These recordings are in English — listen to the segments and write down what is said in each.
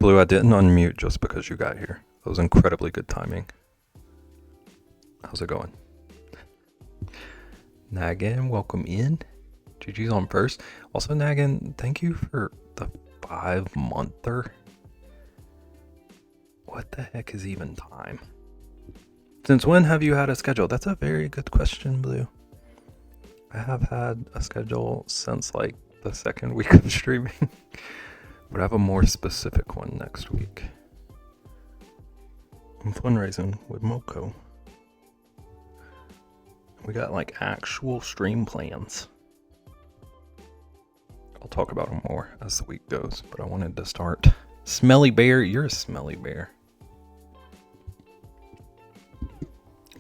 Blue, I didn't unmute just because you got here. That was incredibly good timing. How's it going? Nagan, welcome in. GG's on first. Also, Nagan, thank you for the 5-monther. What the heck is even time? Since when have you had a schedule? That's a very good question, Blue. I have had a schedule since like the second week of streaming. But I have a more specific one next week. I'm fundraising with Moko. We got like actual stream plans. I'll talk about them more as the week goes, but I wanted to start. Smelly Bear, you're a smelly bear.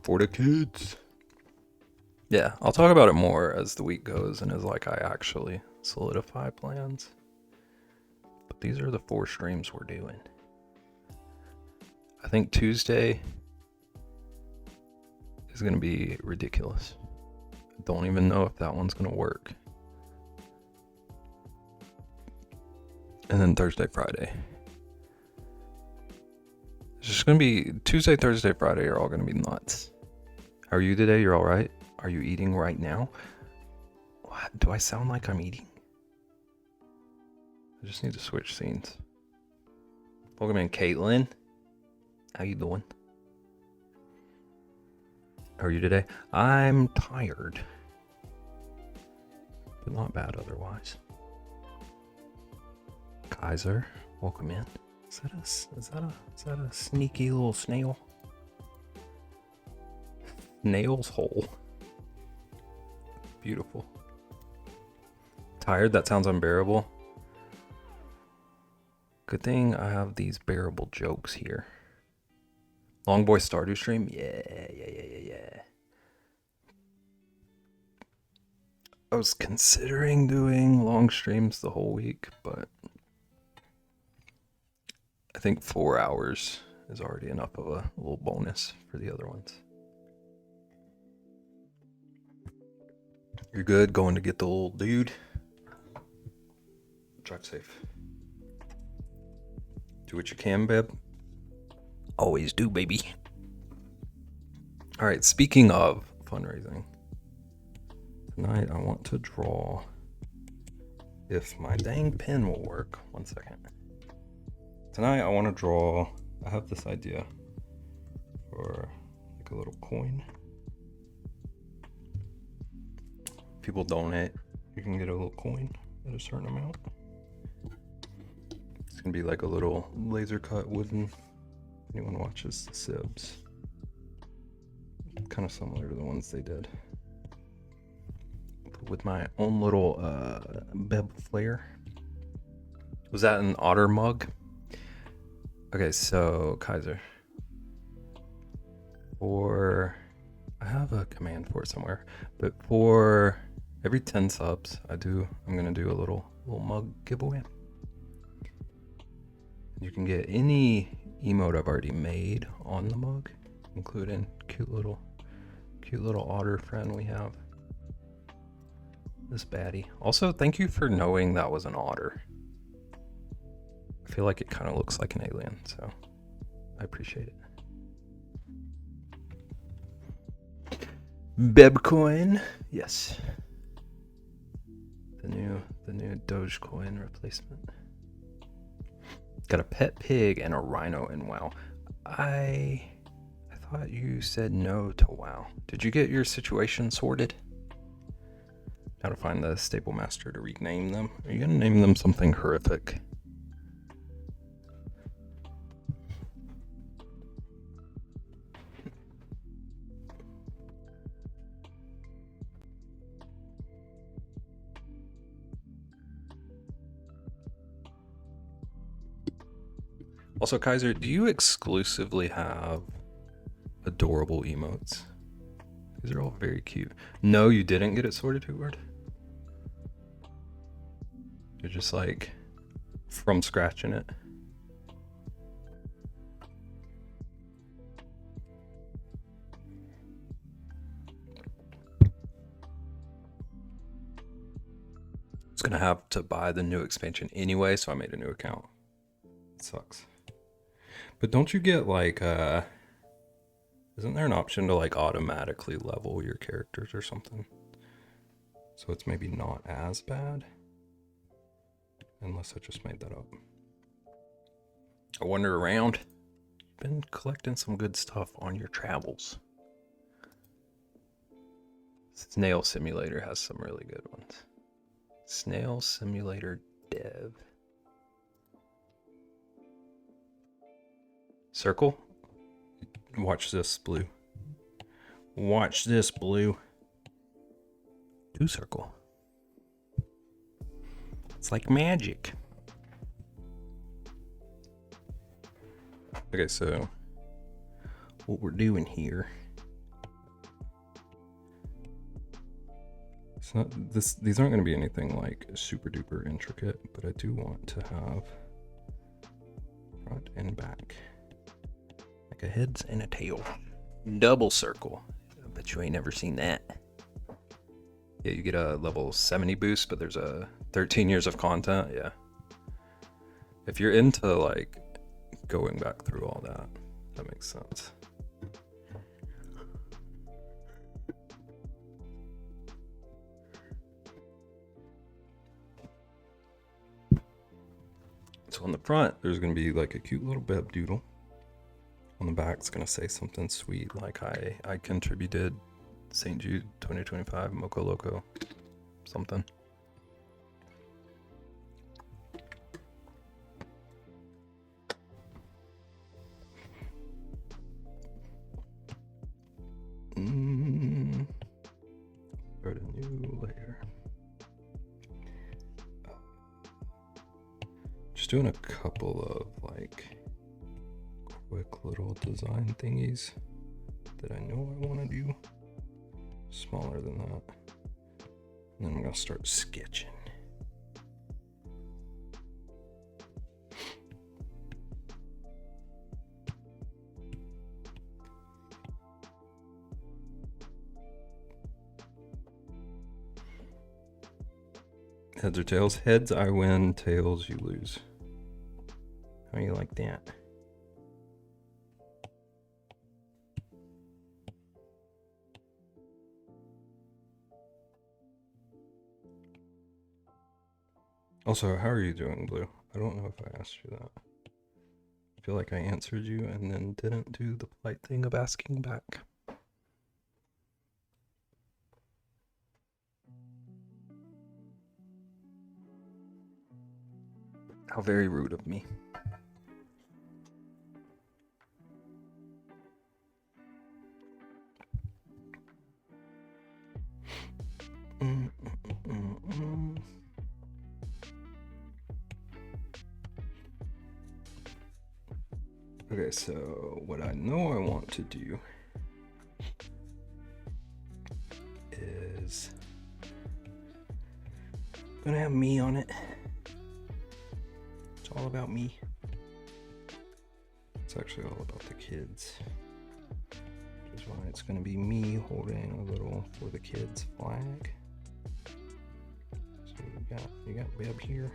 For the kids. Yeah, I'll talk about it more as the week goes and as like I actually solidify plans. But these are the 4 streams we're doing. I think Tuesday is going to be ridiculous. I don't even know if that one's going to work. And then Thursday, Friday. It's just going to be Tuesday, Thursday, Friday are all going to be nuts. How are you today? You're all right? Are you eating right now? What? Do I sound like I'm eating? I just need to switch scenes. Welcome in, Caitlin. How you doing? How are you today? I'm tired, but not bad otherwise. Kaiser, welcome in. Is that a sneaky little snail? Snail's hole. Beautiful. Tired? That sounds unbearable. Good thing I have these bearable jokes here. Long Boy Stardew stream? Yeah. I was considering doing long streams the whole week, but I think 4 hours is already enough of a little bonus for the other ones. You're good going to get the little dude? Drive safe. Do what you can, babe. Always do, baby. All right, speaking of fundraising, tonight I want to draw, if my dang pen will work. 1 second. Tonight I want to draw, I have this idea for like a little coin. People donate, you can get a little coin at a certain amount. It's gonna be like a little laser cut wooden. Anyone watches the Sibs, kind of similar to the ones they did. With my own little Beb Flare. Was that an otter mug? Okay, so Kaiser. I have a command for it somewhere, but for every 10 subs, I'm gonna do a little mug giveaway. You can get any emote I've already made on the mug, including cute little otter friend we have. This baddie. Also, thank you for knowing that was an otter. I feel like it kind of looks like an alien, so I appreciate it. Bebcoin, yes. The new Dogecoin replacement. Got a pet pig and a rhino in WoW. I thought you said no to WoW. Did you get your situation sorted? How to find the stable master to rename them? Are you gonna name them something horrific? Also, Kaiser, do you exclusively have adorable emotes? These are all very cute. No, you didn't get it sorted, Hootward? You're just like from scratching it. I was gonna have to buy the new expansion anyway, so I made a new account. It sucks. But don't you get like isn't there an option to like automatically level your characters or something? So it's maybe not as bad. Unless I just made that up. I wander around. Been collecting some good stuff on your travels. Snail Simulator has some really good ones. Snail Simulator Dev. Circle? Watch this, Blue. Watch this, Blue. Do circle. It's like magic. Okay, so what we're doing here. It's not this. These aren't going to be anything like super duper intricate, but I do want to have front and back, like a heads and a tail. Double circle. I bet you ain't never seen that. Yeah, you get a level 70 boost, but there's a 13 years of content. Yeah. If you're into like going back through all that, that makes sense. So on the front, there's going to be like a cute little beb doodle. On the back, it's going to say something sweet like I contributed St. Jude 2025 Moco Loco something. Start a new layer. Just doing a couple of like quick little design thingies that I know I want to do. Smaller than that. And then I'm gonna start sketching. Heads or tails? Heads I win, tails you lose. How do you like that? Also, how are you doing, Blue? I don't know if I asked you that. I feel like I answered you and then didn't do the polite thing of asking back. How very rude of me. Okay, so what I know I want to do is gonna have me on it. It's all about me. It's actually all about the kids. Which is why it's gonna be me holding a little For the Kids flag. So you got Beb here.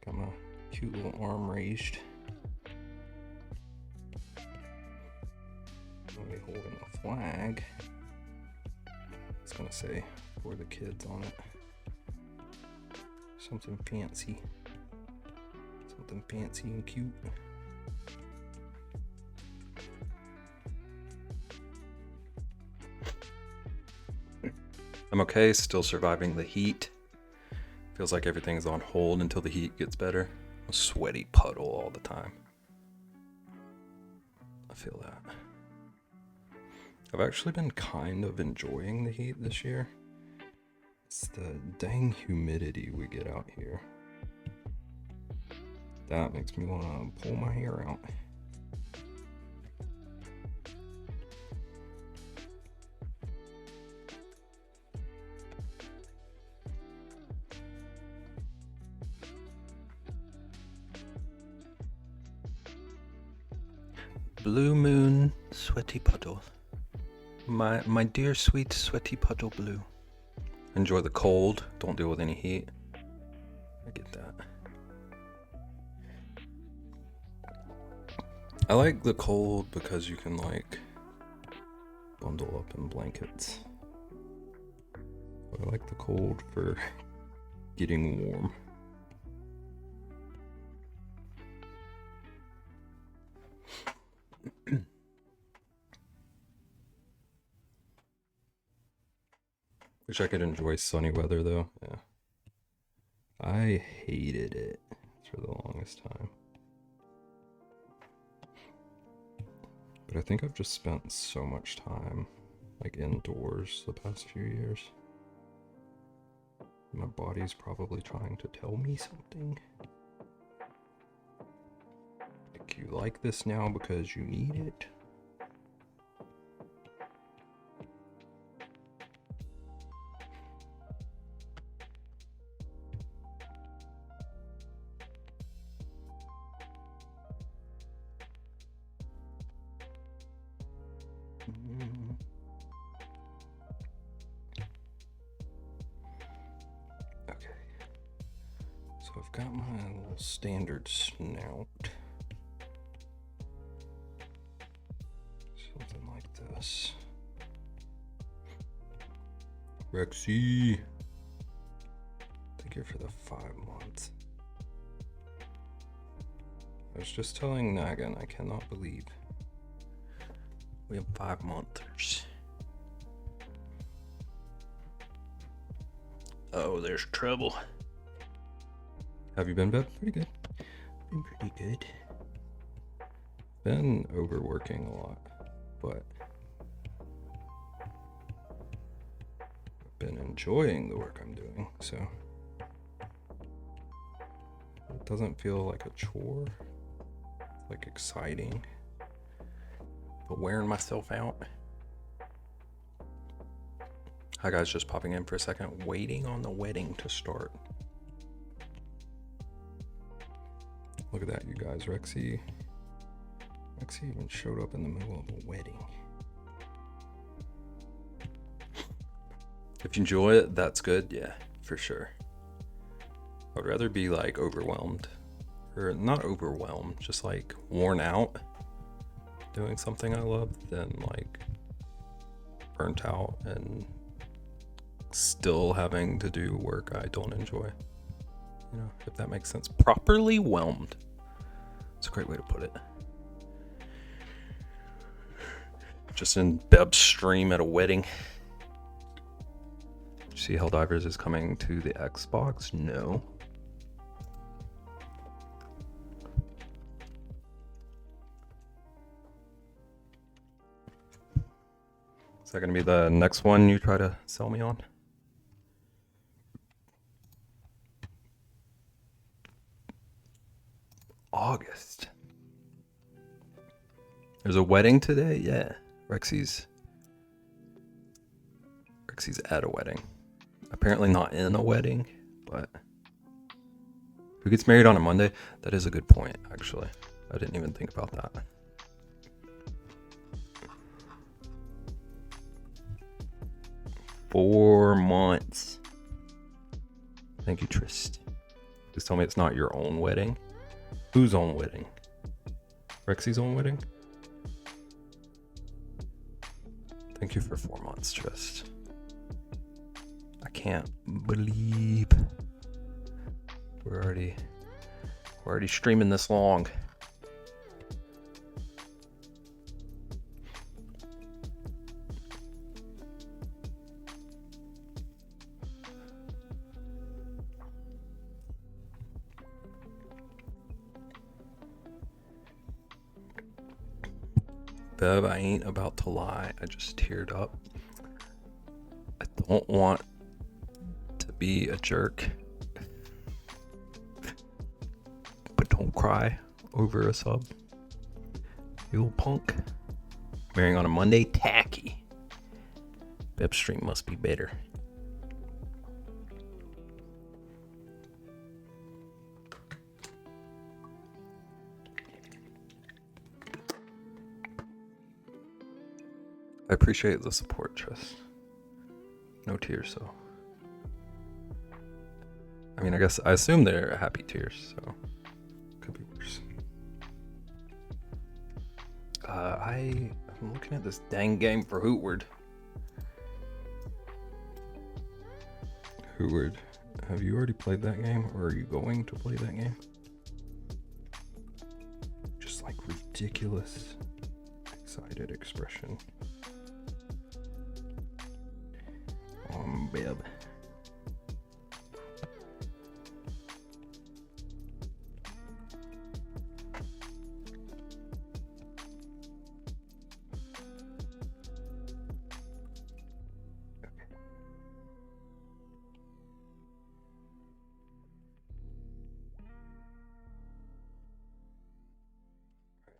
Got my cute little arm raised. I'll be holding a flag. It's gonna say For the Kids on it. Something fancy. Something fancy and cute. I'm okay, still surviving the heat. Feels like everything's on hold until the heat gets better. A sweaty puddle all the time. I feel that. I've actually been kind of enjoying the heat this year. It's the dang humidity we get out here. That makes me want to pull my hair out. Blue moon, sweaty puddle. My dear sweet sweaty puddle blue. Enjoy the cold, don't deal with any heat. I get that. I like the cold because you can like bundle up in blankets. But I like the cold for getting warm. Wish I could enjoy sunny weather though. Yeah. I hated it for the longest time. But I think I've just spent so much time like indoors the past few years. My body's probably trying to tell me something. Like, you like this now because you need it. Okay. So I've got my little standard snout. Something like this. Rexy. Thank you for the 5 months. I was just telling Nagan, I cannot believe we have 5 months. Oh, there's trouble. Have you been, Beth? Pretty good. Been pretty good. Been overworking a lot, but I've been enjoying the work I'm doing, so it doesn't feel like a chore. It's like exciting, but wearing myself out. Hi guys, just popping in for a second, waiting on the wedding to start. Look at that, you guys. Rexy even showed up in the middle of a wedding. If you enjoy it, that's good. Yeah, for sure. I'd rather be like overwhelmed, or not overwhelmed, just like worn out doing something I love than like burnt out and still having to do work I don't enjoy. You know, if that makes sense. Properly whelmed. It's a great way to put it. Just in Beb's stream at a wedding. Did you see Helldivers is coming to the Xbox? No. Is that going to be the next one you try to sell me on? August. There's a wedding today? Yeah. Rexy's at a wedding. Apparently not in a wedding, but who gets married on a Monday? That is a good point, actually. I didn't even think about that. Four months. Thank you, Trist. Please tell me it's not your own wedding. Whose own wedding? Rexy's own wedding? Thank you for 4 months, Trist. I can't believe we're already streaming this long. Bev, I ain't about to lie. I just teared up. I don't want to be a jerk, but don't cry over a sub. You little punk. Marrying on a Monday? Tacky. Beb's stream must be better. I appreciate the support, Tress. No tears, though. I mean, I assume they're happy tears, so could be worse. I'm looking at this dang game for Hootward. Hootward, have you already played that game, or are you going to play that game? Just like ridiculous, excited expression. Babe.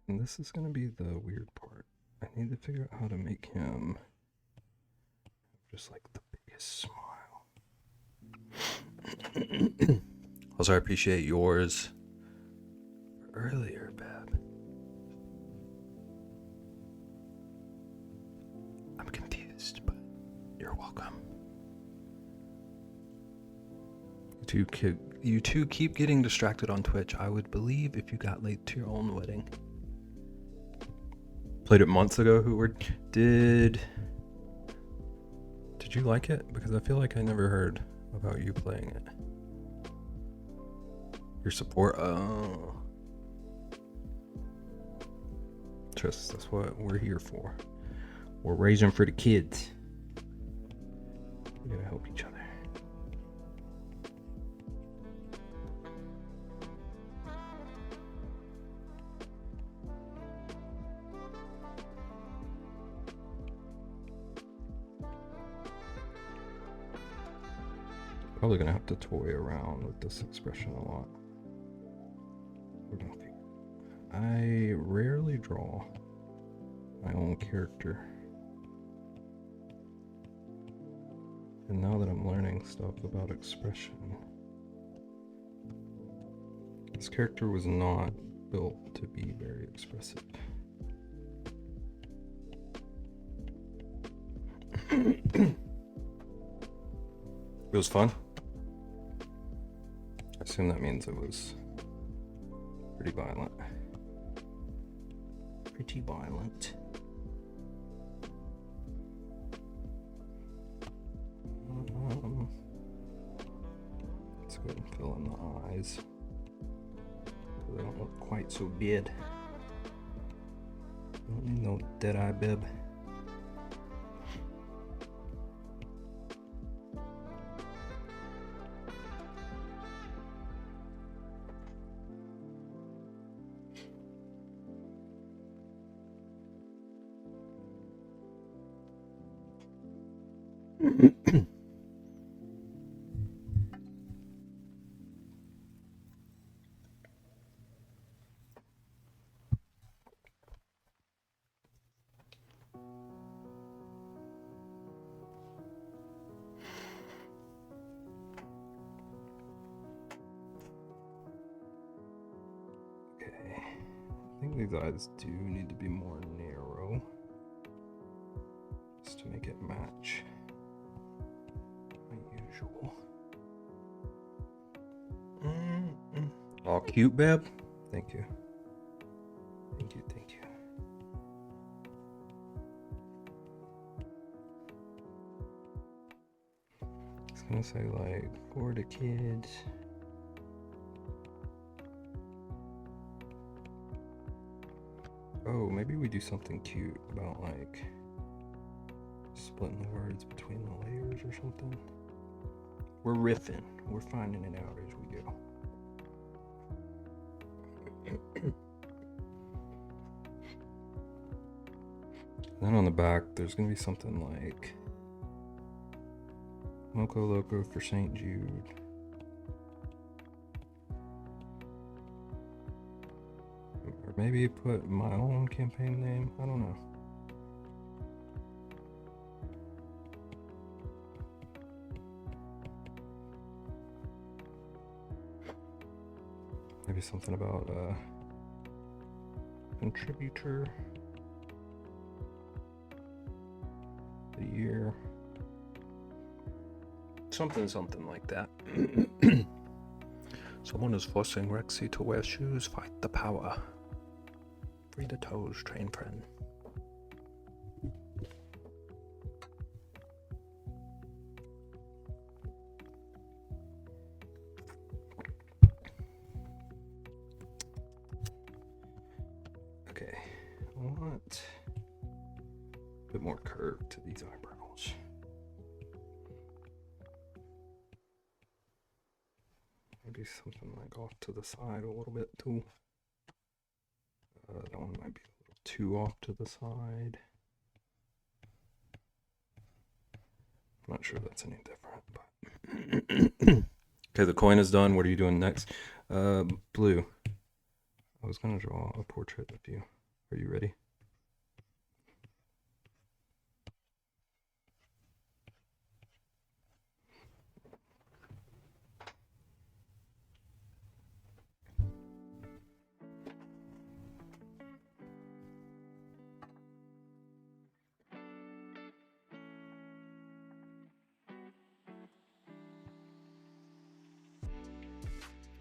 And this is going to be the weird part. I need to figure out how to make him just like the biggest smile. Also, I appreciate yours earlier, Bab. I'm confused, but you're welcome. You two keep getting distracted on Twitch. I would believe if you got late to your own wedding. Played it months ago. Did you like it? Because I feel like I never heard about you playing it. Your support. Oh, Trust, that's what we're here for. We're raising for the kids. We gotta help each other. Probably gonna have to toy around with this expression a lot. I rarely draw my own character. And now that I'm learning stuff about expression, this character was not built to be very expressive. It was fun. I assume that means it was pretty violent. Pretty violent. Let's go ahead and fill in the eyes, so they don't look quite so big. Don't need no dead eye bib. I think these eyes do need to be more narrow, just to make it match my usual. All cute, babe. Thank you. Thank you, thank you. It's gonna say like for the kids. Oh, maybe we do something cute about like splitting the words between the layers or something. We're riffing. We're finding it out as we go. Then on the back, there's gonna be something like Moco Loco for St. Jude. Or maybe put my own campaign name. I don't know. Maybe something about contributor the year. Something like that. Someone is forcing Rexy to wear shoes. Fight the power. Free the toes, train friend. want a bit more curve to these eyebrows. Maybe something like off to the side a little bit too. That one might be a little too off to the side. I'm not sure that's any different, but okay, the coin is done. What are you doing next? Blue. I was gonna draw a portrait of you. Are you ready?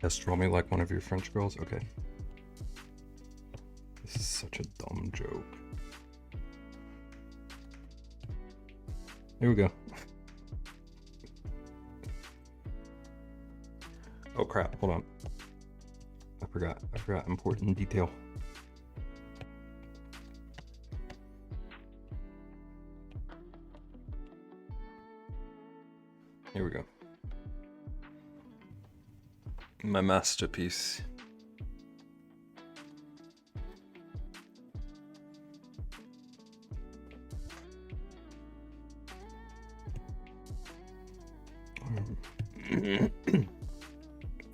Yes, draw me like one of your French girls? Okay. This is such a dumb joke. Here we go. Oh crap, hold on. I forgot important detail. Here we go. My masterpiece.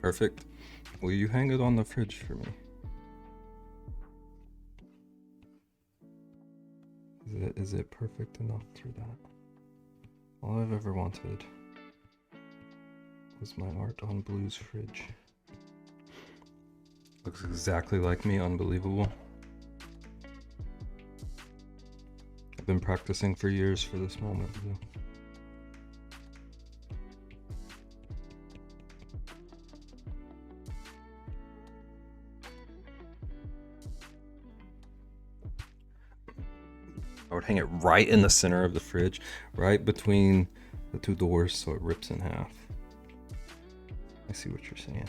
Perfect. Will you hang it on the fridge for me? Is it perfect enough for that? All I've ever wanted was my art on Blue's fridge. Looks exactly like me, unbelievable. I've been practicing for years for this moment, Blue. I would hang it right in the center of the fridge, right between the two doors so it rips in half. I see what you're saying.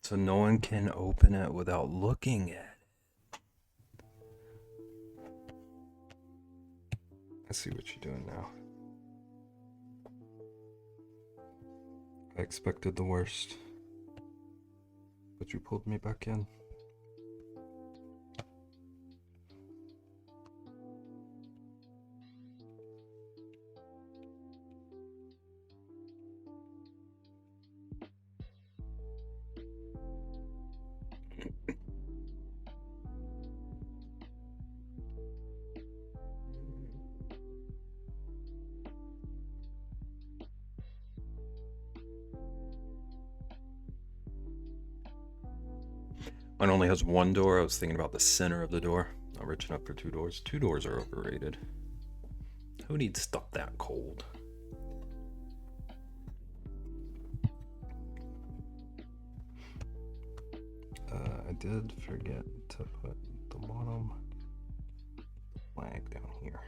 So no one can open it without looking at it. I see what you're doing now. I expected the worst, but you pulled me back in. Mine only has one door. I was thinking about the center of the door. Not rich enough for two doors. Two doors are overrated. Who needs stuff that cold? I did forget to put the bottom flag down here.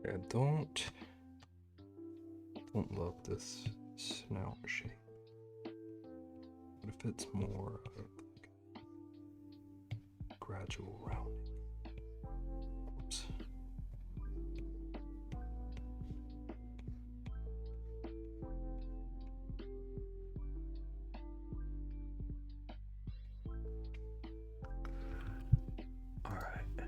I don't love this snout shape. What if it's more of like gradual rounding? Oops. All right.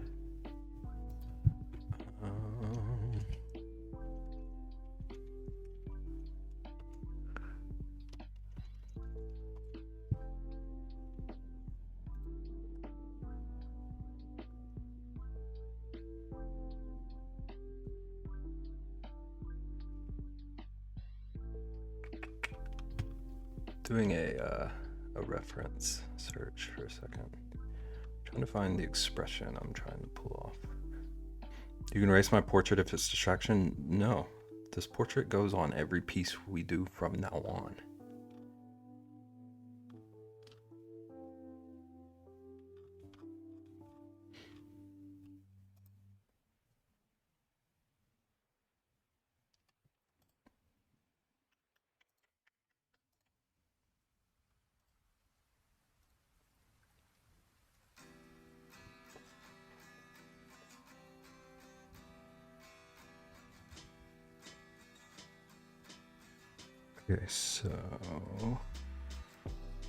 doing a reference search for a second. Trying to find the expression I'm trying to pull off. You can erase my portrait if it's distraction. No, this portrait goes on every piece we do from now on. Okay, so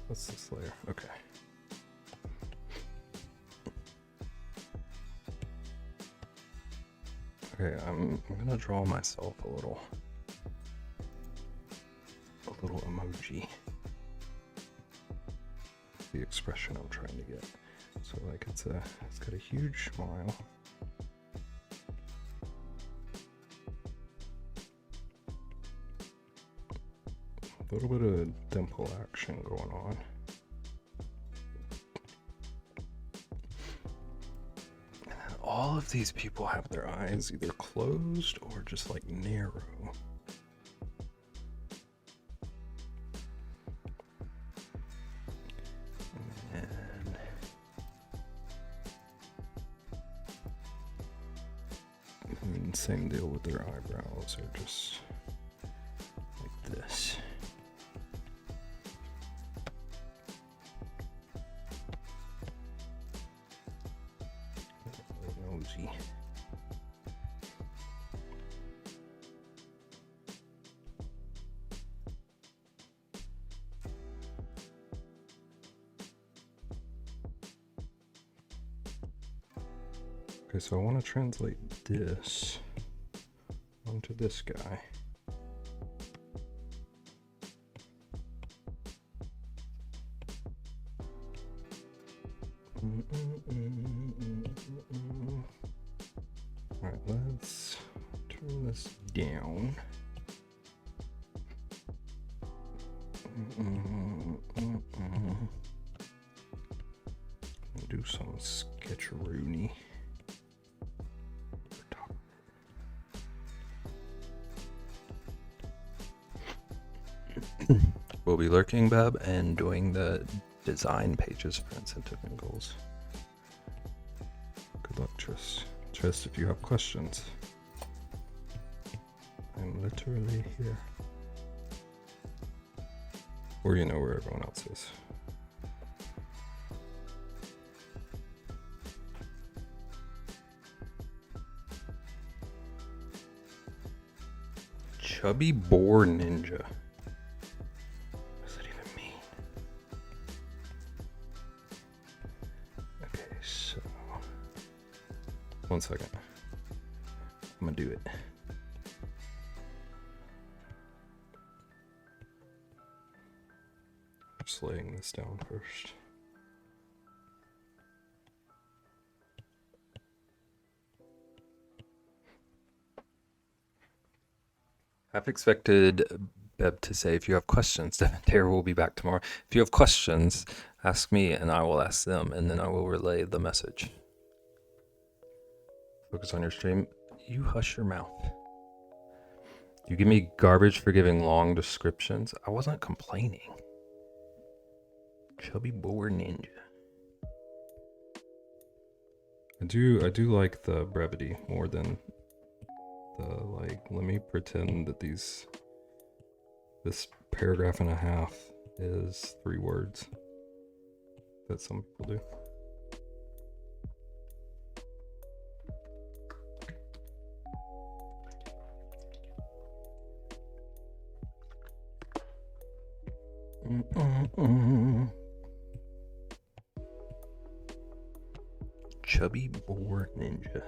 what's this layer? Okay. Okay, I'm gonna draw myself a little emoji. The expression I'm trying to get. So like it's got a huge smile. A little bit of dimple action going on. And then all of these people have their eyes either closed or just like narrow. And same deal with their eyebrows, they're just like this. Nosy. Okay, so I want to translate this onto this guy. All right, let's turn this down. Do some sketcheroony. We'll be lurking, Bab, and doing the design pages for incentive and goals. Good luck, Tris. Tris, if you have questions, I'm literally here. Or you know where everyone else is. Chubby Boar Ninja. What does that even mean? Okay, so 1 second. I'm gonna do it. Just laying this down first. I've expected Beb to say, if you have questions, Tara will be back tomorrow. If you have questions, ask me and I will ask them, and then I will relay the message. Focus on your stream. You hush your mouth. You give me garbage for giving long descriptions. I wasn't complaining. Chubby Boar Ninja. I do like the brevity more than the like. Let me pretend that this paragraph and a half is 3 words that some people do. Chubby Boar Ninja.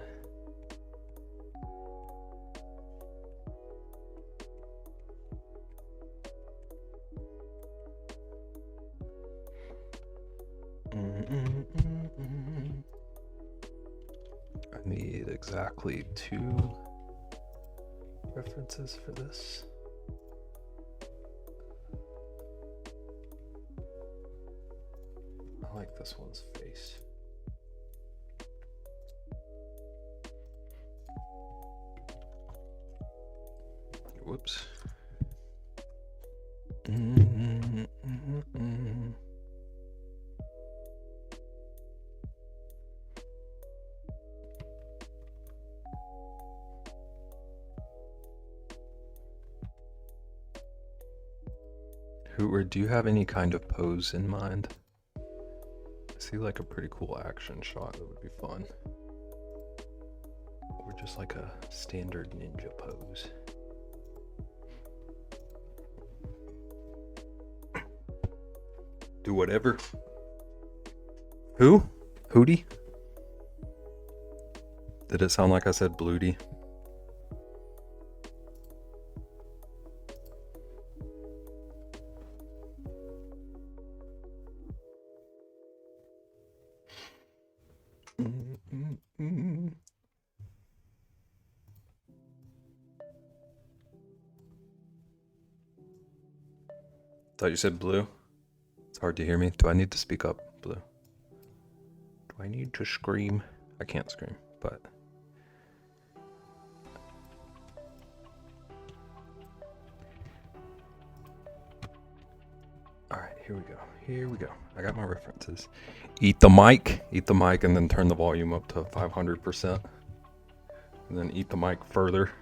I need exactly 2 references for this. this one's face. Whoops. Or do you have any kind of pose in mind? I see like a pretty cool action shot that would be fun. Or just like a standard ninja pose. Do whatever. Who? Hootie? Did it sound like I said Bluty? Thought you said blue. It's hard to hear me. Do I need to speak up, Blue? Do I need to scream? I can't scream, but... Alright, here we go. Here we go. I got my references. Eat the mic, and then turn the volume up to 500%. And then eat the mic further.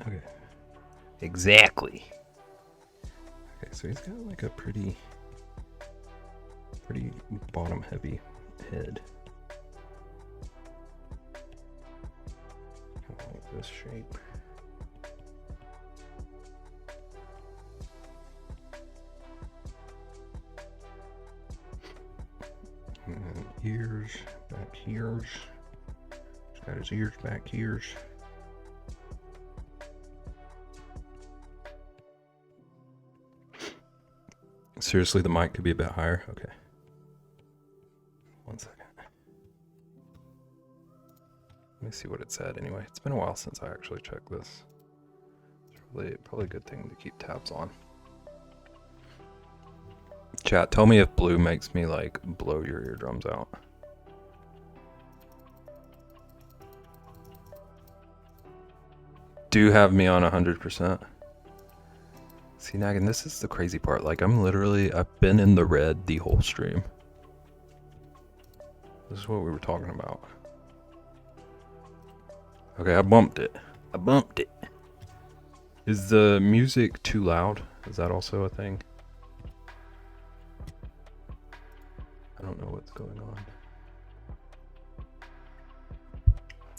Okay. Exactly. Okay, so he's got like a pretty bottom heavy head. Kind of like this shape. And then ears, back ears. He's got his ears, back ears. Seriously, the mic could be a bit higher. Okay. 1 second. Let me see what it said anyway. It's been a while since I actually checked this. It's probably a good thing to keep tabs on. Chat, tell me if blue makes me like blow your eardrums out. Do have me on 100%. See, Naggin, this is the crazy part. Like, I've been in the red the whole stream. This is what we were talking about. Okay, I bumped it. Is the music too loud? Is that also a thing? I don't know what's going on.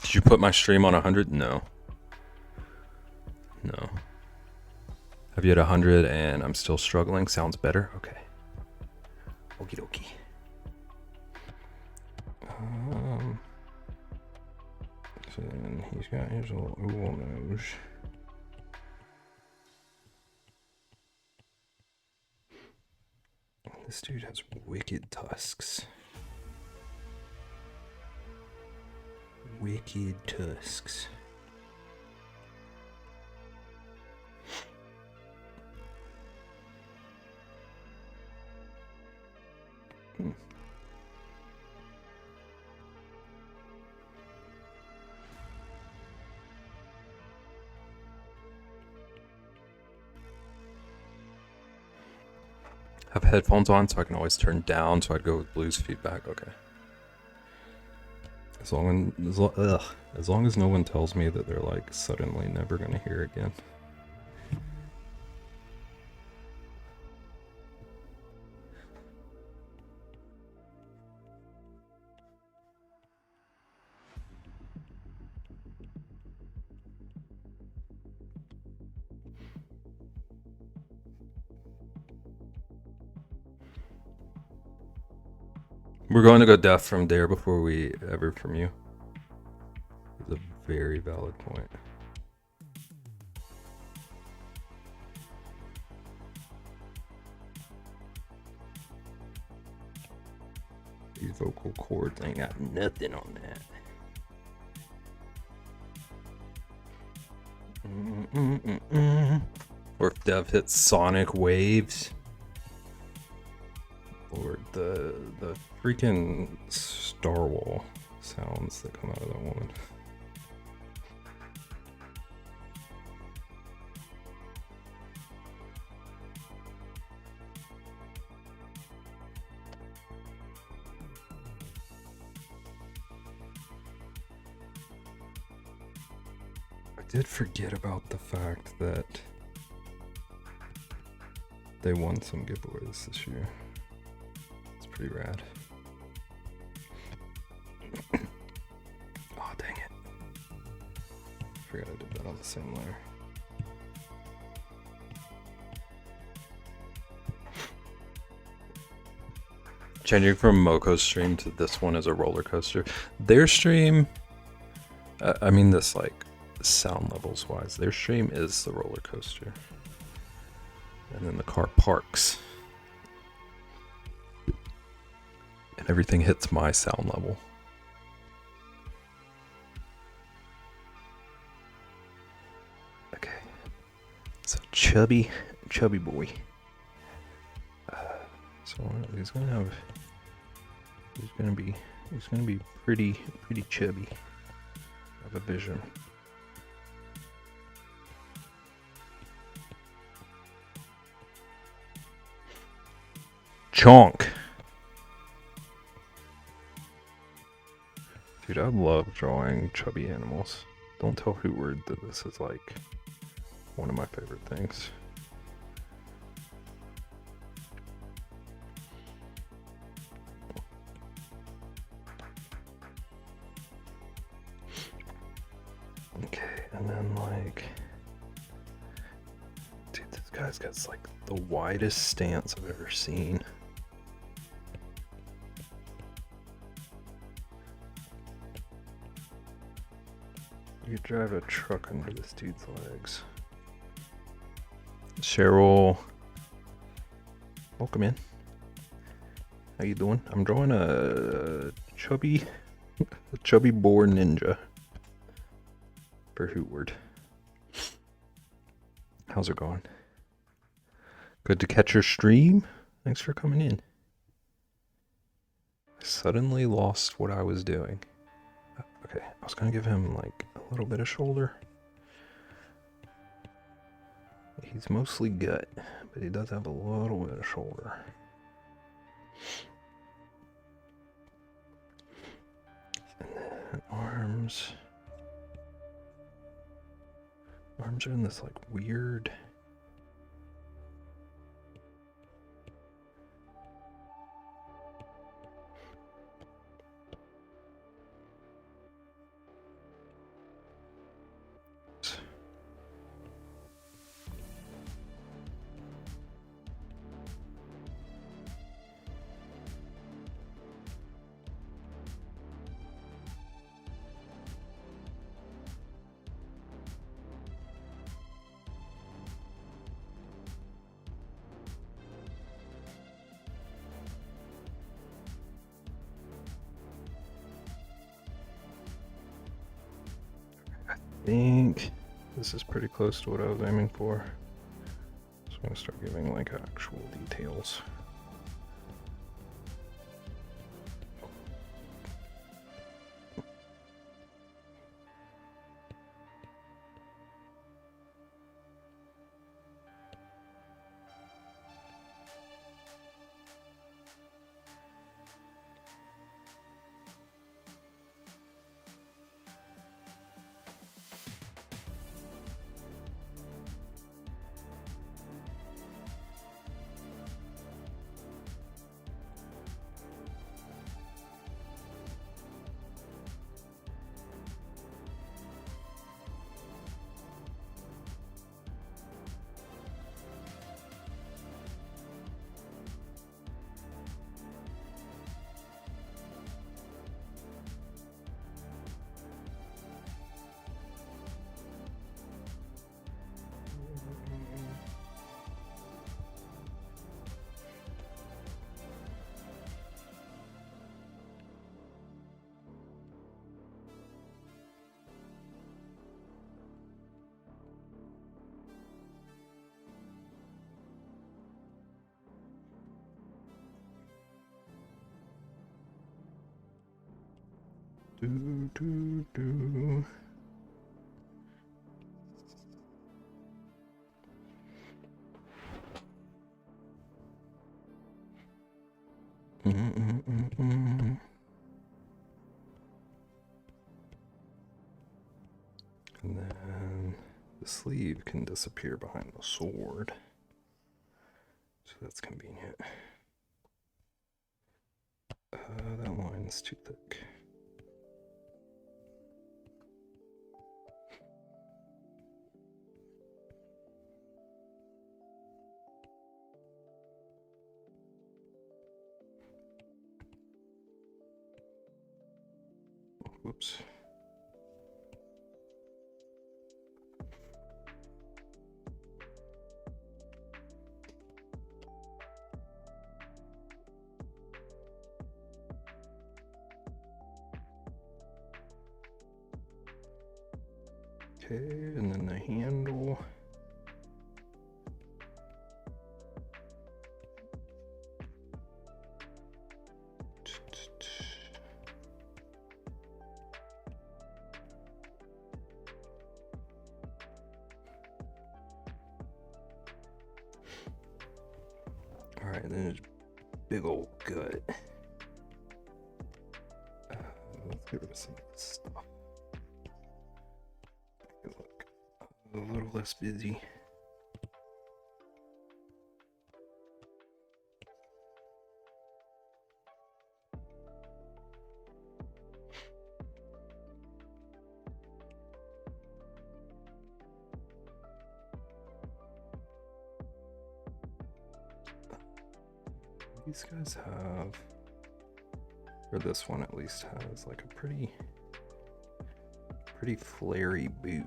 Did you put my stream on 100? No. No. Have you had 100 and I'm still struggling? Sounds better? Okay. Okie dokie. So then he's got his little oval nose. This dude has wicked tusks. Wicked tusks. Have headphones on so I can always turn down, so I'd go with Blue's feedback. Okay. As long as no one tells me that they're like suddenly never gonna hear again. We're going to go deaf from Dare before we ever from you. It's a very valid point. These vocal cords ain't got nothing on that. Or if Dev hits Sonic Waves. Lord, the freaking Star Wall sounds that come out of that woman. I did forget about the fact that they won some giveaways this year. It's pretty rad. Oh, dang it. Forgot I did that on the same layer. Changing from Moko's stream to this one as a roller coaster. Their stream, I mean this like sound levels wise, their stream is the roller coaster. And then the car parks. And everything hits my sound level. Okay. So chubby boy. So he's gonna be pretty chubby. I have a vision. Chonk. Dude, I love drawing chubby animals. Don't tell Hootward that this is like one of my favorite things. Okay, and then like, dude, this guy's got like the widest stance I've ever seen. You drive a truck under this dude's legs. Cheryl, welcome in. How you doing? I'm drawing a chubby boar ninja for Hootward. How's it going? Good to catch your stream. Thanks for coming in. I suddenly lost what I was doing. Okay, I was gonna give him like a little bit of shoulder. He's mostly gut, but he does have a little bit of shoulder. And then arms. Arms are in this like weird. I think this is pretty close to what I was aiming for. So I'm gonna start giving like actual details. Do, do, do. And then the sleeve can disappear behind the sword. So that's convenient. That line's too thick. Whoops. Okay, and then the handle. All right, then there's big old gut. Let's get rid of some of this stuff. Look a little less busy. These guys have, or this one at least has, like a pretty flary boot.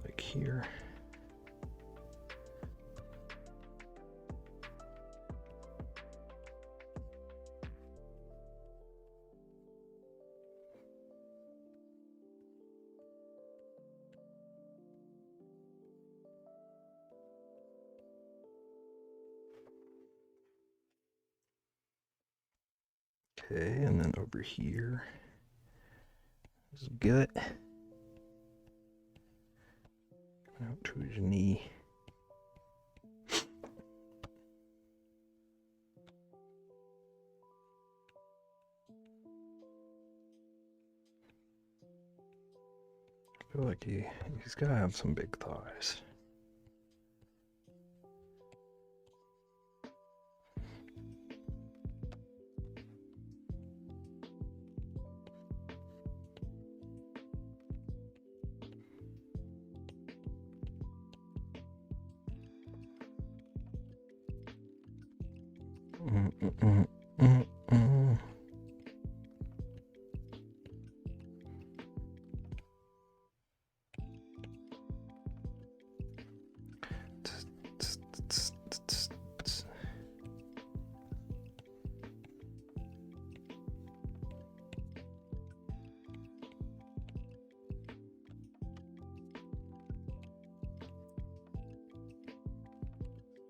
Like here. Okay, and then over here is gut. Coming out to his knee. I feel like he's gotta have some big thighs.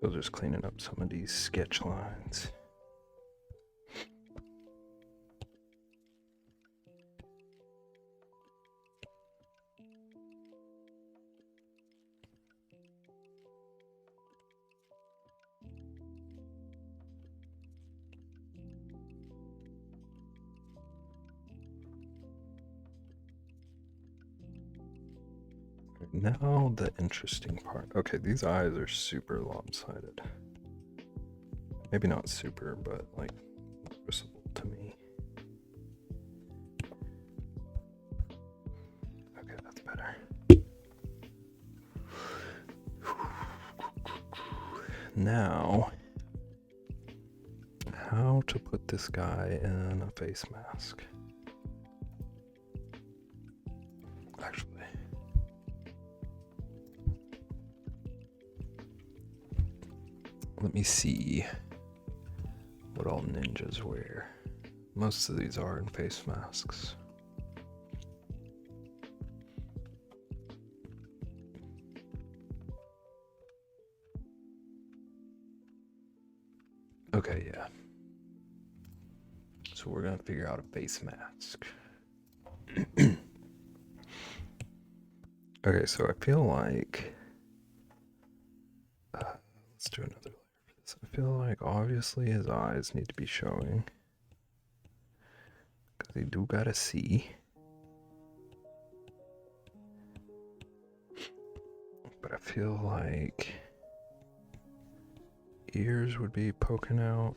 Still just cleaning up some of these sketch lines. Now the interesting part. Okay, these eyes are super lopsided. Maybe not super, but like noticeable to me. Okay, that's better. Now, how to put this guy in a face mask? Actually, let me see what all ninjas wear. Most of these are in face masks. Okay, yeah. So we're gonna figure out a face mask. Okay, so I feel like let's do another layer for this. I feel like obviously his eyes need to be showing because they do gotta see. But I feel like ears would be poking out.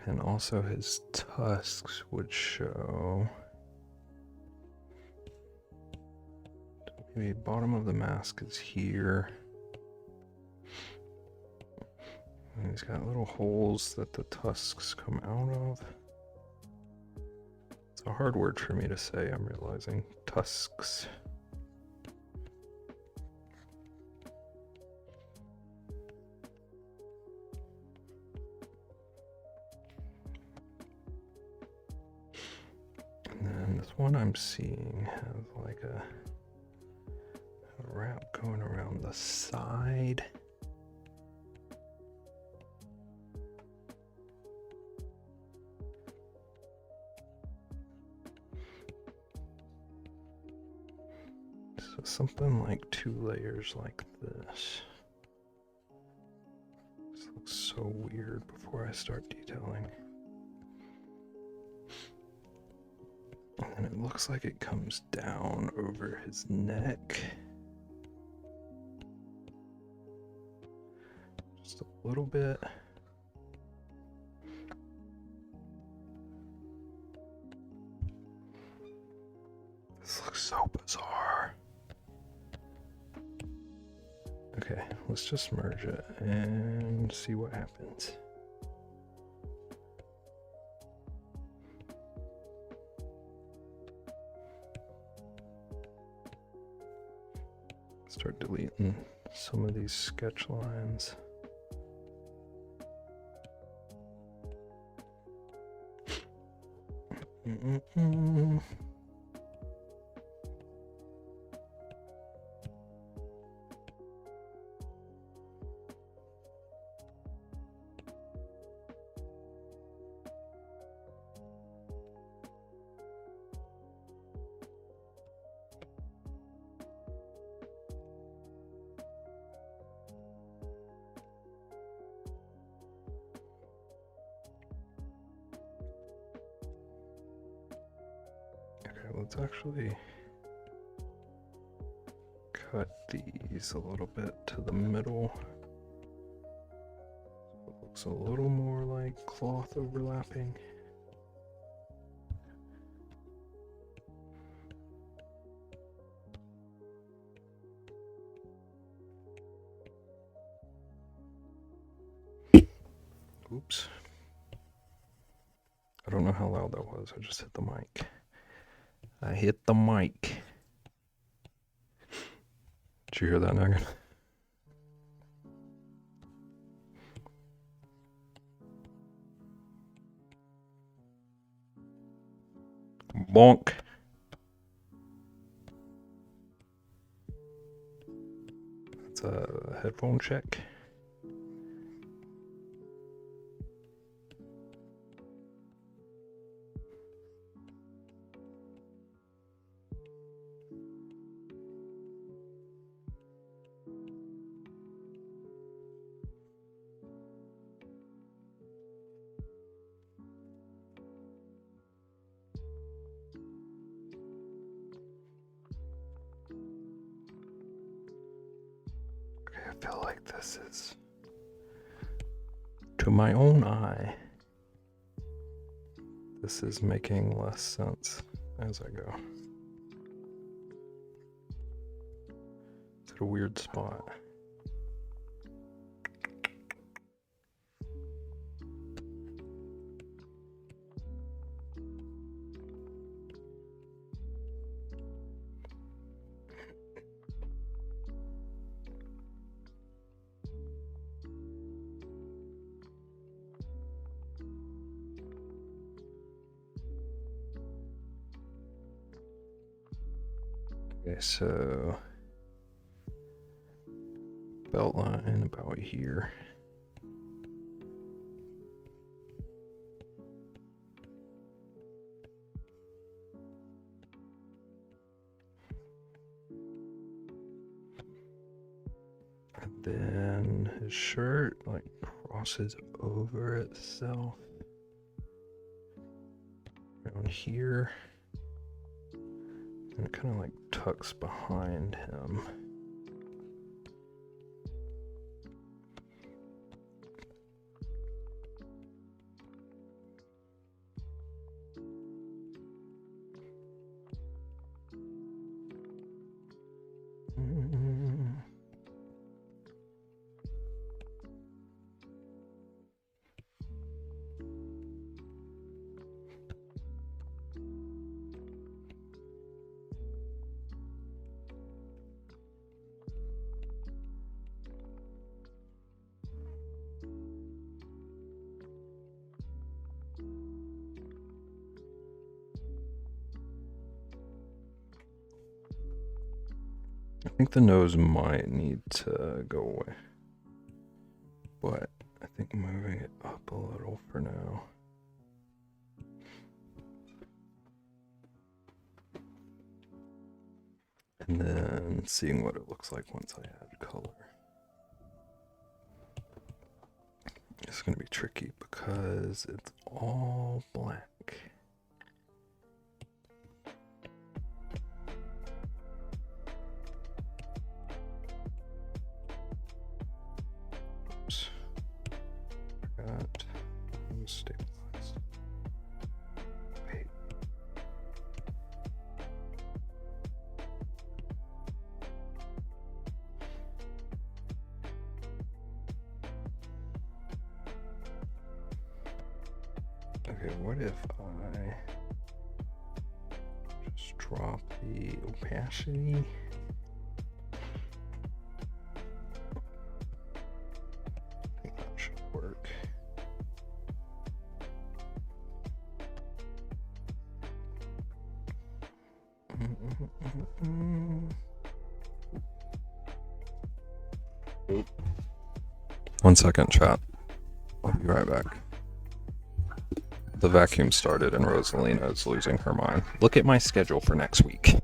And also his tusks would show. Maybe bottom of the mask is here. And he's got little holes that the tusks come out of. It's a hard word for me to say, I'm realizing. Tusks. And then this one I'm seeing has like a wrap going around the side. So something like 2 layers like this. This looks so weird before I start detailing. And it looks like it comes down over his neck. Just a little bit. This looks so bizarre. Okay, let's just merge it and see what happens. Start deleting some of these sketch lines. Let's actually cut these a little bit to the middle. So it looks a little more like cloth overlapping. Oops. I don't know how loud that was. I just hit the mic. I hit the mic. Did you hear that, Megan? Bonk. That's a headphone check. I feel like this is, to my own eye, this is making less sense as I go. It's at a weird spot. Okay, so belt line about here. And then his shirt like crosses over itself around here. And it kind of like tucks behind him. I think the nose might need to go away, but I think moving it up a little for now. And then seeing what it looks like once I add color. It's going to be tricky because it's all black. Oops. Forgot. Stabilized. Wait. Okay, what if I just drop the opacity? I think that should work. One second, chat. I'll be right back. The vacuum started and Rosalina is losing her mind. Look at my schedule for next week.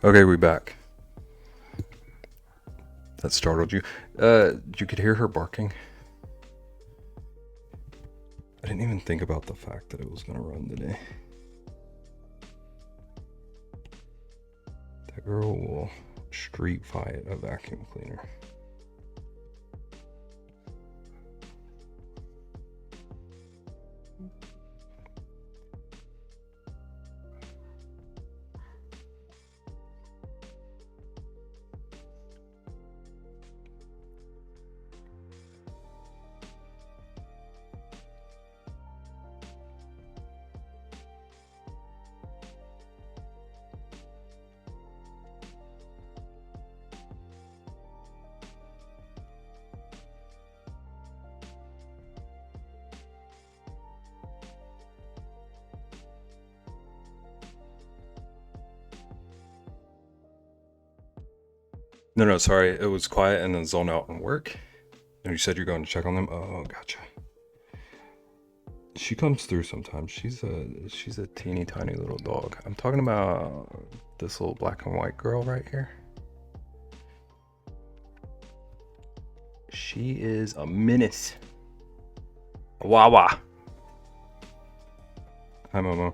Okay, we back. That startled you. You could hear her barking. I didn't even think about the fact that it was gonna run today. That girl will street fight a vacuum cleaner. No, sorry. It was quiet and then zone out and work. And you said you're going to check on them. Oh, gotcha. She comes through sometimes. She's a teeny tiny little dog. I'm talking about this little black and white girl right here. She is a menace. A Wawa. Hi, Momo.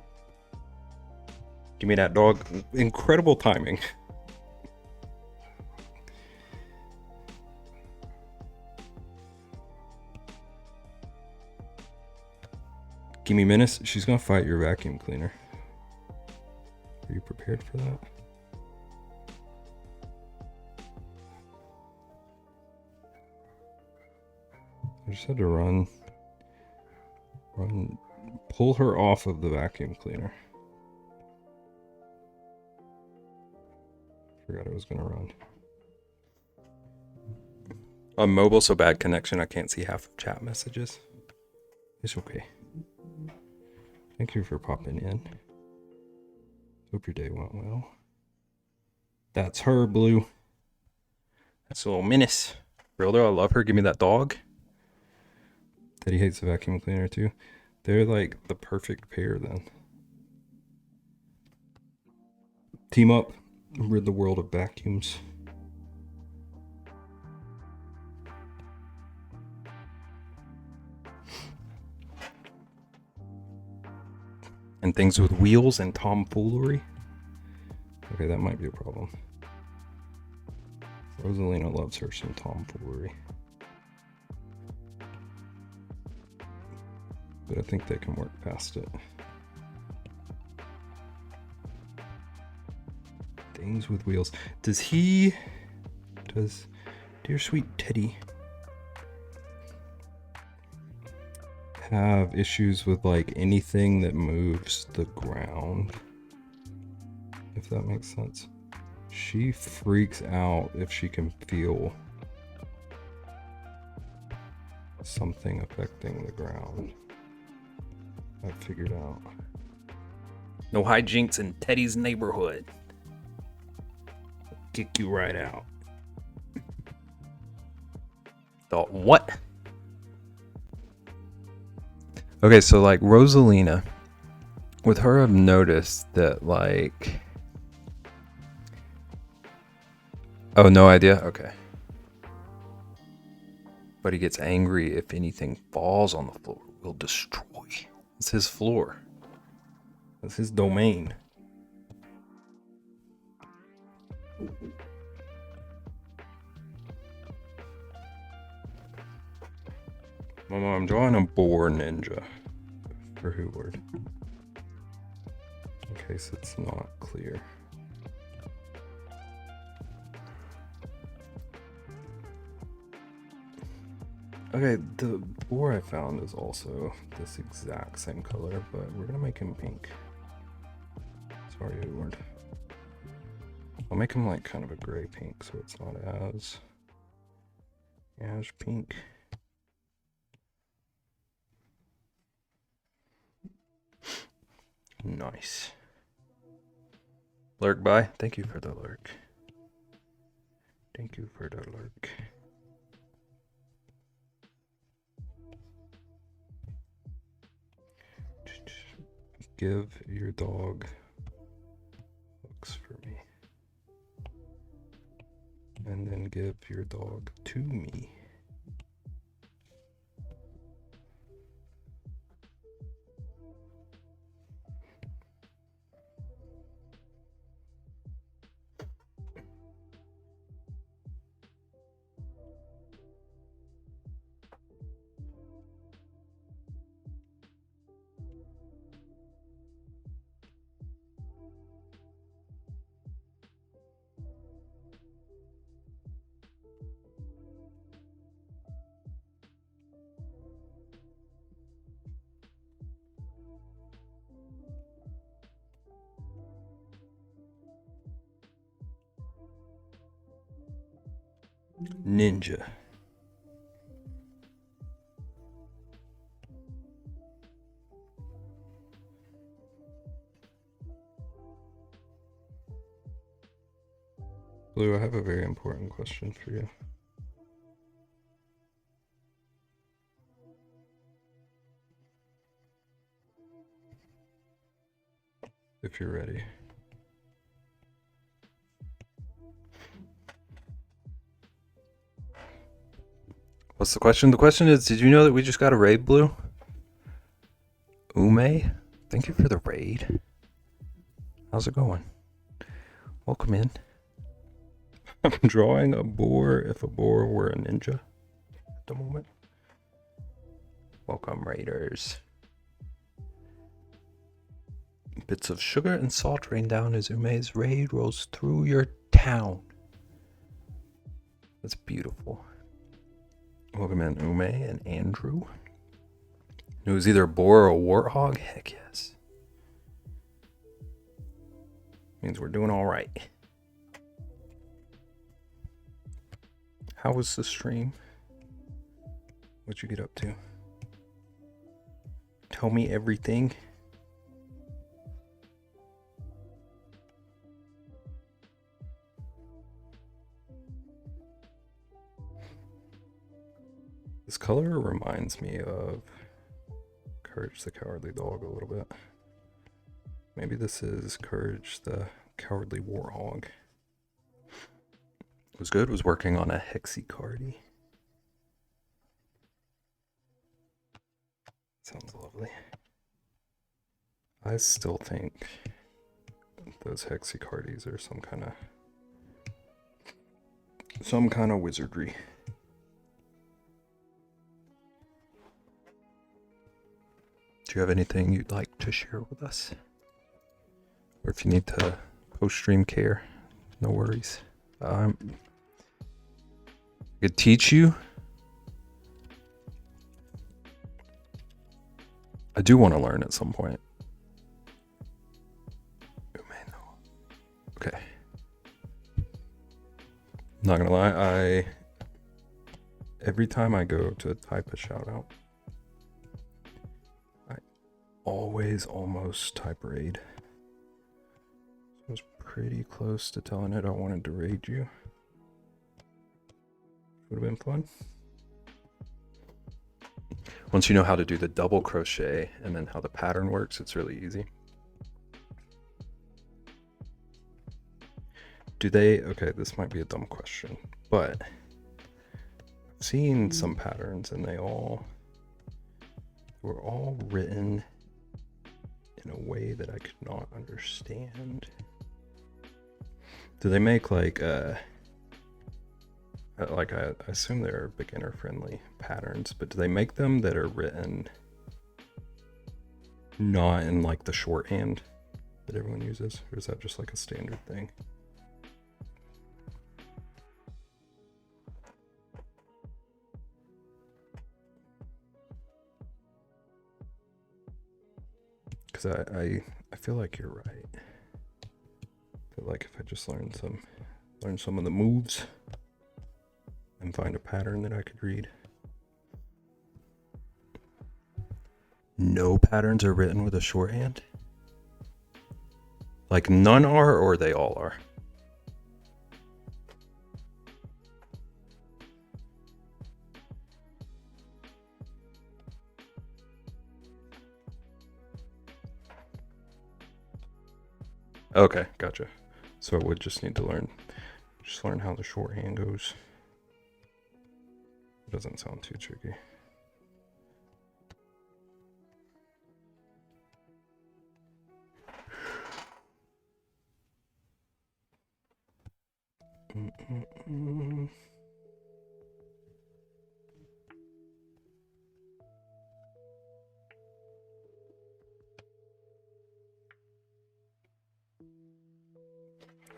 Give me that dog. Incredible timing. Gimme Menace. She's gonna fight your vacuum cleaner. Are you prepared for that? I just had to run, pull her off of the vacuum cleaner. Forgot I was gonna run. On mobile, so bad connection, I can't see half of chat messages. It's okay. Thank you for popping in. Hope your day went well. That's her, Blue. That's a little menace. Real though, I love her. Give me that dog. Teddy hates the vacuum cleaner too. They're like the perfect pair then. Team up, rid the world of vacuums. And things with wheels and tomfoolery. Okay, that might be a problem. Rosalina loves her some tomfoolery. But I think they can work past it. Things with wheels. Does dear sweet Teddy have issues with like anything that moves the ground? If that makes sense. She freaks out if she can feel something affecting the ground. I figured out. No hijinks in Teddy's neighborhood. Kick you right out. Thought what? Okay, so like Rosalina, with her I've noticed that like... Oh, no idea? Okay. But he gets angry if anything falls on the floor. Will destroy. It's his floor. It's his domain. Mama, I'm drawing a boar ninja for Hooward. In case it's not clear. Okay, the boar I found is also this exact same color, but we're gonna make him pink. Sorry, Edward. I'll make him like kind of a gray pink, so it's not as pink. Nice. Lurk by. Thank you for the lurk. Thank you for the lurk. Give your dog hooks for me. And then give your dog to me. Ninja. Blue, I have a very important question for you. If you're ready. What's the question? The question is, did you know that we just got a raid, Blue? Ume, thank you for the raid. How's it going? Welcome in. I'm drawing a boar if a boar were a ninja at the moment. Welcome, raiders. Bits of sugar and salt rain down as Ume's raid rolls through your town. That's beautiful. Welcome in, Ume and Andrew. It was either a boar or a warthog? Heck yes. Means we're doing all right. How was the stream? What'd you get up to? Tell me everything. This color reminds me of Courage the Cowardly Dog a little bit. Maybe this is Courage the Cowardly Warthog. It was good. Was working on a Hexicardy. Sounds lovely. I still think those Hexicardys are some kind of wizardry. Do you have anything you'd like to share with us? Or if you need to post-stream care, no worries. I could teach you. I do want to learn at some point. Okay. Not gonna lie, every time I go to type a shout out, I always almost type raid. So I was pretty close to telling it I wanted to raid you. Would have been fun. Once you know how to do the double crochet and then how the pattern works, it's really easy. Do they, okay, this might be a dumb question, but I've seen some patterns and they were all written in a way that I could not understand. Do they make I assume they're beginner friendly patterns, but do they make them that are written not in like the shorthand that everyone uses, or is that just like a standard thing? Because I feel like you're right. I feel like if I just learn some of the moves and find a pattern that I could read. No patterns are written with a shorthand? Like none are, or they all are? Okay, gotcha. So I would just need to learn how the shorthand goes. It doesn't sound too tricky.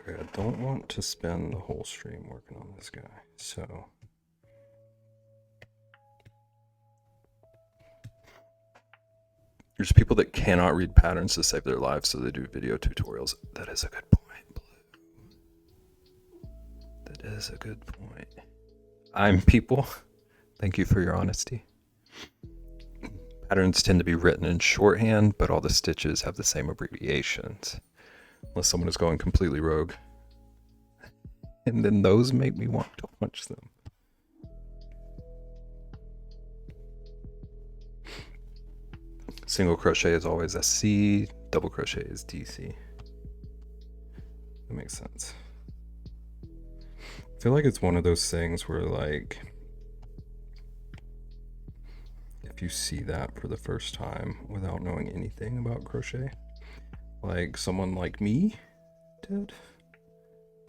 Okay, I don't want to spend the whole stream working on this guy, so there's people that cannot read patterns to save their lives, so they do video tutorials. That is a good point, Blue. That is a good point. I'm people. Thank you for your honesty. Patterns tend to be written in shorthand, but all the stitches have the same abbreviations. Unless someone is going completely rogue. And then those make me want to punch them. Single crochet is always SC, double crochet is DC. That makes sense. I feel like it's one of those things where, like, if you see that for the first time without knowing anything about crochet, like someone like me did,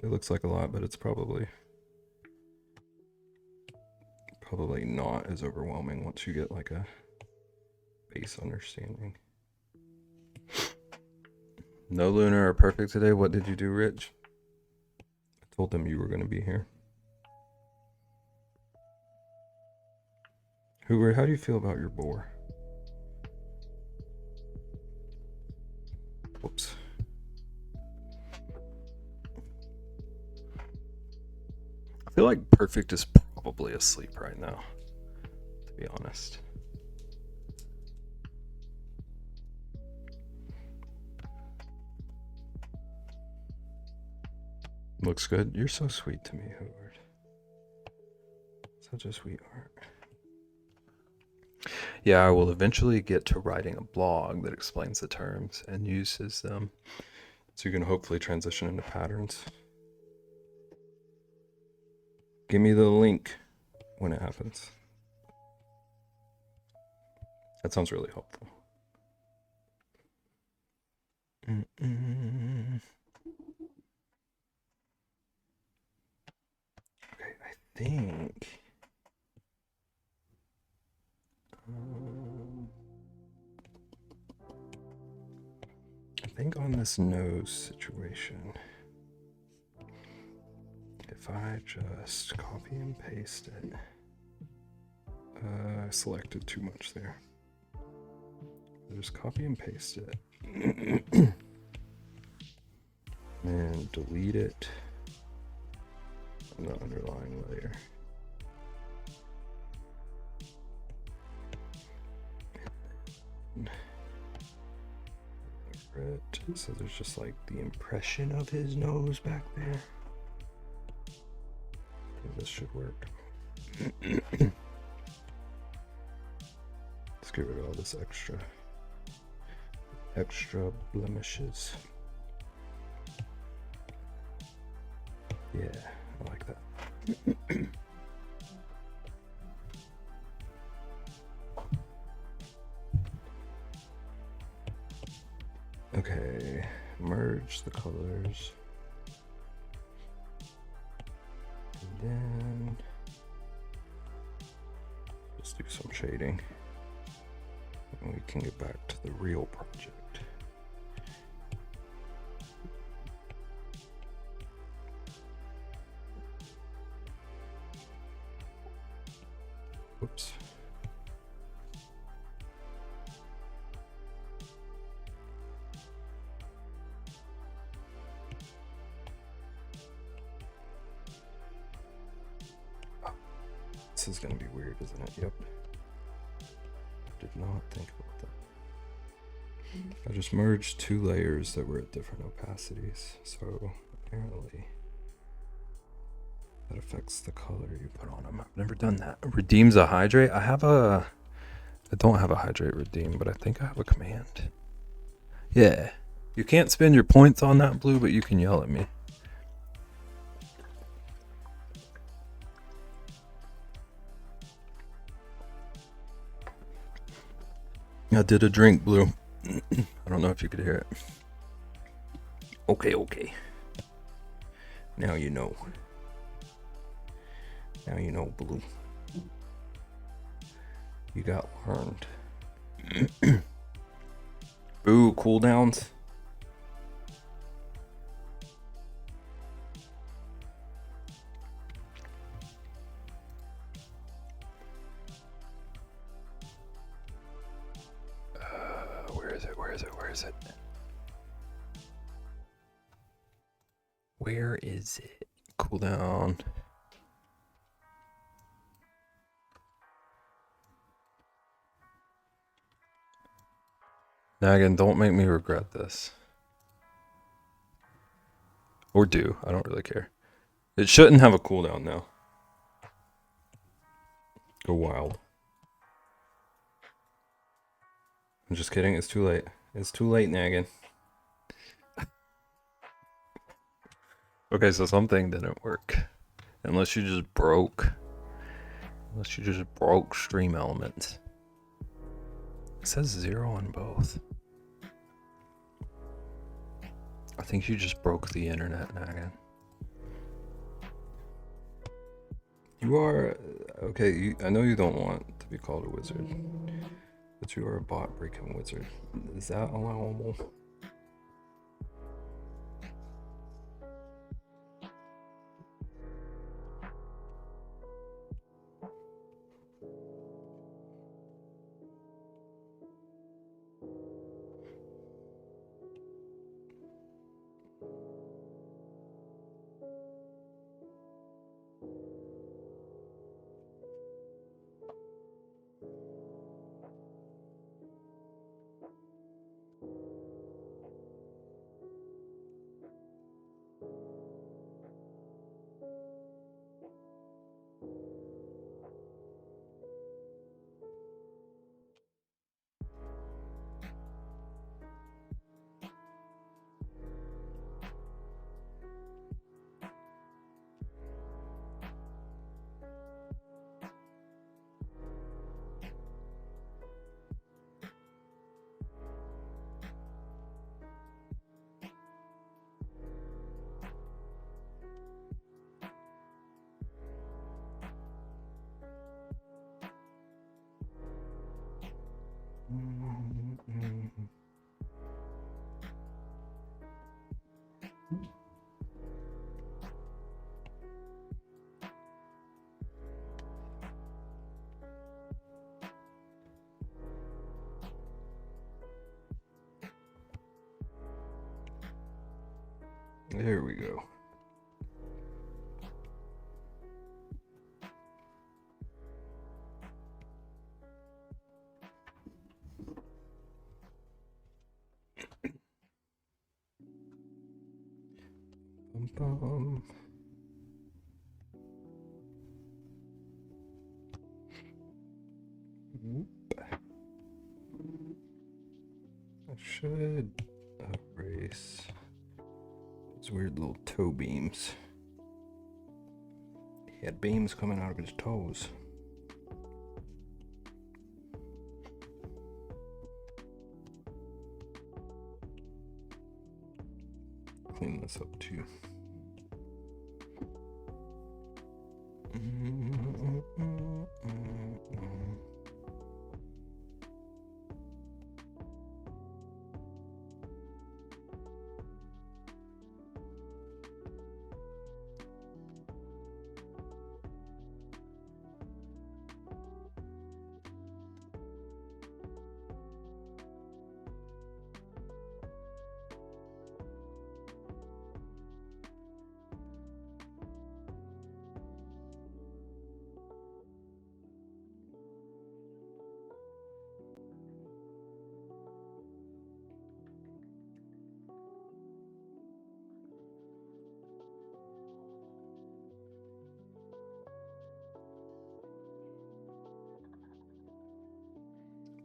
it looks like a lot, but it's probably not as overwhelming once you get like a base understanding. No Lunar or Perfect today. What did you do, Rich? I told them you were going to be here. Hoover, how do you feel about your boar? Whoops. I feel like Perfect is probably asleep right now, to be honest. Looks good. You're so sweet to me, Hoover. Such a sweetheart. Yeah, I will eventually get to writing a blog that explains the terms and uses them, so you can hopefully transition into patterns. Give me the link when it happens. That sounds really helpful. Okay, I think on this nose situation, if I just copy and paste it, I selected too much there. Just copy and paste it and delete it from the underlying layer. So there's just like the impression of his nose back there. I think this should work. Let's get rid of all this extra blemishes. Yeah, I like that. Okay, merge the colors. And then just do some shading. And we can get back to the real project. Oops. This is going to be weird, isn't it? Yep. Did not think about that. I just merged two layers that were at different opacities. So apparently that affects the color you put on them. I've never done that. Redeems a hydrate. I don't have a hydrate redeem, but I think I have a command. Yeah. You can't spend your points on that blue, but you can yell at me. I did a drink, Blue. I don't know if you could hear it. Okay. Now you know. Now you know, Blue. You got learned. Ooh, cooldowns. Where is it? Cooldown. Nagan, don't make me regret this. Or do. I don't really care. It shouldn't have a cooldown now. Go wild. I'm just kidding. It's too late. It's too late, Naggin. Okay, so something didn't work. Unless you just broke. Unless you just broke Stream Elements. It says 0 on both. I think you just broke the internet, Naggin. You are... Okay, I know you don't want to be called a wizard. But you are a bot breaking wizard. Is that allowable? There we go. Bum. Whoop. I should erase those weird little toe beams. He had beams coming out of his toes. Clean this up too.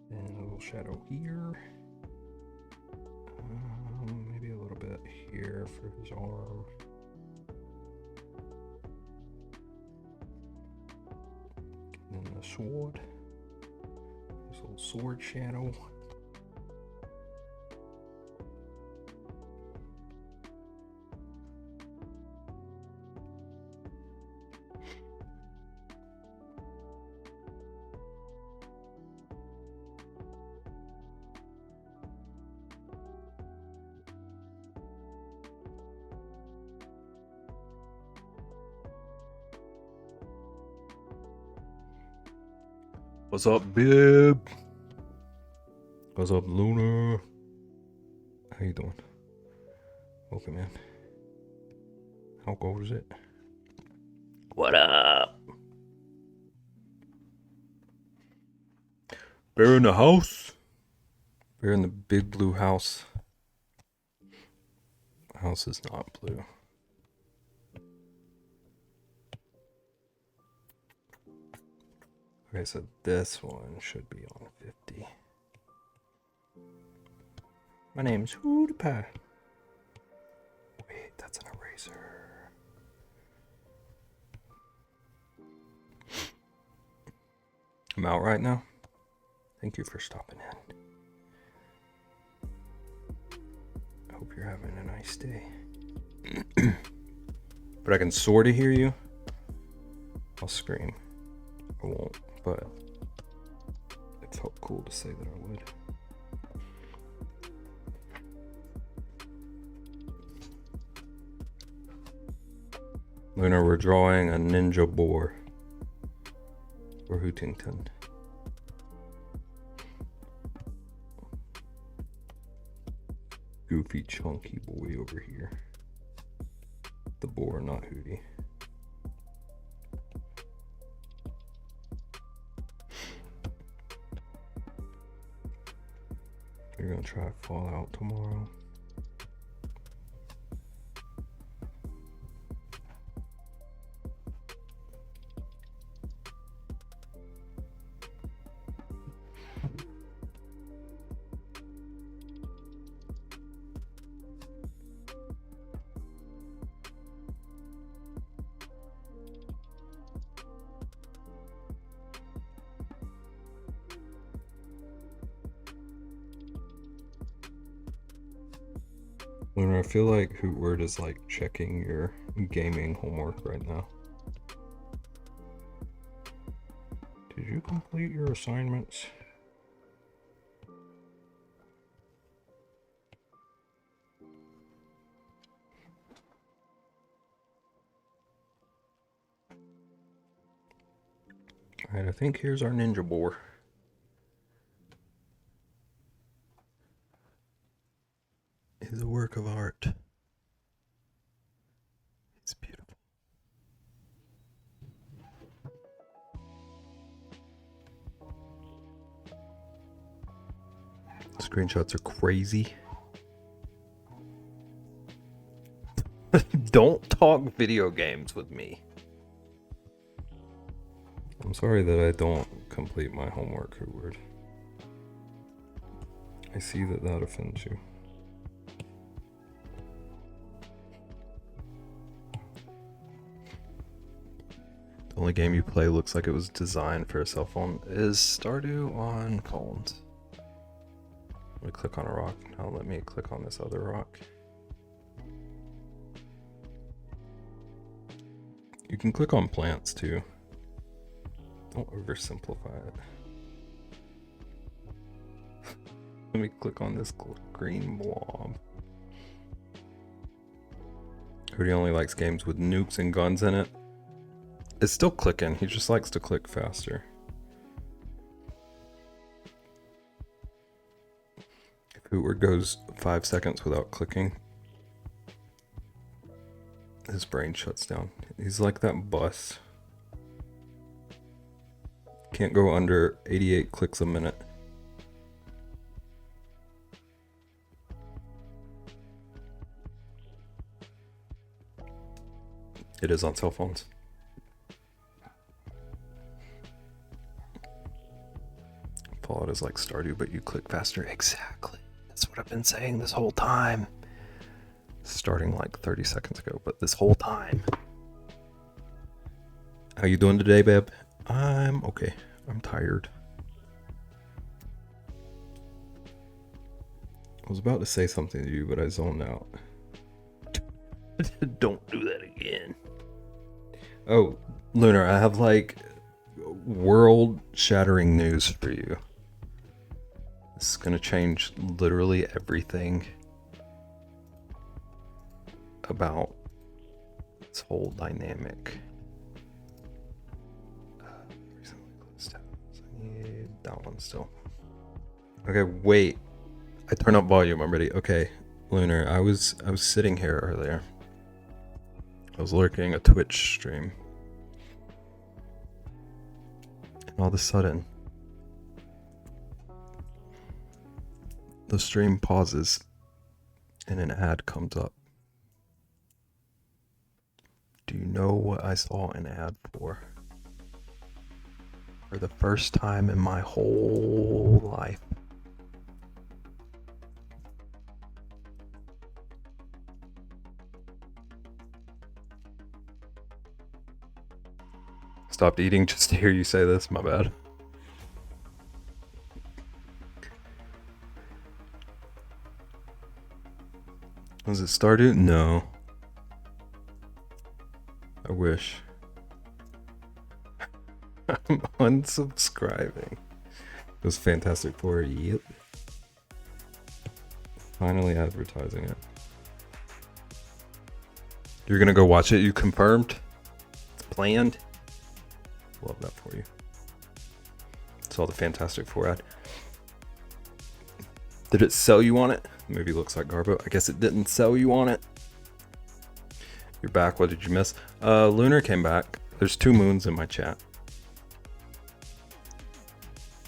And a little shadow here. Maybe a little bit here for his arm. And then the sword. This little sword shadow. What's up, Bib? What's up, Luna? How you doing? Welcome in. How gold is it? What up? Bear in the house? Bear in the big blue house. The house is not blue. Okay, so this one should be on 50. My name's Hoodpie. Wait, that's an eraser. I'm out right now. Thank you for stopping in. I hope you're having a nice day. But I can sort of hear you. I'll scream. I won't, but it felt cool to say that I would. Luna, we're drawing a ninja boar for Hootington. Goofy, chunky boy over here. The boar, not Hootie. You're gonna try Fallout tomorrow. Lunar, I feel like Hootword is like checking your gaming homework right now. Did you complete your assignments? Alright, I think here's our ninja boar. It's a work of art. It's beautiful. Screenshots are crazy. Don't talk video games with me. I'm sorry that I don't complete my homework, Hootword. I see that offends you. The only game you play looks like it was designed for a cell phone is Stardew on phones. Let me click on a rock. Now let me click on this other rock. You can click on plants too. Don't oversimplify it. Let me click on this green blob. Hootie only likes games with nukes and guns in it. It's still clicking, he just likes to click faster. If Hootword goes 5 seconds without clicking, his brain shuts down. He's like that bus. Can't go under 88 clicks a minute. It is on cell phones. Fallout is like Stardew, but you click faster. Exactly. That's what I've been saying this whole time. Starting like 30 seconds ago, but this whole time. How you doing today, babe? I'm okay. I'm tired. I was about to say something to you, but I zoned out. Don't do that again. Oh, Lunar, I have like world-shattering news for you. This is gonna change literally everything about this whole dynamic. Recently closed tabs. I need that one still. Okay, wait. I turn up volume. I'm ready. Okay, Lunar, I was sitting here earlier. I was lurking a Twitch stream. And all of a sudden, the stream pauses and an ad comes up. Do you know what I saw an ad for? For the first time in my whole life. Stopped eating just to hear you say this. My bad. Was it Stardew? No. I wish. I'm unsubscribing. It was Fantastic Four. Yep. Finally advertising it. You're gonna go watch it? You confirmed? It's planned? Love that for you. Saw the Fantastic Four ad. Did it sell you on it? Movie looks like Garbo. I guess it didn't sell you on it. You're back. What did you miss? Lunar came back. There's 2 moons in my chat.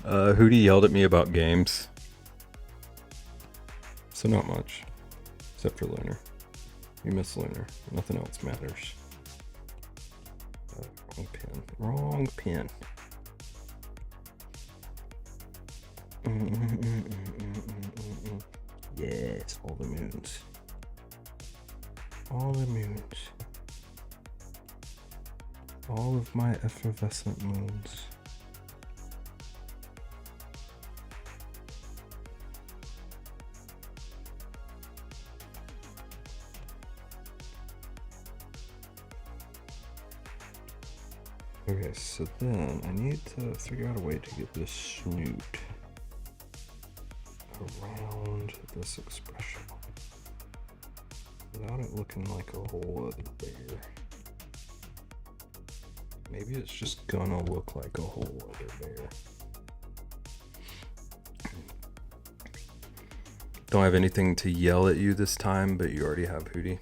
Hootie yelled at me about games. So not much. Except for Lunar. You miss Lunar. Nothing else matters. Wrong pin. Wrong pin. Yes, all the moons. All the moons. All of my effervescent moons. Okay, so then I need to figure out a way to get this snoot around this expression without it looking like a whole other bear. Maybe it's just gonna look like a whole other bear. Don't have anything to yell at you this time, but you already have Hootie.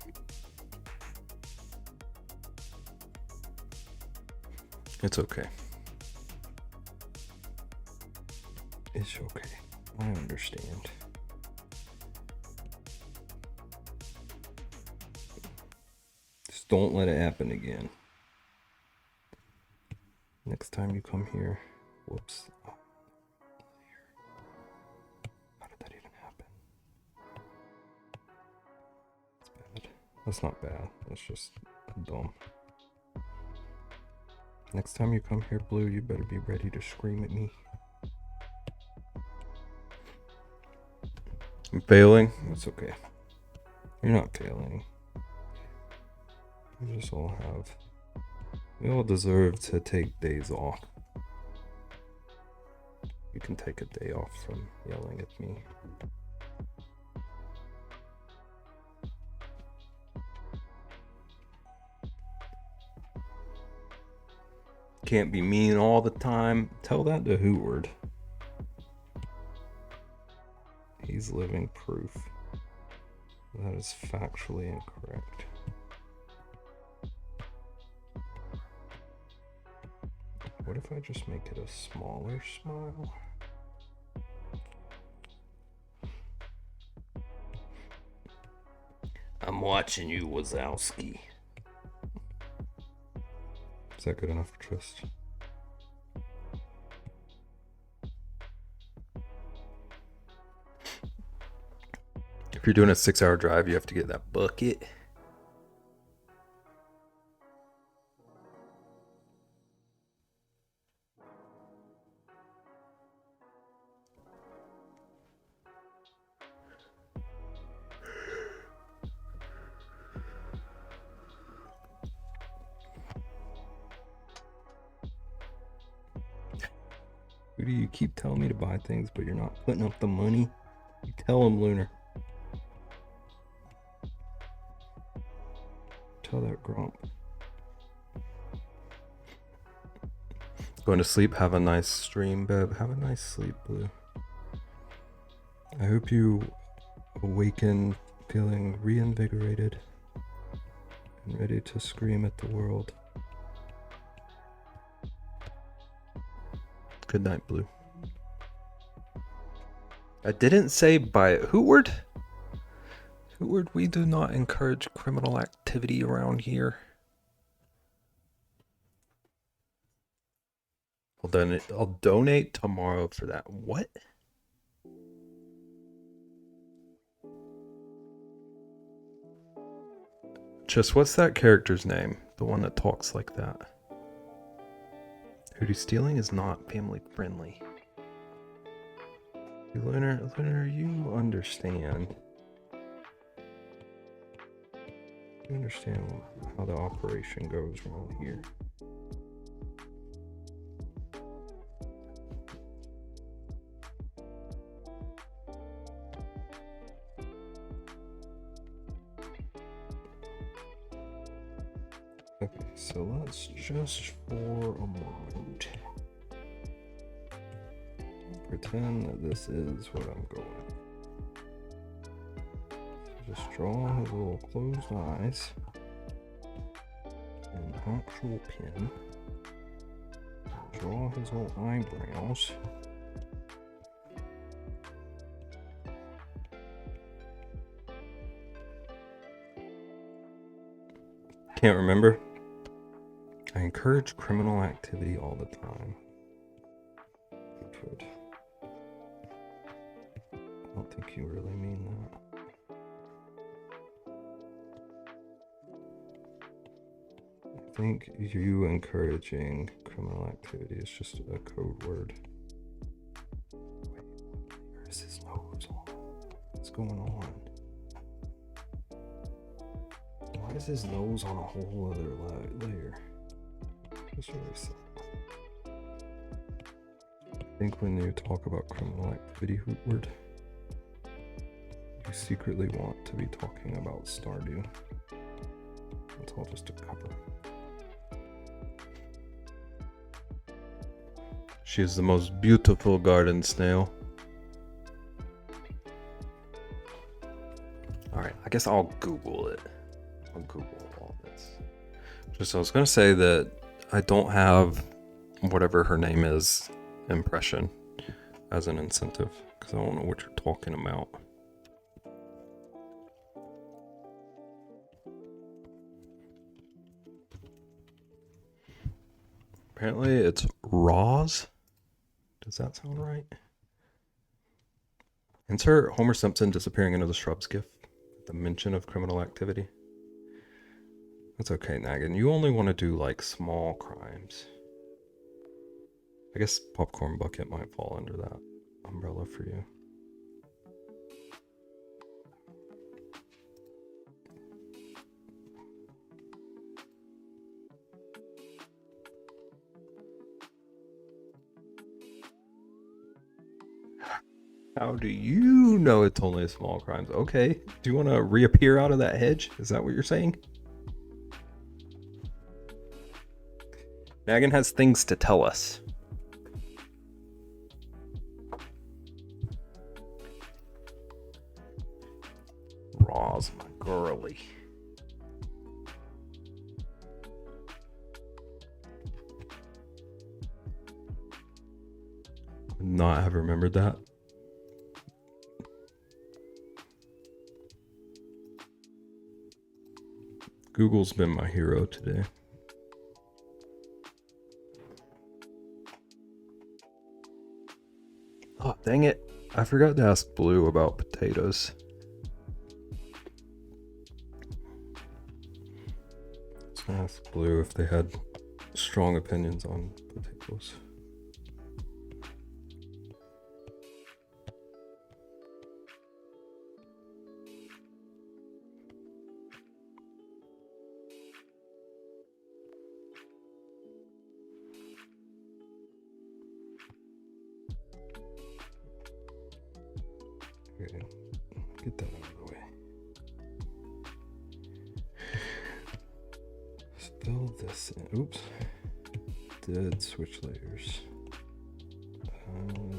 It's okay. It's okay. I understand. Just don't let it happen again. Next time you come here. Whoops. Oh. How did that even happen? That's bad. That's not bad. That's just dumb. Next time you come here, Blue, you better be ready to scream at me. I'm failing. It's okay. You're not failing. We just all have... We all deserve to take days off. You can take a day off from yelling at me. Can't be mean all the time. Tell that to Hootward. He's living proof. That is factually incorrect. What if I just make it a smaller smile? I'm watching you, Wazowski. Is that good enough for Trist? If you're doing a 6-hour drive, you have to get that bucket. Who do you keep telling me to buy things, but you're not putting up the money? You tell him, Lunar. Tell that grump. Going to sleep. Have a nice stream, Bev. Have a nice sleep, Blue. I hope you awaken feeling reinvigorated and ready to scream at the world. Good night, Blue. I didn't say by Hootward. Hootward, we do not encourage criminal activity around here. I'll donate tomorrow for that. What? Just what's that character's name? The one that talks like that. Hoodie stealing is not family friendly. Lunar, you understand. You understand how the operation goes around here. Okay, so let's just for a moment pretend that this is what I'm going. So just draw his little closed eyes and actual pen. Draw his little eyebrows. Can't remember. I encourage criminal activity all the time. Good. I don't think you really mean that. I think you encouraging criminal activity is just a code word. Wait, where is his nose on? What's going on? Why is his nose on a whole other layer? It's really sad. I think when you talk about criminal activity, Hootward, you secretly want to be talking about Stardew. It's all just a cover. She is the most beautiful garden snail. Alright, I guess I'll Google it. I'll Google all this. Just, I was going to say that I don't have whatever her name is impression as an incentive because I don't know what you're talking about. Apparently it's Roz. Does that sound right? Insert Homer Simpson disappearing into the shrubs gif. The mention of criminal activity. That's okay, Nagan. You only want to do like small crimes. I guess Popcorn Bucket might fall under that umbrella for you. How do you know it's only a small crimes? Okay. Do you want to reappear out of that hedge? Is that what you're saying? Nagan has things to tell us. Roz, my girly. Would not have remembered that. Google's been my hero today. Oh, dang it. I forgot to ask Blue about potatoes. Let's ask Blue if they had strong opinions on potatoes. Okay, get that out of the way. Fill this in. Oops. Did switch layers.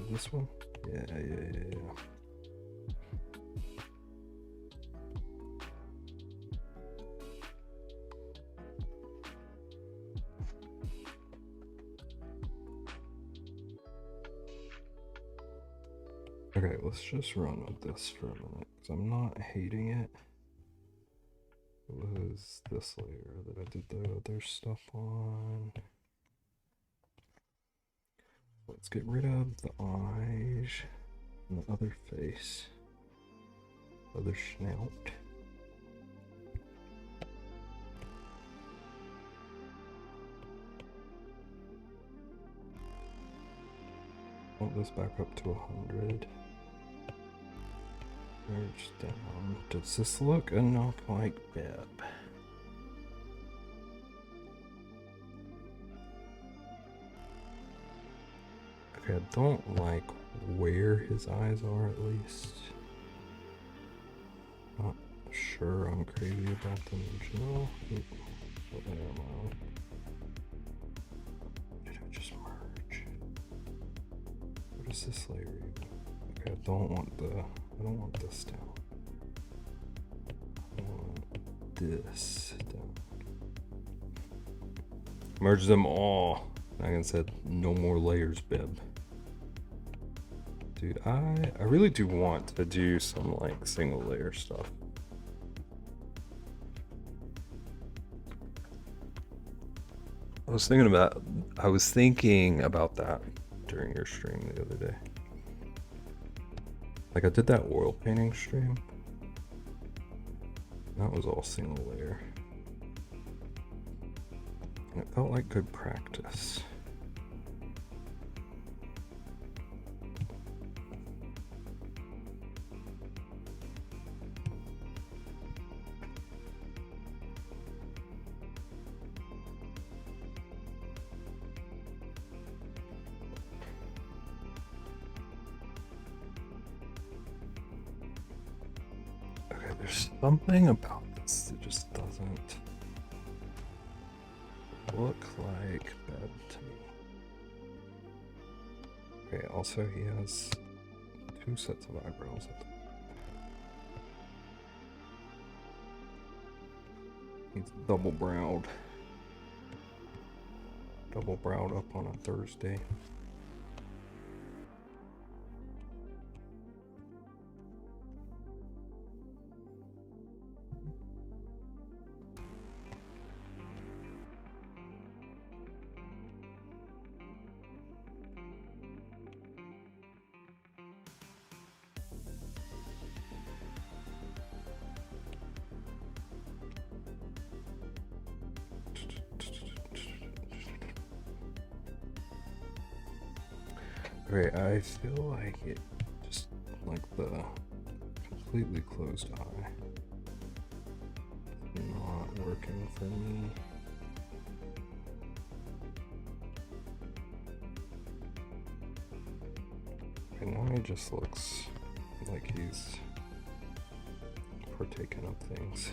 This one? Yeah. Okay, let's just run with this for a minute, because I'm not hating it. It was this layer that I did the other stuff on. Let's get rid of the eyes and the other face, other snout. Want this back up to 100. Merge down. Does this look enough like Beb? Okay, I don't like where his eyes are, at least. Not sure I'm crazy about them in general. What am I? Did I just merge? What is this layer even? Okay, I don't want this down. I want this down. Merge them all. Like I said, no more layers, Beb. Dude, I really do want to do some like single layer stuff. I was thinking about that during your stream the other day. Like I did that oil painting stream. That was all single layer. And it felt like good practice. There's something about this that just doesn't look like Beb to me. Okay, also he has 2 sets of eyebrows. He's double browed. Double browed up on a Thursday. Okay, I feel like it just like the completely closed eye. Not working for me. And now he just looks like he's partaking of things.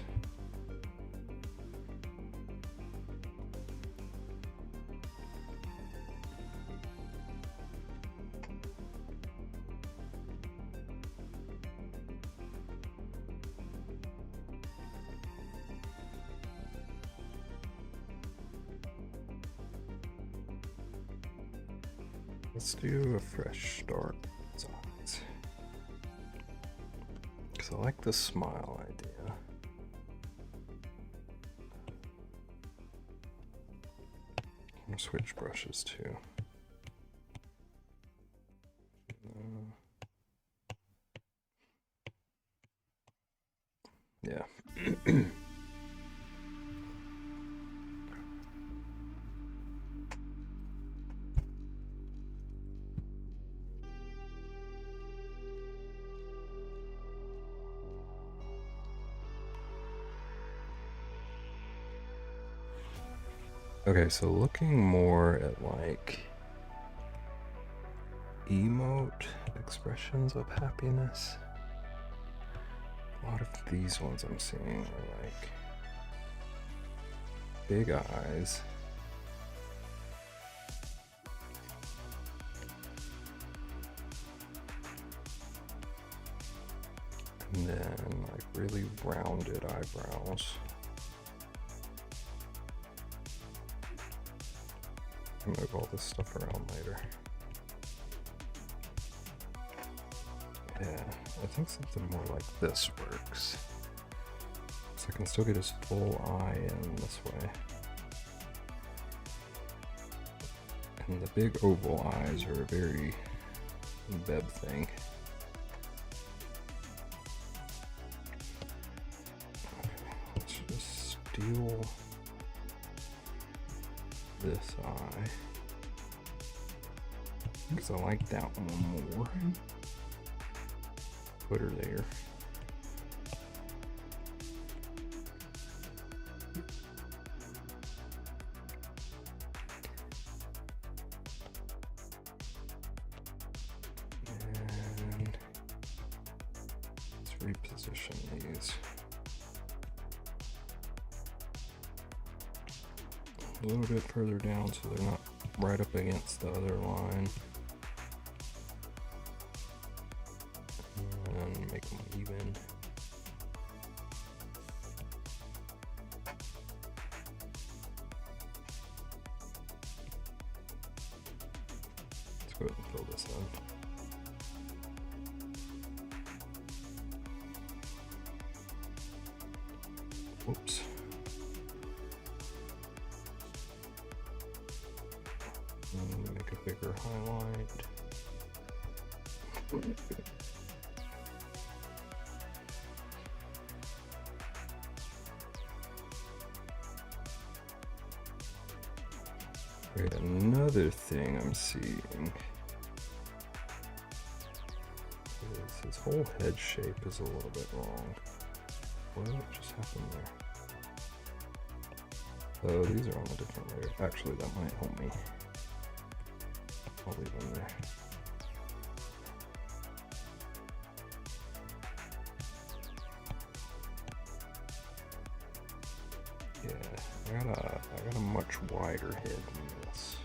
Let's do a fresh start. Because I like the smile idea. I'm gonna switch brushes too. Yeah. Okay, so looking more at like emote expressions of happiness. A lot of these ones I'm seeing are like big eyes. And then like really rounded eyebrows. Move all this stuff around later. Yeah, I think something more like this works. So I can still get his full eye in this way. And the big oval eyes are a very Beb thing. Let's just steal this eye, because I like that one more. Put her there. And let's reposition these a little bit further down so they're not right up against the other line. And make them even. Let's go ahead and fill this in. Whoops. And make a bigger highlight. Right, another thing I'm seeing is his whole head shape is a little bit wrong. What just happened there? Oh, these are on a different layer. Actually, that might help me. I'll leave them there. Yeah, I got a much wider head than this.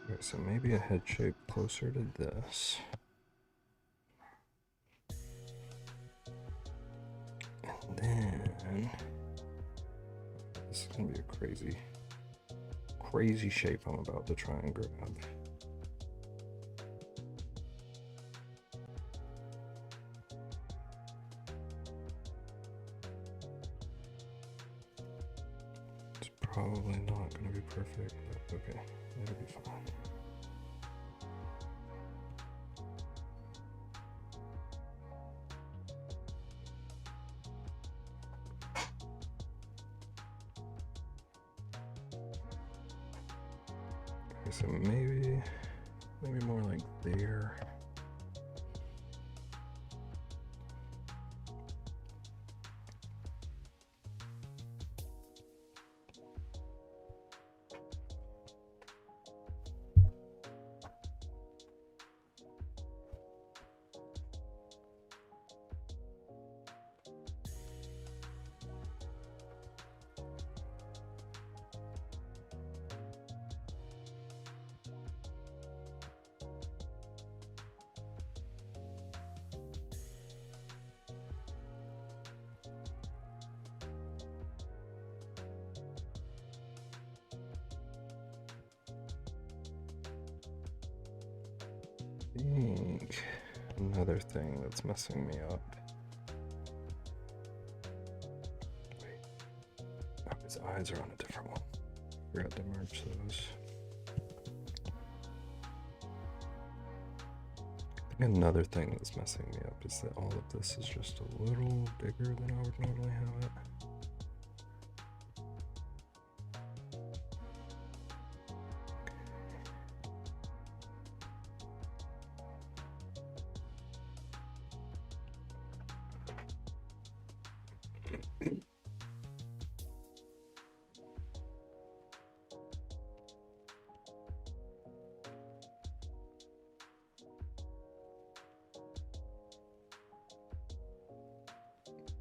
Okay, so maybe a head shape closer to this. And then this is gonna be a crazy shape I'm about to try and grab. It's probably not gonna be perfect, but okay, it'll be fine. So maybe more like there. I think another thing that's messing me up. Wait. Oh, his eyes are on a different one. Forgot to merge those. I think another thing that's messing me up is that all of this is just a little bigger than I would normally have it.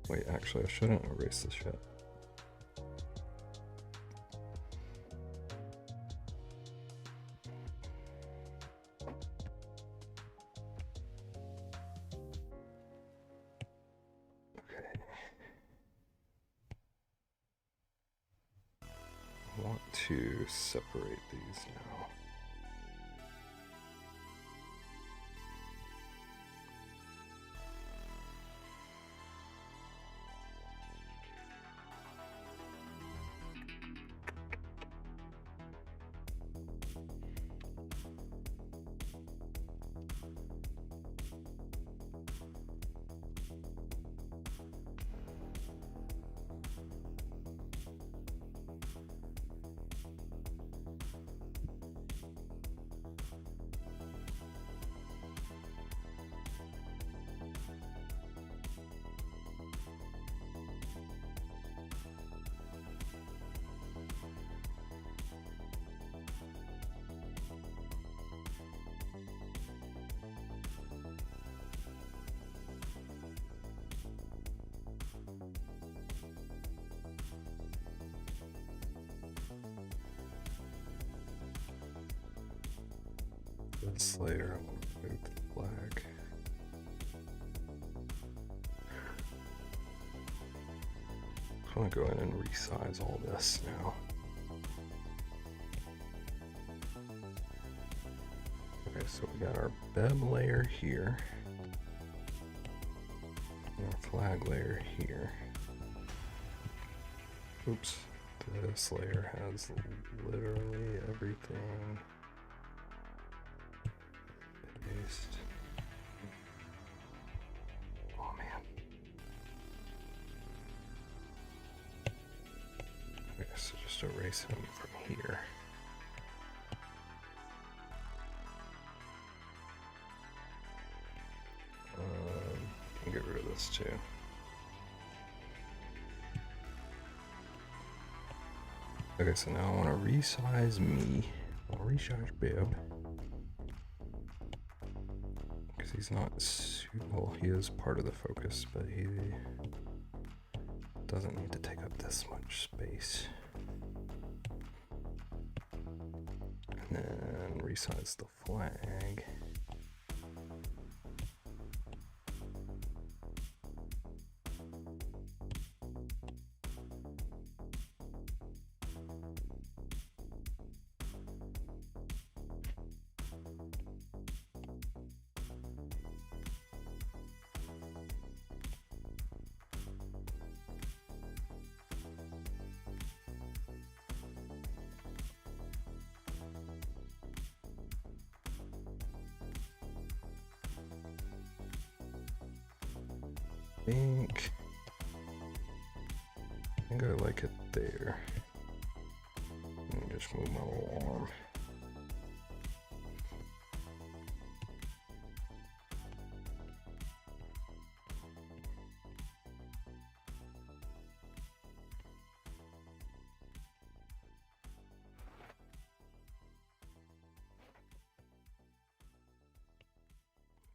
Wait, actually, I shouldn't erase this yet. Okay. want to separate these now. This layer, I want to remove the flag. I'm going to go in and resize all this now. Okay, so we got our BEM layer here, and our flag layer here. Oops, this layer has literally everything. Paste. Oh man. Okay, so just erase him from here. Can get rid of this too. Okay, so now I want to resize me. I'll resize Bib. Because he's not well, he is part of the focus, but he doesn't need to take up this much space. And then resize the flag. I think I like it there. Let me just move my little arm.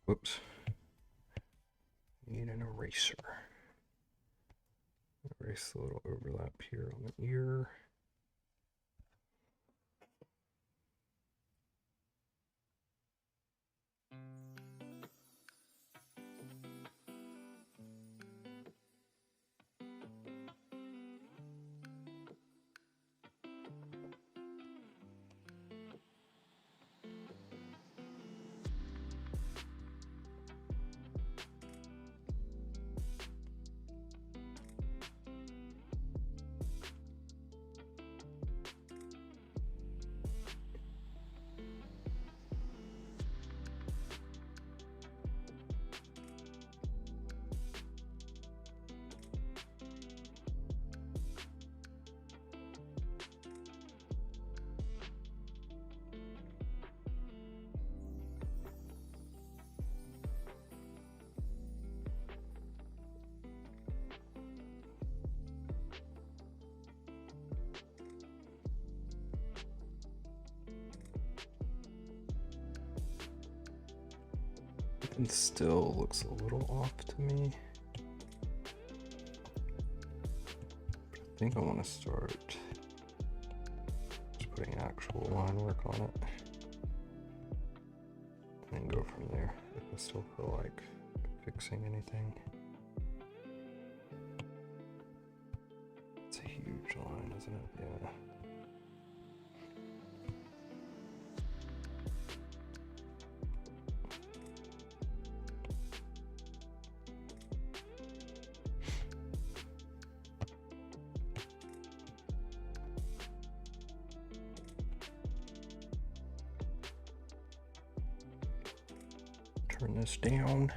Whoops. Need an eraser. Erase the little overlap here on the ear. It still looks a little off to me. But I think I want to start just putting actual line work on it and then go from there if I still feel like fixing anything. It's a huge line, isn't it? Yeah. Turn this down.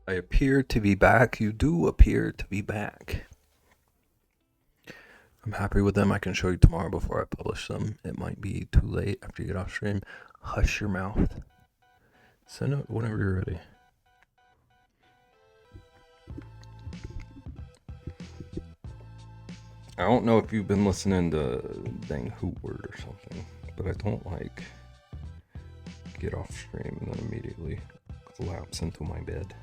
I appear to be back. You do appear to be back. I'm happy with them. I can show you tomorrow before I publish them. It might be too late after you get off stream. Hush your mouth. Send it whenever you're ready. I don't know if you've been listening to Dang Hootword or something, but I don't like get off stream and then immediately collapse into my bed.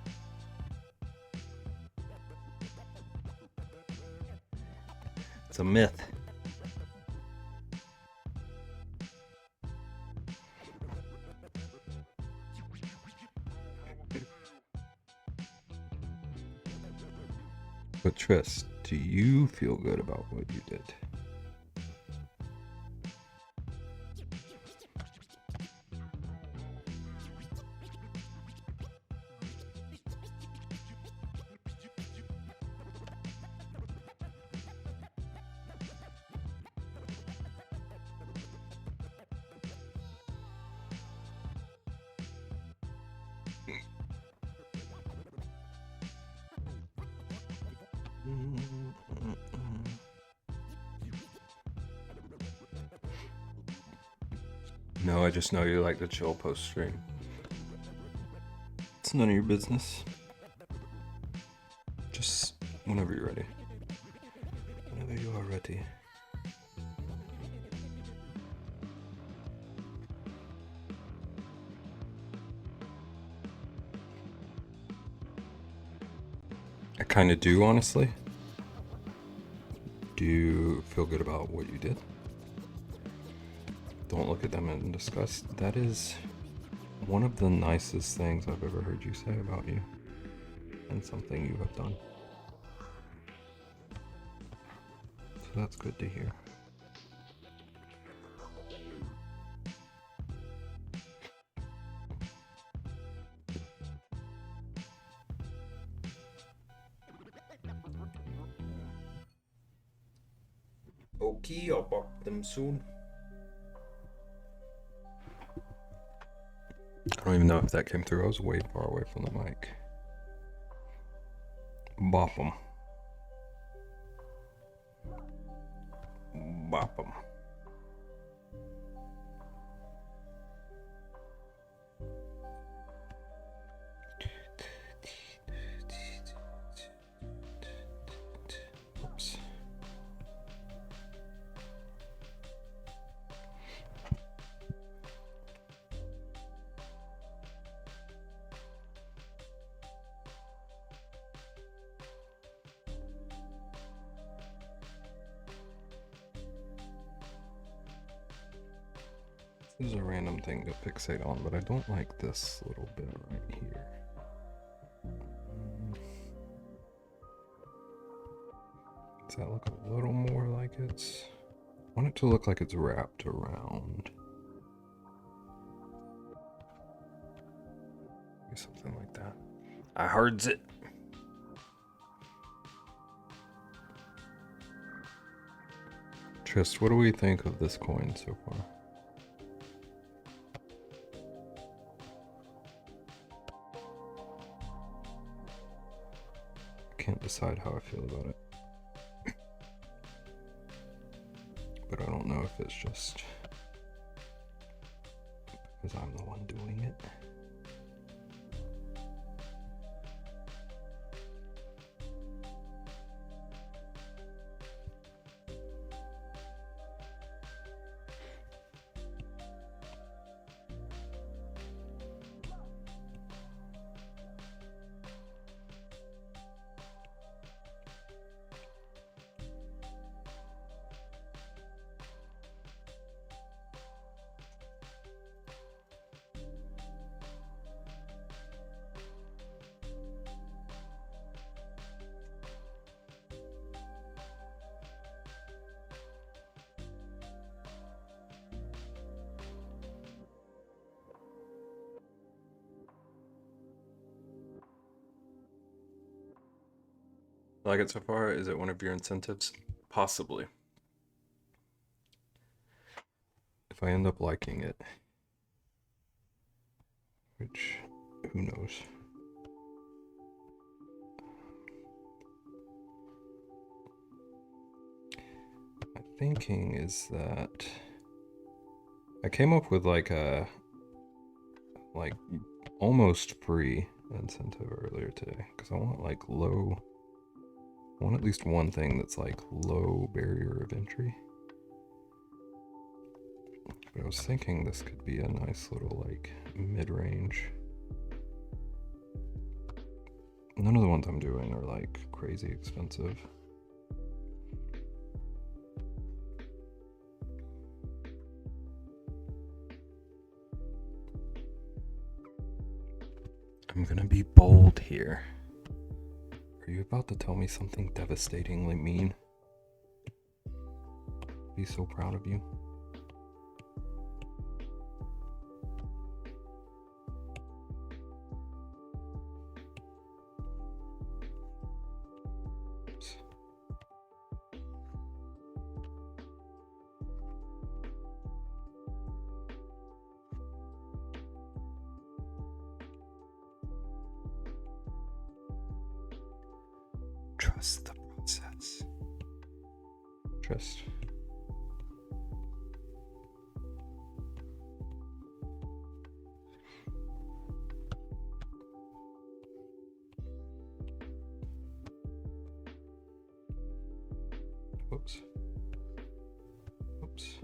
It's a myth. But Tris, do you feel good about what you did? No, I just know you like to chill post stream. It's none of your business. Just whenever you're ready. Whenever you are ready. I kind of do, honestly. Do you feel good about what you did? Don't look at them in disgust. That is one of the nicest things I've ever heard you say about you, and something you have done. So that's good to hear. Okay, I'll pop them soon. I don't even know if that came through. I was way far away from the mic. Bop them. Bop them. Oops. This is a random thing to fixate on, but I don't like this little bit right here. Does that look a little more like it's... I want it to look like it's wrapped around. Maybe something like that. I heard it. Trist, what do we think of this coin so far? Can't decide how I feel about it. But I don't know if it's just because I'm the one doing it. Like it so far? Is it one of your incentives? Possibly. If I end up liking it, which who knows? My thinking is that I came up with like almost free incentive earlier today because I want I want at least one thing that's like low barrier of entry. But I was thinking this could be a nice little like mid-range. None of the ones I'm doing are like crazy expensive. I'm gonna be bold here. Are you about to tell me something devastatingly mean? Be so proud of you. Trust the process. Trust. Whoops. Whoops.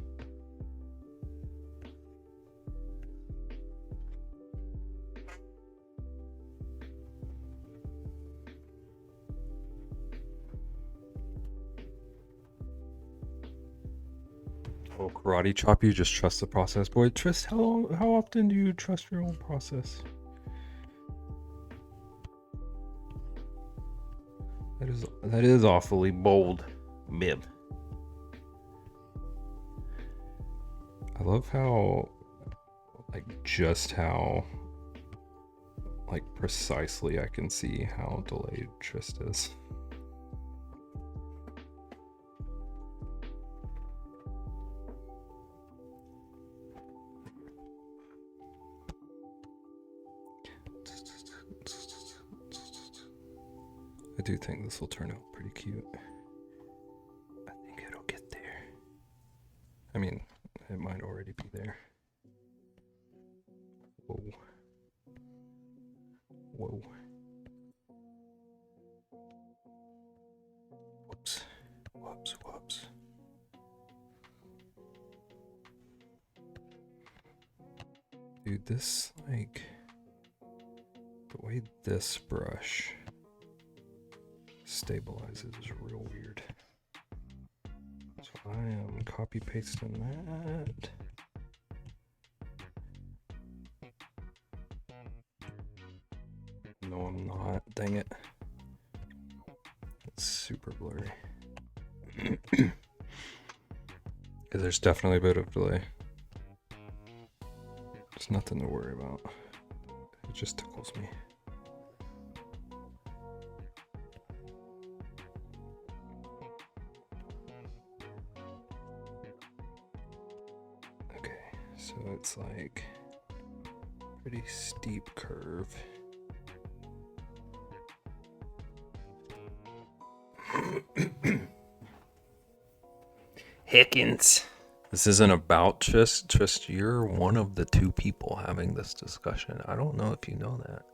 Oh, karate chop you, just trust the process. Boy, Trist, how often do you trust your own process? That is awfully bold, Mib. I love how just how precisely I can see how delayed Trist is. I do think this will turn out pretty cute. I think it'll get there. I mean, it might already be there. Whoa. Whoa. Whoops. Whoops, whoops. Dude, this, the way this brush stabilizes is real weird. So I am copy pasting that. No, I'm not. Dang it. It's super blurry. There's definitely a bit of delay. There's nothing to worry about. It just tickles me. Okay, so it's like pretty steep curve. Hickens. This isn't about Trist. You're one of the two people having this discussion. I don't know if you know that.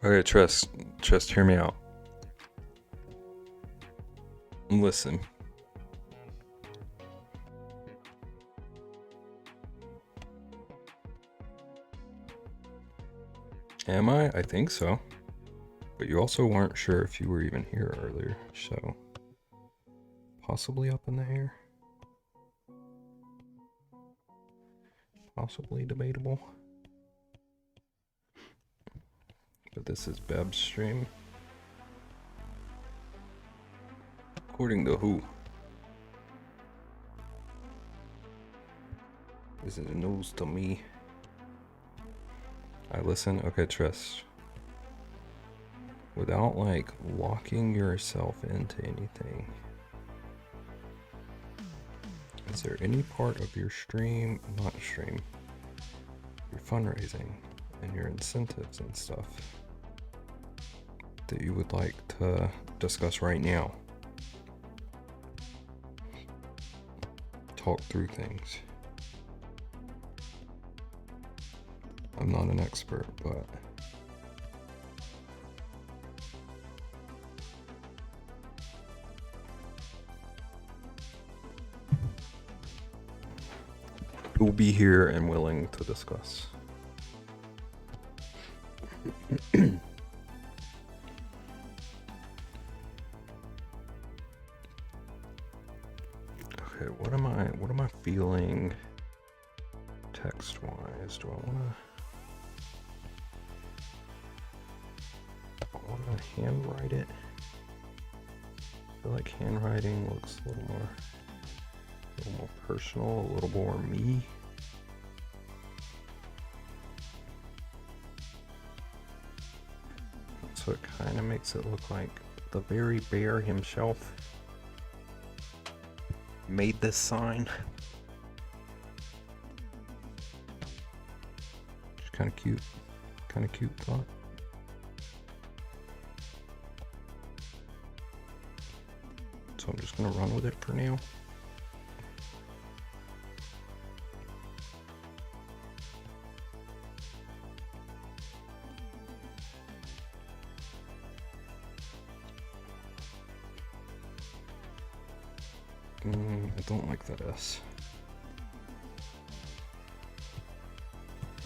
Okay, Trist, hear me out. Listen. Am I? I think so. But you also weren't sure if you were even here earlier, so possibly up in the air. Possibly debatable. But this is Beb's stream. According to who? This is news to me. I listen. Okay, Trish. Without like locking yourself into anything, is there any part of your stream, not stream, your fundraising and your incentives and stuff that you would like to discuss right now? Talk through things. I'm not an expert, but we'll be here and willing to discuss. Okay, what am I feeling text wise? Do I wanna handwrite it? I feel like handwriting looks a little more personal, a little more me. So it kind of makes it look like the very bear himself made this sign. Just kind of cute thought. So I'm just gonna run with it for now. I don't like that S.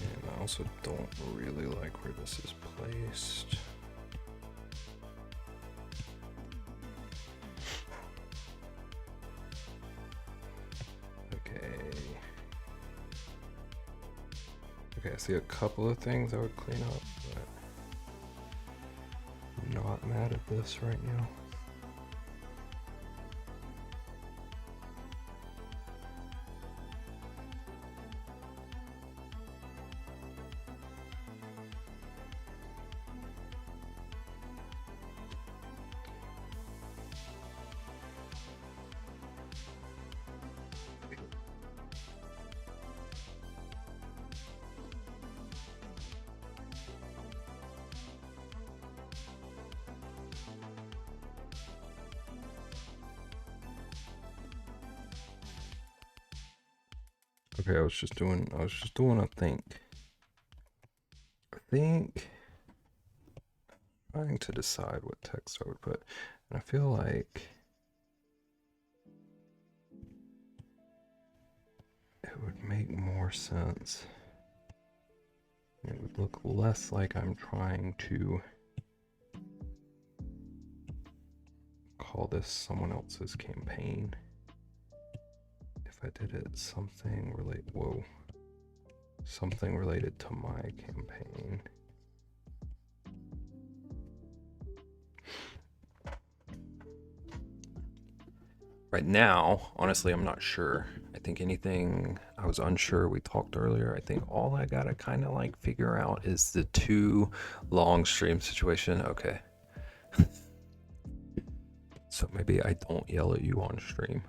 And I also don't really like where this is placed. Okay, I see a couple of things I would clean up, but I'm not mad at this right now. Okay, I was just doing a think. Trying to decide what text I would put, and I feel like it would make more sense. It would look less like I'm trying to call this someone else's campaign. If I did it something related to my campaign. Right now, honestly, I'm not sure. I think I was unsure. We talked earlier. I think all I gotta kind of like figure out is the 2 long stream situation. Okay. So maybe I don't yell at you on stream.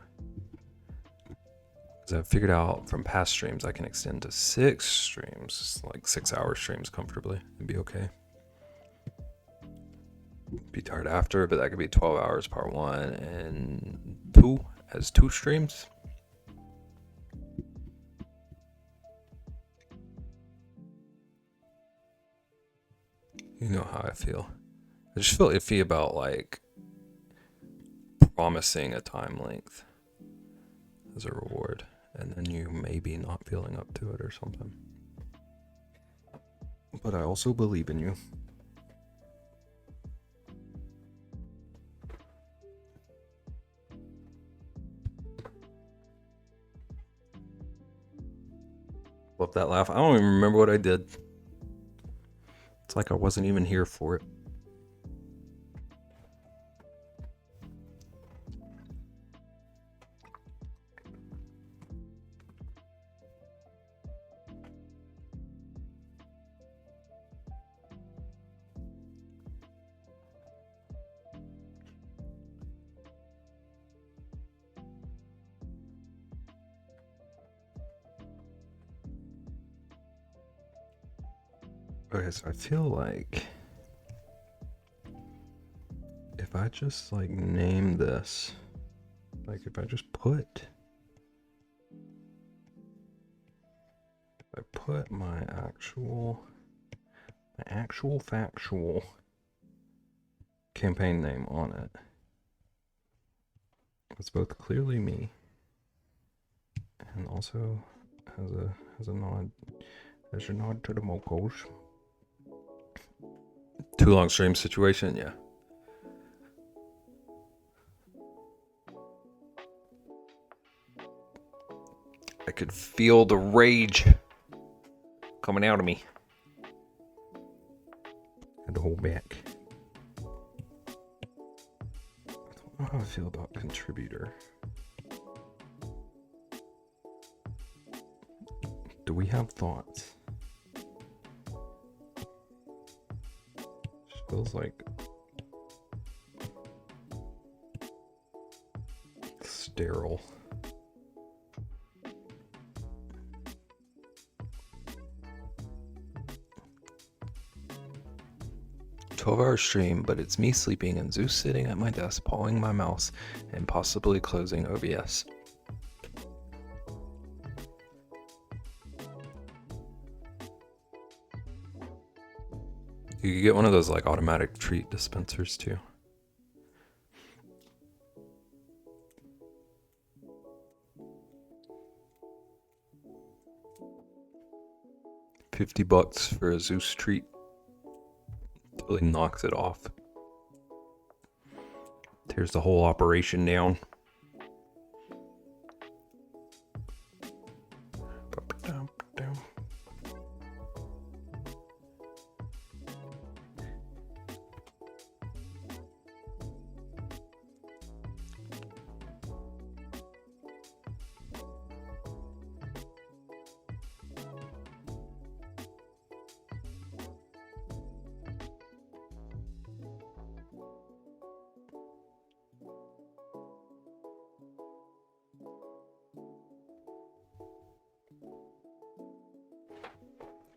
Because I've figured out from past streams I can extend to 6 streams, like 6-hour streams comfortably and be okay. Be tired after, but that could be 12 hours part 1 and 2 as 2 streams. You know how I feel. I just feel iffy about like promising a time length as a reward and then you maybe not feeling up to it or something. But I also believe in you. Love that laugh. I don't even remember what I did. It's like I wasn't even here for it. Okay, so I feel like if I just like name this, like if I just put, my actual factual campaign name on it, it's both clearly me and also has a nod, as your nod to the Mokos. Too long stream situation, yeah. I could feel the rage coming out of me. Had to hold back. I don't know how I feel about contributor. Do we have thoughts? Feels like sterile. 12-hour stream, but it's me sleeping and Zeus sitting at my desk pawing my mouse and possibly closing OBS. You could get one of those like automatic treat dispensers too. $50 for a Zeus treat. Totally knocks it off. Tears the whole operation down.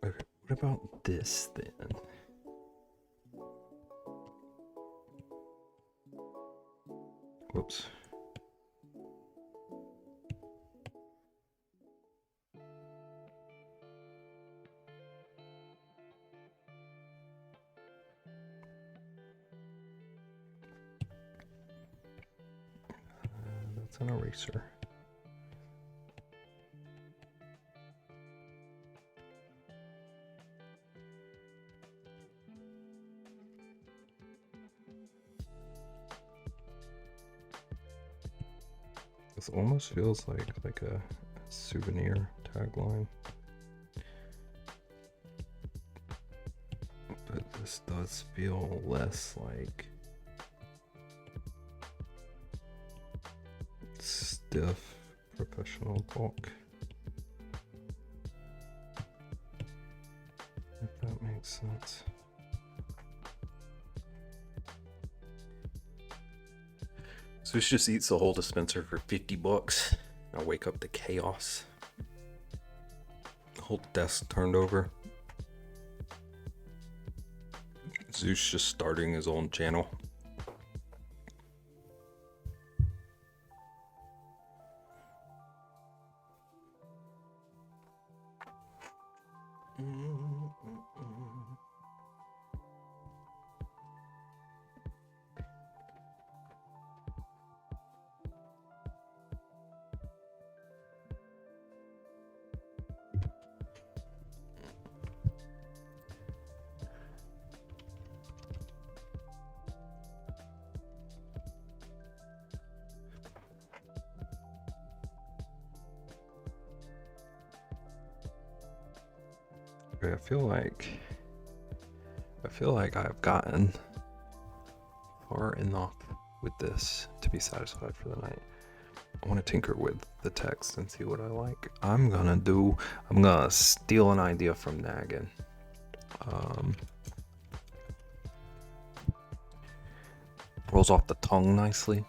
Okay, what about this then? Whoops. That's an eraser. This almost feels like a souvenir tagline. But this does feel less like stiff professional talk. If that makes sense. Zeus just eats the whole dispenser for $50. I wake up to chaos. The whole desk turned over. Zeus just starting his own channel. Okay, I feel like I've gotten far enough with this to be satisfied for the night. I want to tinker with the text and see what I like. I'm gonna steal an idea from Naggin. Rolls off the tongue nicely.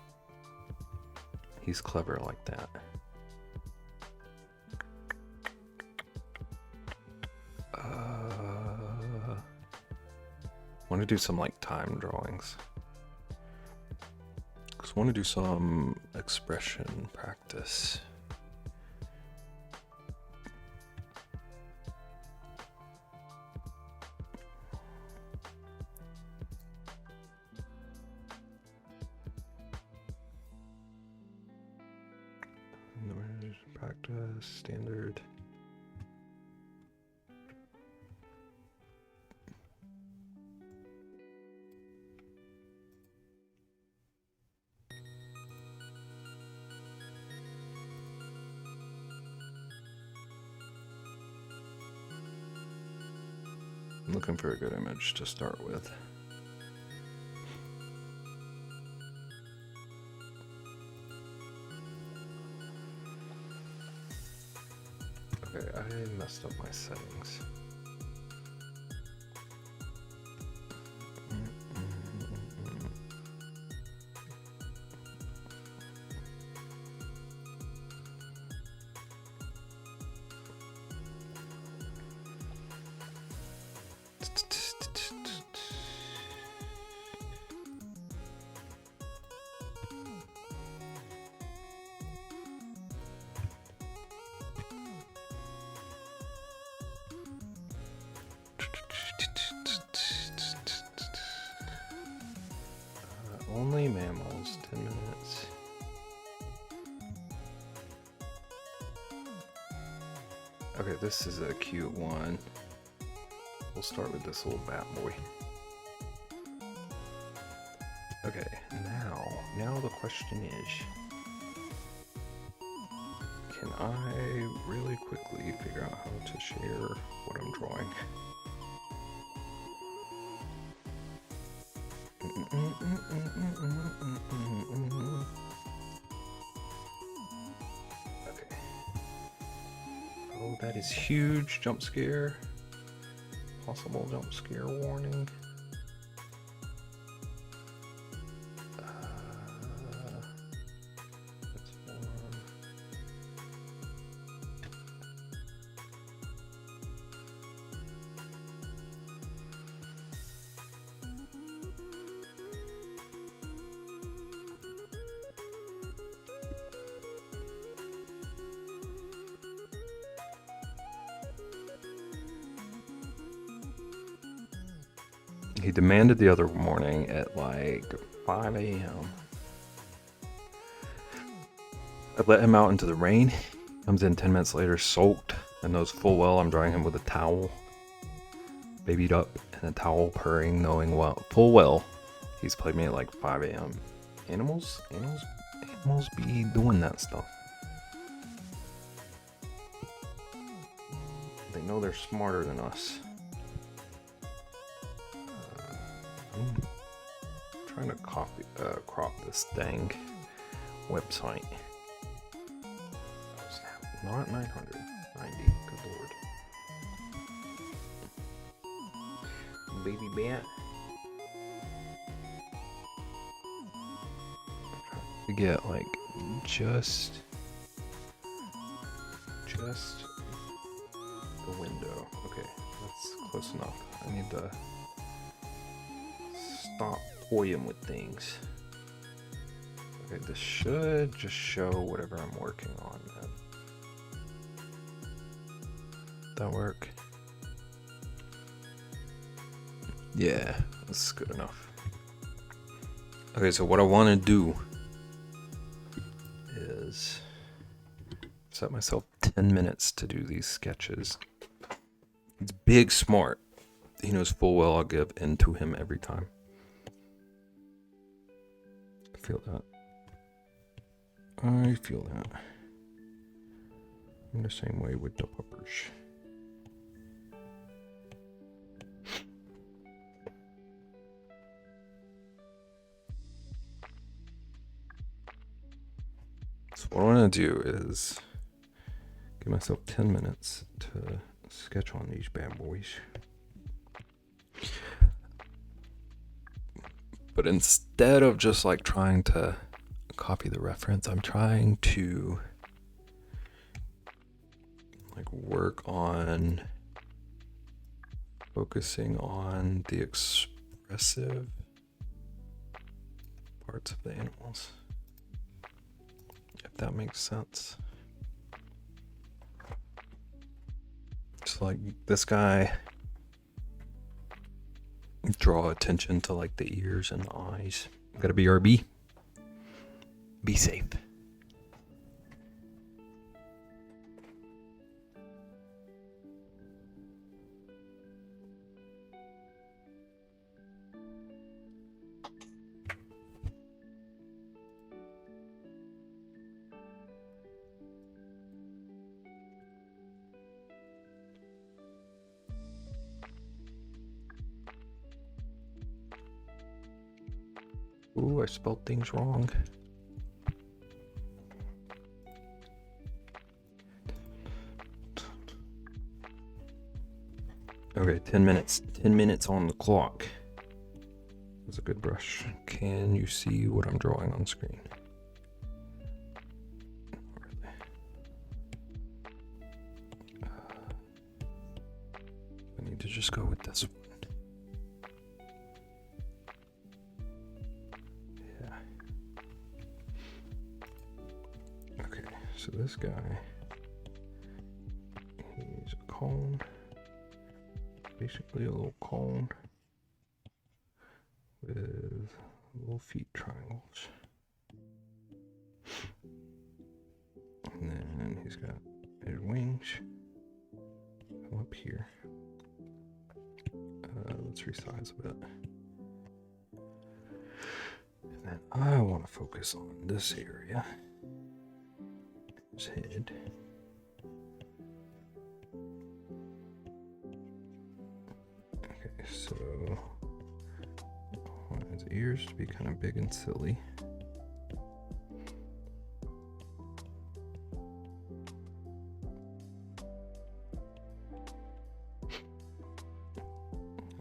He's clever like that. Want to do some like time drawings. Cause want to do some expression practice. Practice standard. I'm looking for a good image to start with. Okay, I messed up my settings. Only mammals, 10 minutes. Okay, this is a cute one. We'll start with this little bat boy. Okay, now the question is, can I really quickly figure out how to share what I'm drawing? Okay. Oh, that is huge. Jump scare. Possible jump scare warning. That's one. He demanded the other morning at like 5 a.m. I let him out into the rain. Comes in 10 minutes later, soaked, and knows full well I'm drying him with a towel. Babied up in a towel, purring, knowing full well he's played me at like 5 a.m. Animals be doing that stuff. They know they're smarter than us. I'm trying to crop this dang website. Oh snap! Not 990. Good lord. Baby bat. To get like just the window. Okay, that's close enough. I need to stop toying with things. Okay, this should just show whatever I'm working on, man. That work? Yeah, that's good enough. Okay, so what I want to do is set myself 10 minutes to do these sketches. He's big smart. He knows full well I'll give in to him every time. I feel that. I'm the same way with the puppers. So what I'm going to do is give myself 10 minutes to sketch on these bad boys. But instead of just like trying to copy the reference, I'm trying to like work on focusing on the expressive parts of the animals, if that makes sense. It's like this guy, draw attention to like the ears and the eyes. Gotta be RB. Be safe. Ooh, I spelled things wrong. Okay, 10 minutes. 10 minutes on the clock. That's a good brush. Can you see what I'm drawing on screen? I need to just go with this one. So this guy, he's a cone, basically a little cone with little feet triangles. And then he's got his wings come up here. Let's resize a bit. And then I want to focus on this area. Head. Okay, so I want his ears to be kind of big and silly.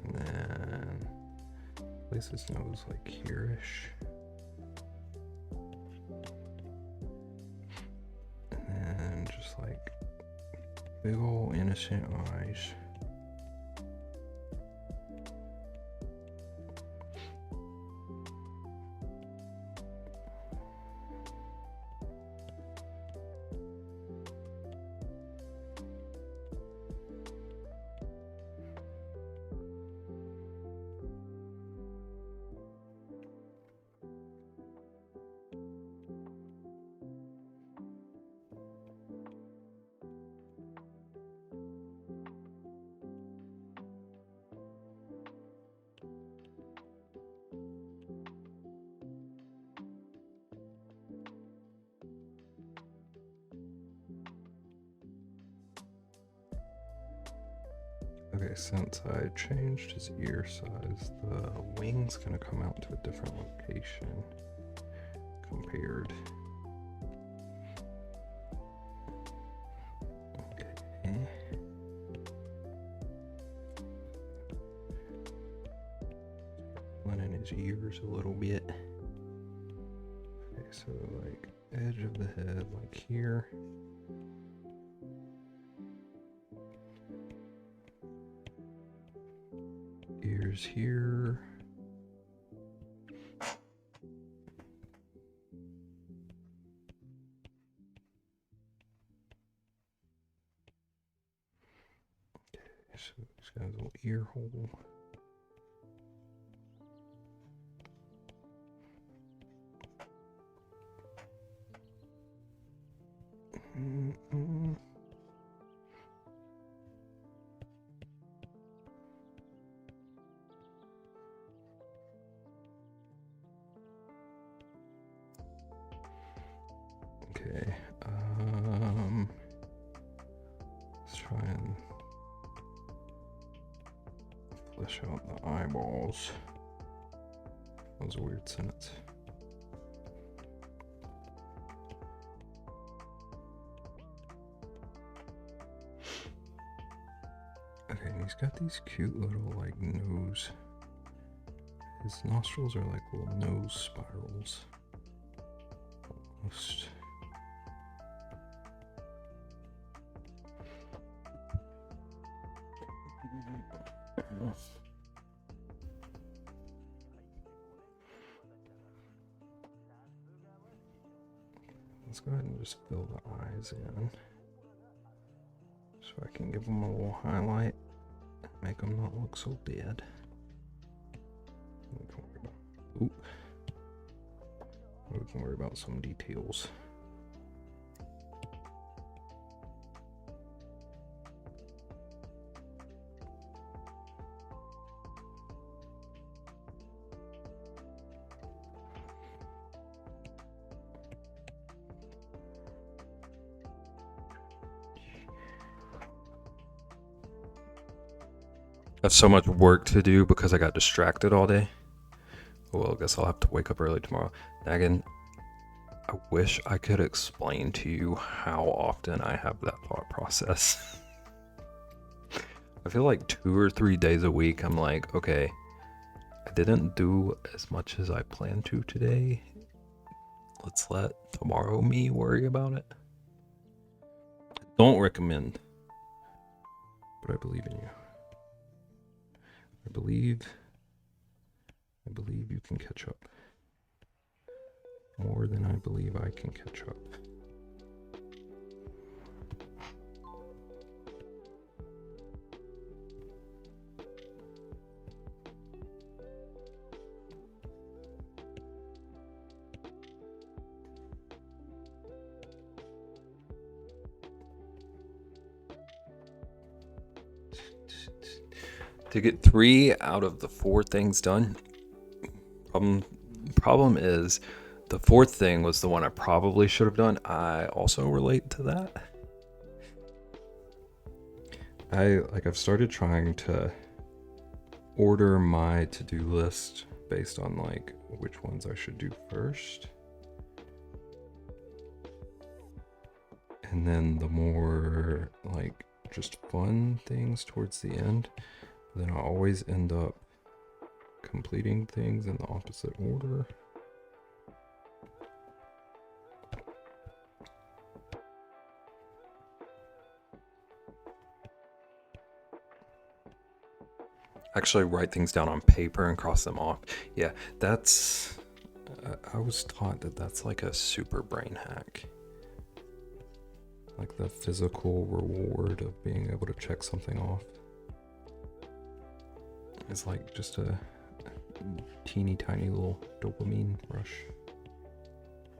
And then place his nose like here-ish. Like big ol' innocent eyes. Okay, since I changed his ear size, the wing's gonna come out to a different location compared. Okay. Blend in his ears a little bit. Okay, so like edge of the head, like here. Ears here. Okay, so he's got a little ear hole. Okay, let's try and flesh out the eyeballs. That was a weird sentence. he's got these cute little like nose. His nostrils are like little nose spirals. Almost. Let's go ahead and just fill the eyes in. So I can give them a little highlight. Make them not look so dead. We can worry about some details. I have so much work to do because I got distracted all day. Well, I guess I'll have to wake up early tomorrow. Nagan, I wish I could explain to you how often I have that thought process. I feel like 2 or 3 days a week, I'm like, okay, I didn't do as much as I planned to today. Let's let tomorrow me worry about it. Don't recommend, but I believe in you. I believe you can catch up. More than I believe I can catch up. To get 3 out of the 4 things done. Problem is, the 4th thing was the one I probably should have done. I also relate to that. I've started trying to order my to-do list based on like which ones I should do first. And then the more like just fun things towards the end, then I always end up completing things in the opposite order. Actually write things down on paper and cross them off. Yeah, that's... I was taught that that's like a super brain hack. Like the physical reward of being able to check something off. It's like just a teeny tiny little dopamine rush.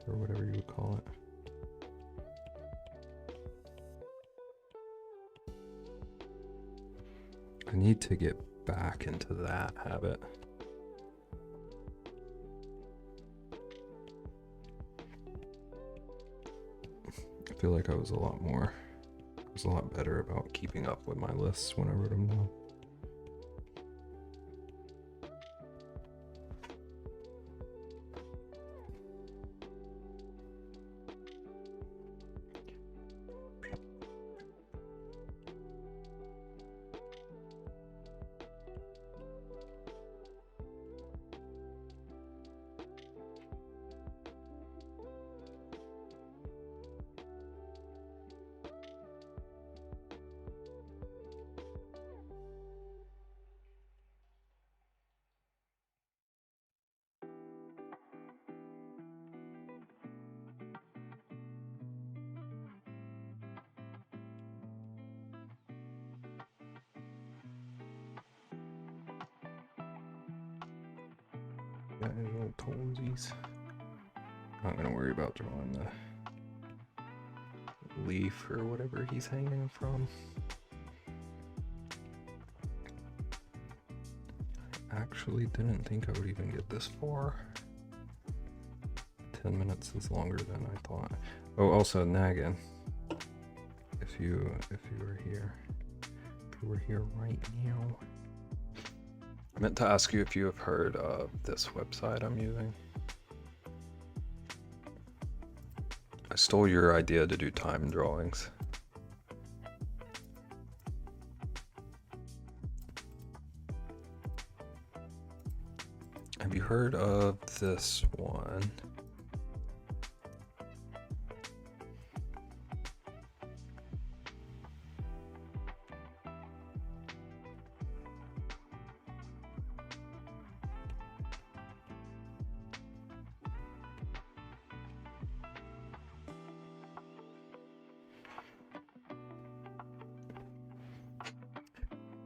Or whatever you would call it. I need to get back into that habit. I feel like I was a lot better about keeping up with my lists when I wrote them down. Got any little toesies. Not gonna worry about drawing the leaf or whatever he's hanging from. I actually didn't think I would even get this far. 10 minutes is longer than I thought. Oh, also Nagan, if you were here, right now. I meant to ask you if you have heard of this website I'm using. I stole your idea to do time drawings. heard of this one.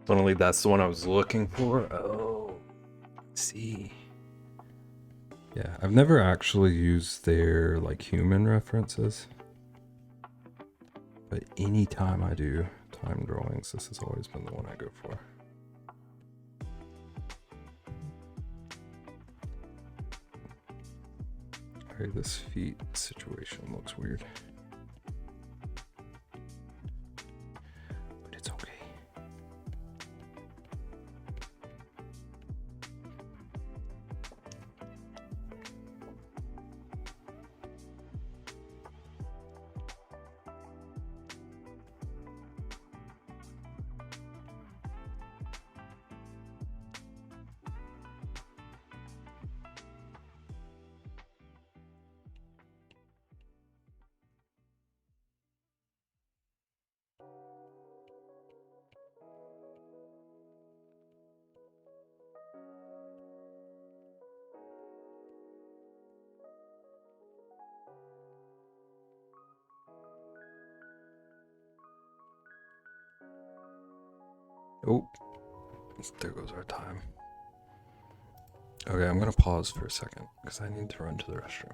Funnily, that's the one I was looking for. Oh, see. Yeah, I've never actually used their like human references. But anytime I do time drawings, this has always been the one I go for. Alright, this feet situation looks weird. But it's okay. Oh, there goes our time. Okay, I'm gonna pause for a second because I need to run to the restroom.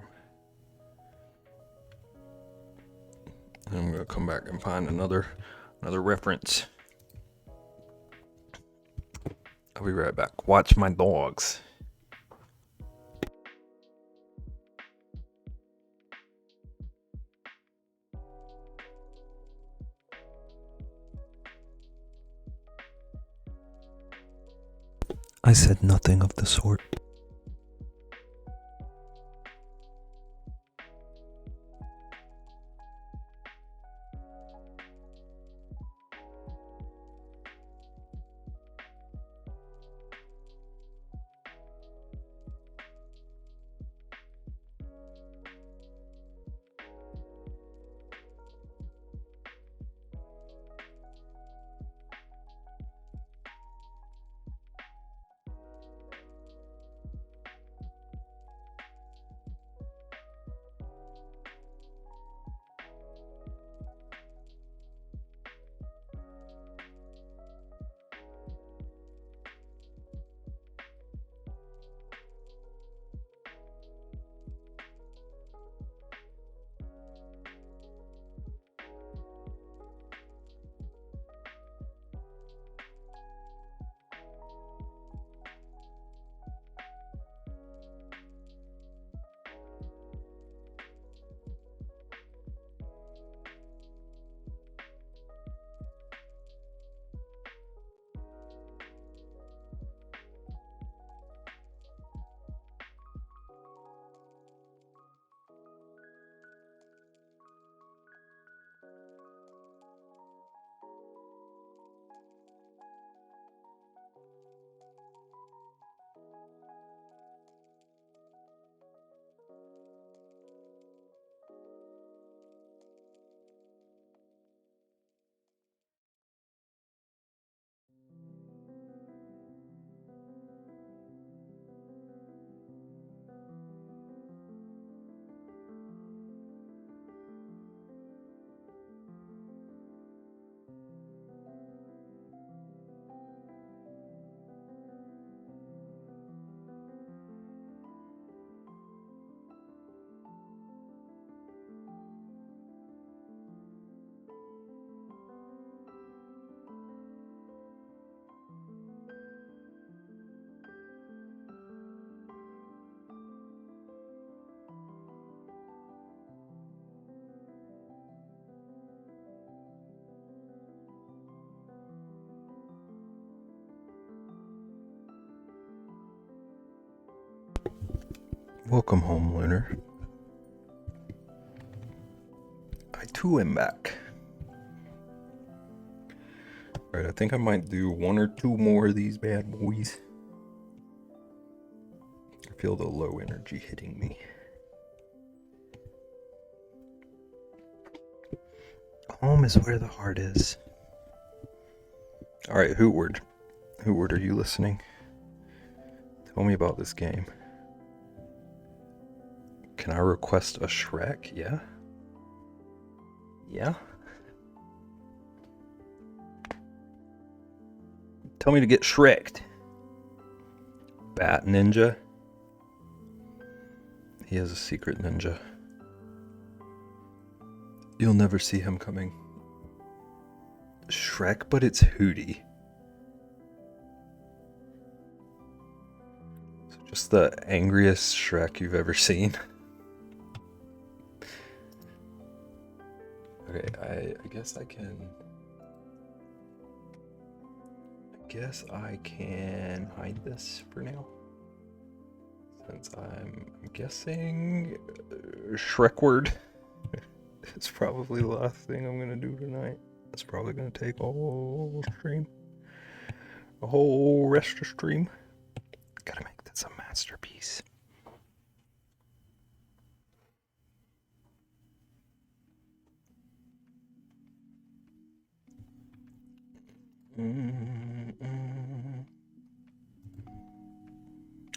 And I'm gonna come back and find another reference. I'll be right back. Watch my dogs. I said nothing of the sort. Welcome home, Lunar. I too am back. Alright, I think I might do one or two more of these bad boys. I feel the low energy hitting me. Home is where the heart is. Alright, Hootward. Hootward, are you listening? Tell me about this game. Can I request a Shrek? Yeah? Yeah? Tell me to get Shreked. Bat Ninja? He has a secret ninja. You'll never see him coming. Shrek, but it's Hootie. So just the angriest Shrek you've ever seen. Okay, I guess I can... I can hide this for now. Since I'm guessing Shrekward is probably the last thing I'm gonna do tonight. It's probably gonna take a whole stream. A whole rest of stream. Gotta make this a masterpiece.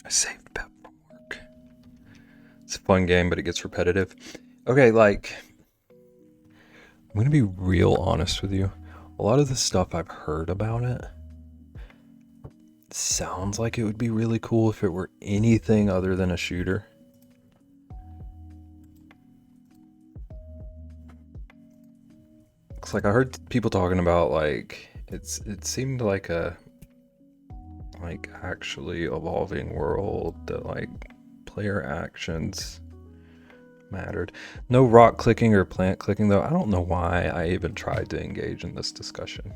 I saved Pep from work. It's a fun game, but it gets repetitive. Okay, like, I'm gonna be real honest with you. A lot of the stuff I've heard about it sounds like it would be really cool if it were anything other than a shooter. It's like I heard people talking about like it seemed like a actually evolving world that like player actions mattered. No rock clicking or plant clicking though. I don't know why I even tried to engage in this discussion.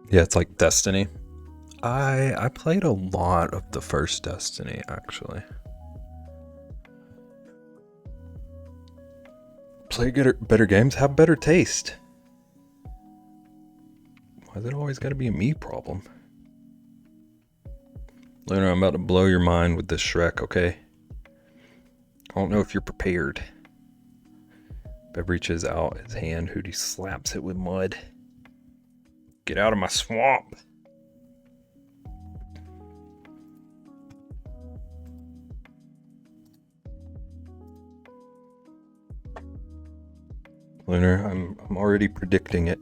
Yeah, it's like Destiny. I played a lot of the first Destiny, actually. Play better games, have better taste. Why is it always got to be a me problem? Luna, I'm about to blow your mind with this Shrek, okay? I don't know if you're prepared. Bev reaches out his hand, Hootie slaps it with mud. Get out of my swamp. Lunar, I'm already predicting it.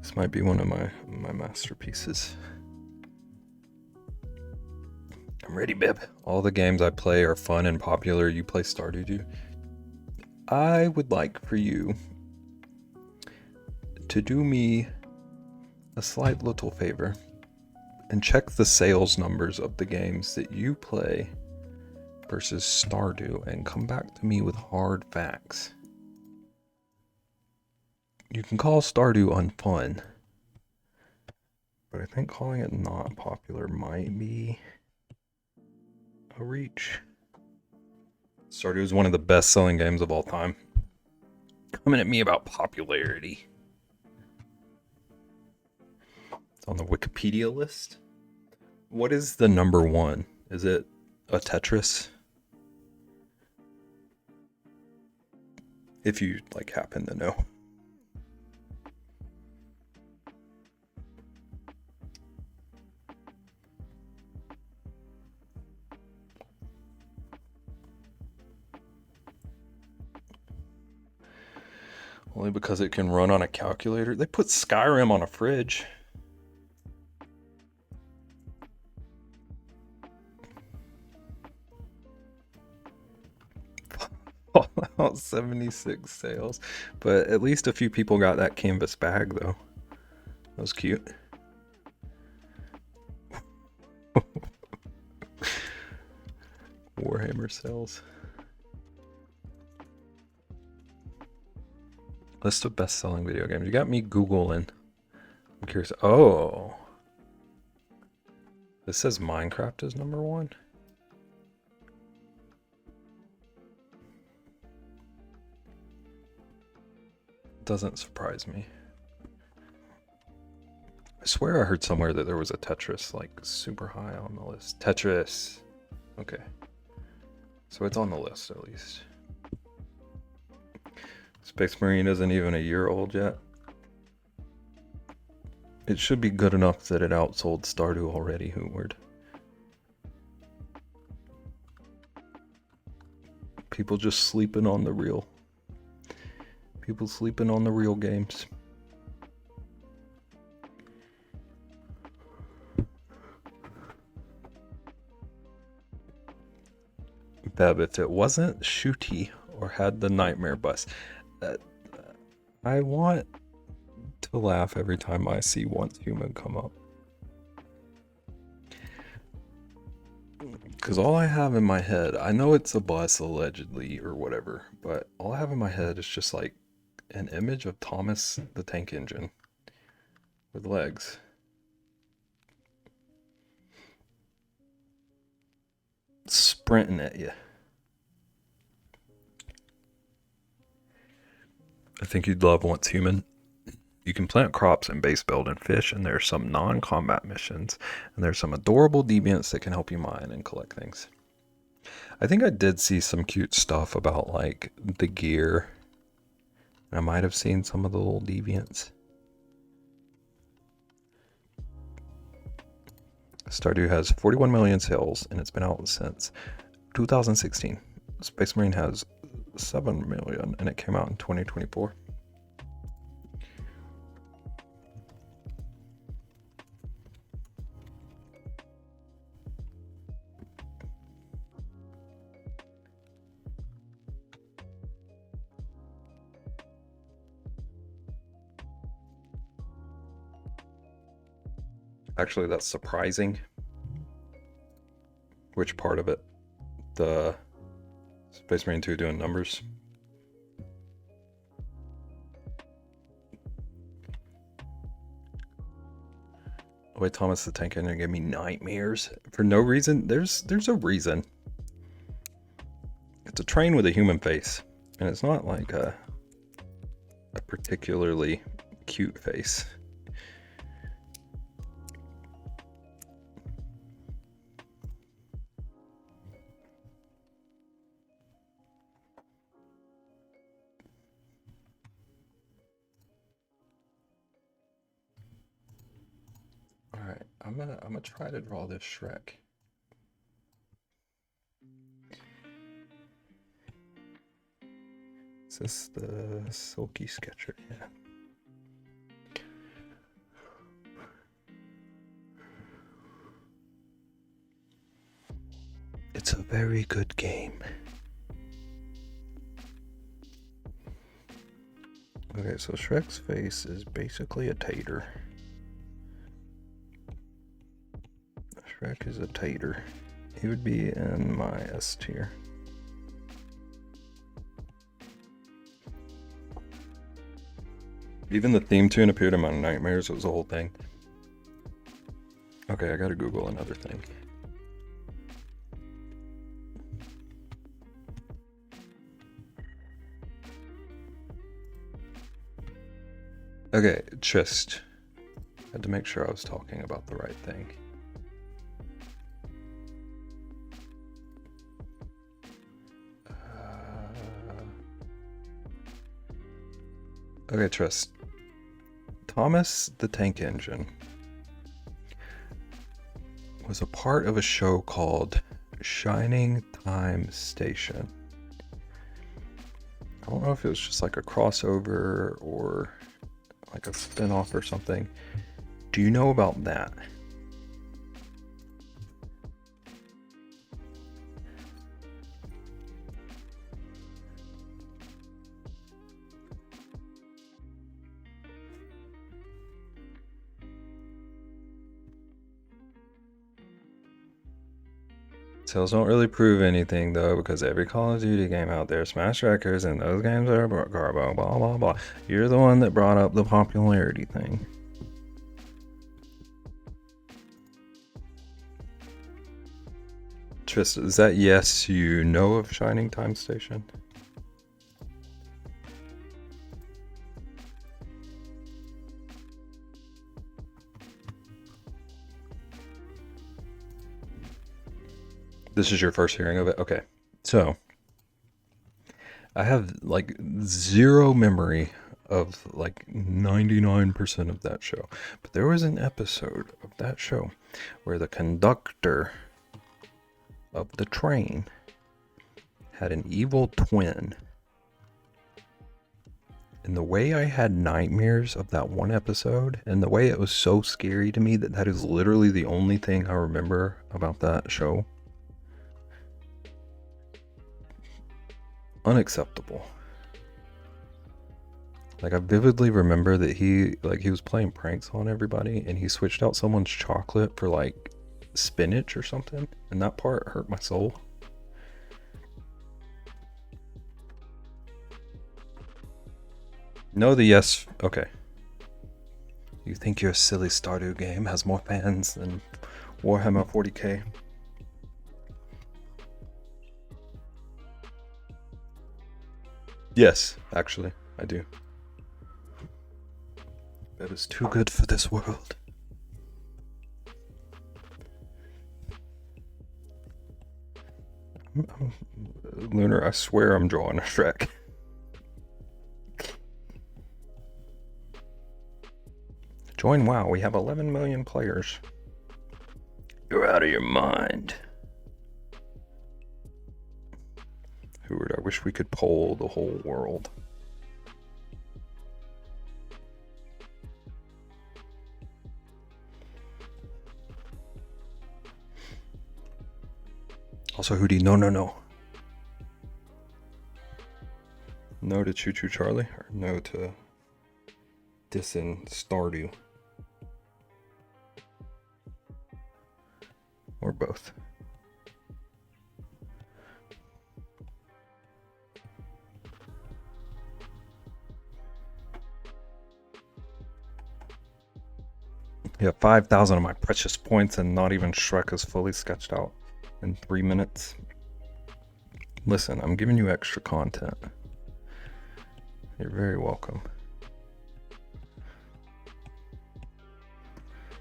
This might be one of my masterpieces. I'm ready, Bib. All the games I play are fun and popular. You play Stardew? I would like for you to do me a slight little favor and check the sales numbers of the games that you play versus Stardew and come back to me with hard facts. You can call Stardew unfun, but I think calling it not popular might be a reach. Stardew is one of the best-selling games of all time. Coming at me about popularity. It's on the Wikipedia list. What is the number one? Is it a Tetris? If you like happen to know. Only because it can run on a calculator. They put Skyrim on a fridge. Fallout 76 sales. But at least a few people got that canvas bag though. That was cute. Warhammer sales. List of best-selling video games. You got me Googling. I'm curious. Oh. This says Minecraft is number one. doesn't surprise me. I swear I heard somewhere that there was a Tetris like super high on the list. Tetris. Okay. So it's on the list at least. Space Marine isn't even a year old yet. It should be good enough that it outsold Stardew already, Hootward. People just sleeping on the real. People sleeping on the real games. Beb, if it wasn't shooty or had the nightmare bus, I want to laugh every time I see Once Human come up. Because all I have in my head, I know it's a bus allegedly or whatever, but all I have in my head is just like an image of Thomas the Tank Engine with legs. Sprinting at you. I think you'd love Once Human. You can plant crops and base build and fish, and there's some non-combat missions, and there's some adorable deviants that can help you mine and collect things. I think I did see some cute stuff about like the gear. I might have seen some of the little deviants. Stardew has 41 million sales, and it's been out since 2016. Space Marine has 7 million, and it came out in 2024. Actually, that's surprising. Which part of it? The Space Marine 2 doing numbers? Oh wait, Thomas the Tank Engine gave me nightmares for no reason. There's a reason. It's a train with a human face, and it's not like a particularly cute face. Alright, I'm gonna try to draw this Shrek. Is this the Silky Sketcher? Yeah. It's a very good game. Okay, so Shrek's face is basically a tater. Shrek is a tater. He would be in my S tier. Even the theme tune appeared in my nightmares. It was a whole thing. Okay, I gotta Google another thing. Okay, just had to make sure I was talking about the right thing. Okay, Trist. Thomas the Tank Engine was a part of a show called Shining Time Station. I don't know if it was just like a crossover or like a spin-off or something. Do you know about that? Sales don't really prove anything though, because every Call of Duty game out there smash records, and those games are garbo, blah blah blah. You're the one that brought up the popularity thing. Trist, is that yes, you know of Shining Time Station? This is your first hearing of it? Okay. So, I have like zero memory of like 99% of that show. But there was an episode of that show where the conductor of the train had an evil twin. And the way I had nightmares of that one episode, and the way it was so scary to me that is literally the only thing I remember about that show. Unacceptable. Like, I vividly remember that he was playing pranks on everybody, and he switched out someone's chocolate for like spinach or something, and that part hurt my soul. No, the yes. Okay. You think your silly Stardew game has more fans than Warhammer 40k? Yes, actually, I do. That is too good for this world. Lunar, I swear I'm drawing a Shrek. Join WoW, we have 11 million players. You're out of your mind. Howard, I wish we could poll the whole world. Also, Hootie, no. No to Choo Choo Charlie, or no to dissing Stardew? Or both? Yeah, 5,000 of my precious points, and not even Shrek is fully sketched out in 3 minutes. Listen, I'm giving you extra content. You're very welcome.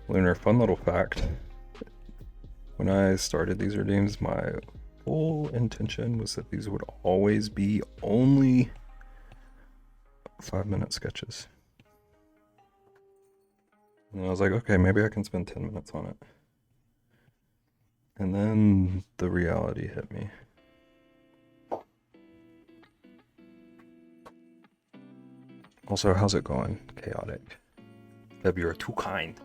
Lunar, fun little fact. When I started these redeems, my full intention was that these would always be only 5-minute sketches. And I was like, okay, maybe I can spend 10 minutes on it. And then the reality hit me. Also, how's it going? Chaotic. Deb, you're too kind.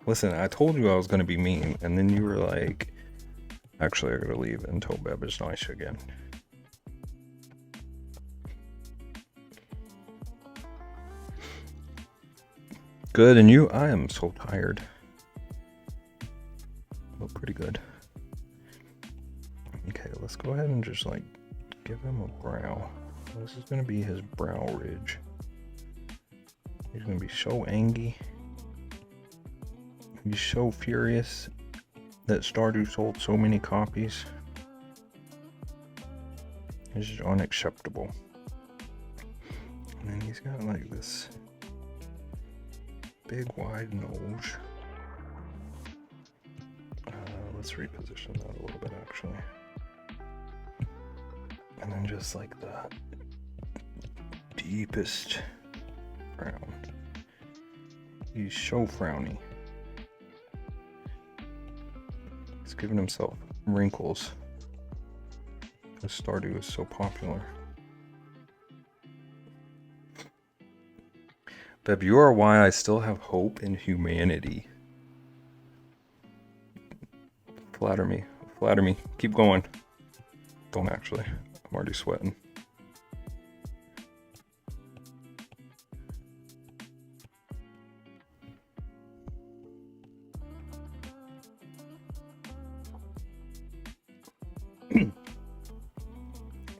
Listen, I told you I was going to be mean, and then you were like, actually, I gotta leave until Beb is nice again. Good, and you? I am so tired. Look pretty good. Okay, let's go ahead and just like give him a brow. This is gonna be his brow ridge. He's gonna be so angry. He's so furious that Stardew sold so many copies. It's just unacceptable. And then he's got like this big wide nose. Let's reposition that a little bit actually. And then just like the deepest frown. He's so frowny. He's giving himself wrinkles. Because Stardew is so popular. Beb, you are why I still have hope in humanity. Flatter me. Flatter me. Keep going. Don't actually. I'm already sweating.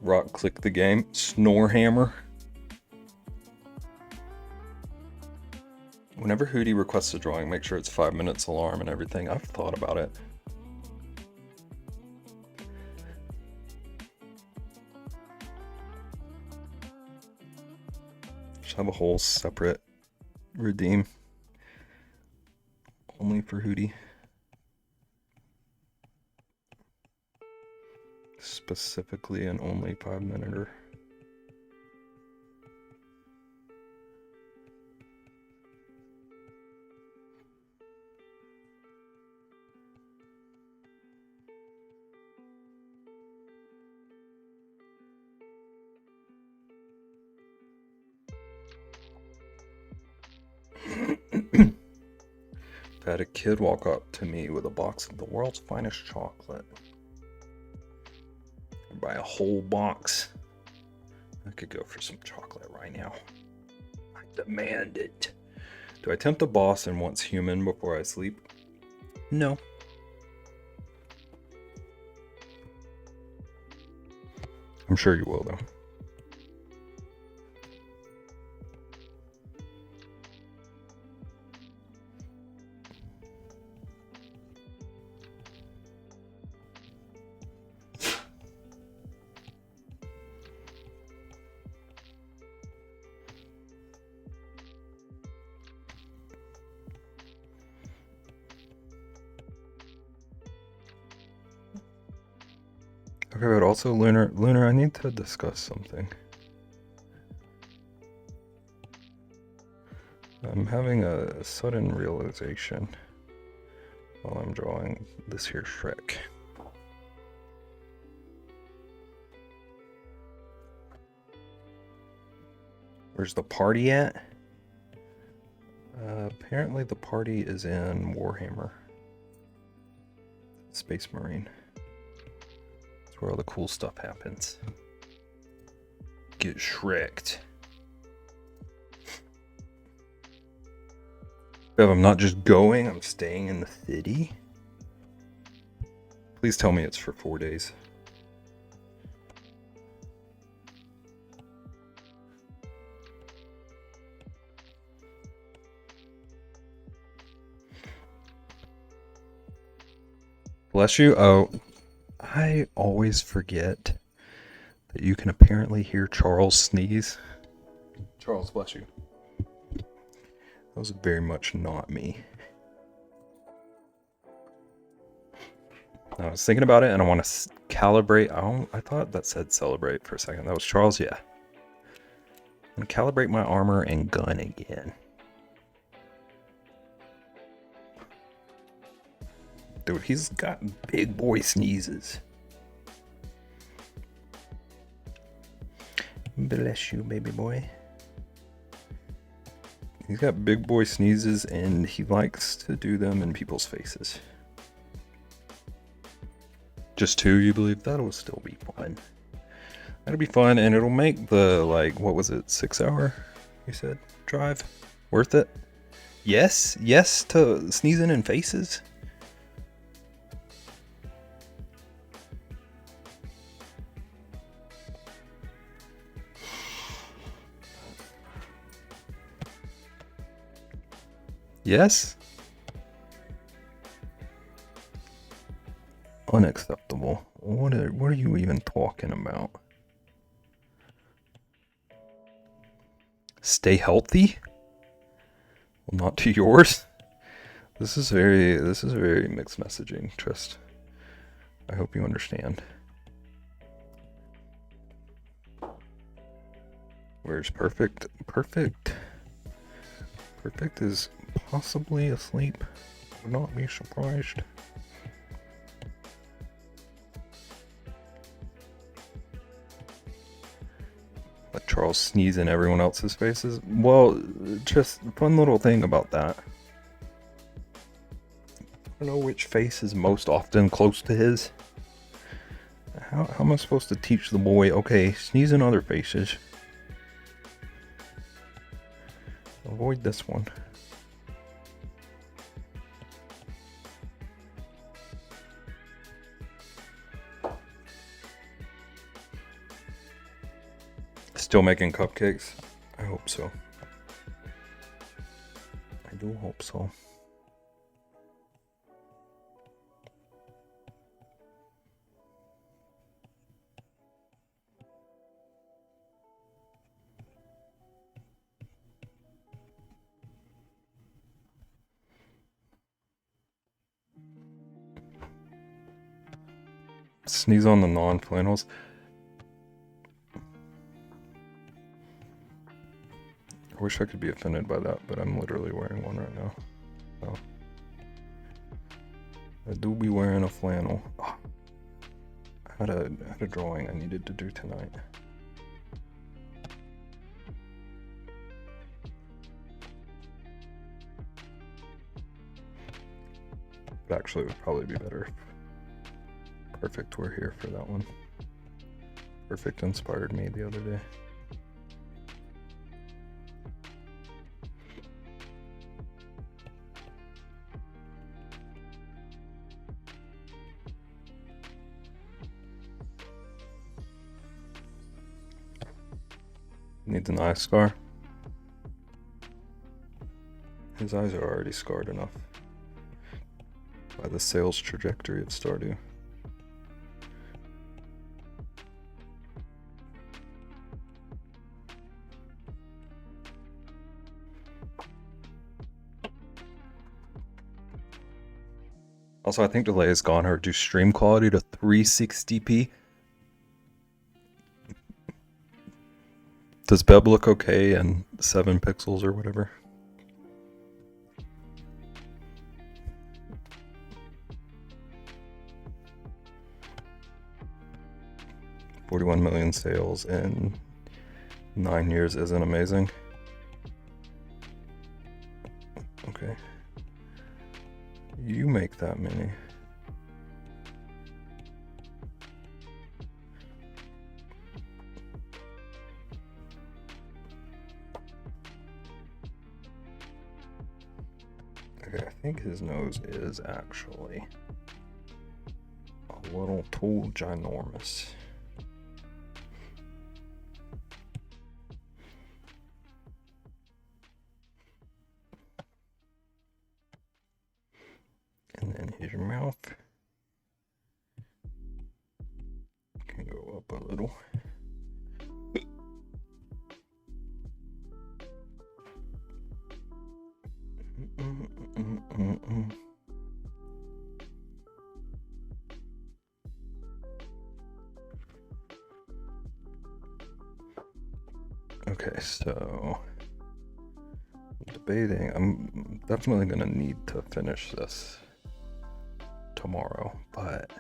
Rock click the game. Snorehammer. Whenever Hootie requests a drawing, make sure it's 5 minutes alarm and everything. I've thought about it. Just have a whole separate redeem. Only for Hootie. specifically an only 5-minute. I had a kid walk up to me with a box of the world's finest chocolate. I'd buy a whole box. I could go for some chocolate right now. I demand it. Do I tempt the boss and once human before I sleep? No. I'm sure you will, though. Okay, but also, Lunar, I need to discuss something. I'm having a sudden realization while I'm drawing this here Shrek. Where's the party at? Apparently the party is in Warhammer. Space Marine. That's where all the cool stuff happens. Get Shrek'd. Bev, I'm not just going, I'm staying in the city. Please tell me it's for 4 days. Bless you. Oh, I always forget that you can apparently hear Charles sneeze. Charles, bless you. That was very much not me. I was thinking about it and I want to calibrate. I thought that said celebrate for a second. That was Charles, yeah. I'm going to calibrate my armor and gun again. Dude, he's got big boy sneezes. Bless you, baby boy. He's got big boy sneezes and he likes to do them in people's faces. Just 2, you believe? That'll still be fun. That'll be fun and it'll make the, like, what was it, 6-hour, you said, drive worth it? Yes? Yes to sneezing in faces? Yes? Unacceptable. What are you even talking about? Stay healthy? Well, not to yours. This is very mixed messaging, Trist. I hope you understand. Where's Perfect? Perfect is possibly asleep. I would not be surprised. Let Charles sneeze in everyone else's faces. Well, just fun little thing about that. I don't know which face is most often close to his. How am I supposed to teach the boy, okay, sneeze in other faces. Avoid this one. Still making cupcakes? I hope so. I do hope so. Sneeze on the non-flannels. I wish I could be offended by that, but I'm literally wearing one right now. So I do be wearing a flannel. Oh, I had a drawing I needed to do tonight. But actually, it would probably be better. Perfect, we're here for that one. Perfect inspired me the other day. Needs an eye scar. His eyes are already scarred enough by the sales trajectory of Stardew. Also, I think delay has gone or reduced stream quality to 360p. Does Beb look okay in 7 pixels or whatever? $41 million sales in 9 years isn't amazing. Okay. You make that many. Okay, I think his nose is actually a little too ginormous. And then his mouth can go up a little. Okay, so debating. I'm definitely gonna need to finish this tomorrow, but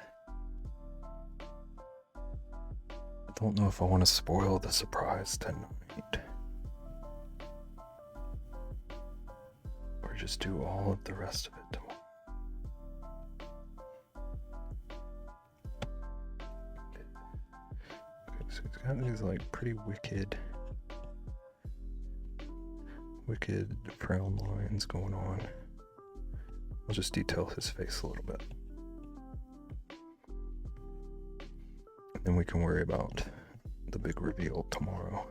I don't know if I want to spoil the surprise tonight or just do all of the rest of it tomorrow. Okay, so it's got these like pretty wicked frown lines going on. I'll just detail his face a little bit. And then we can worry about the big reveal tomorrow.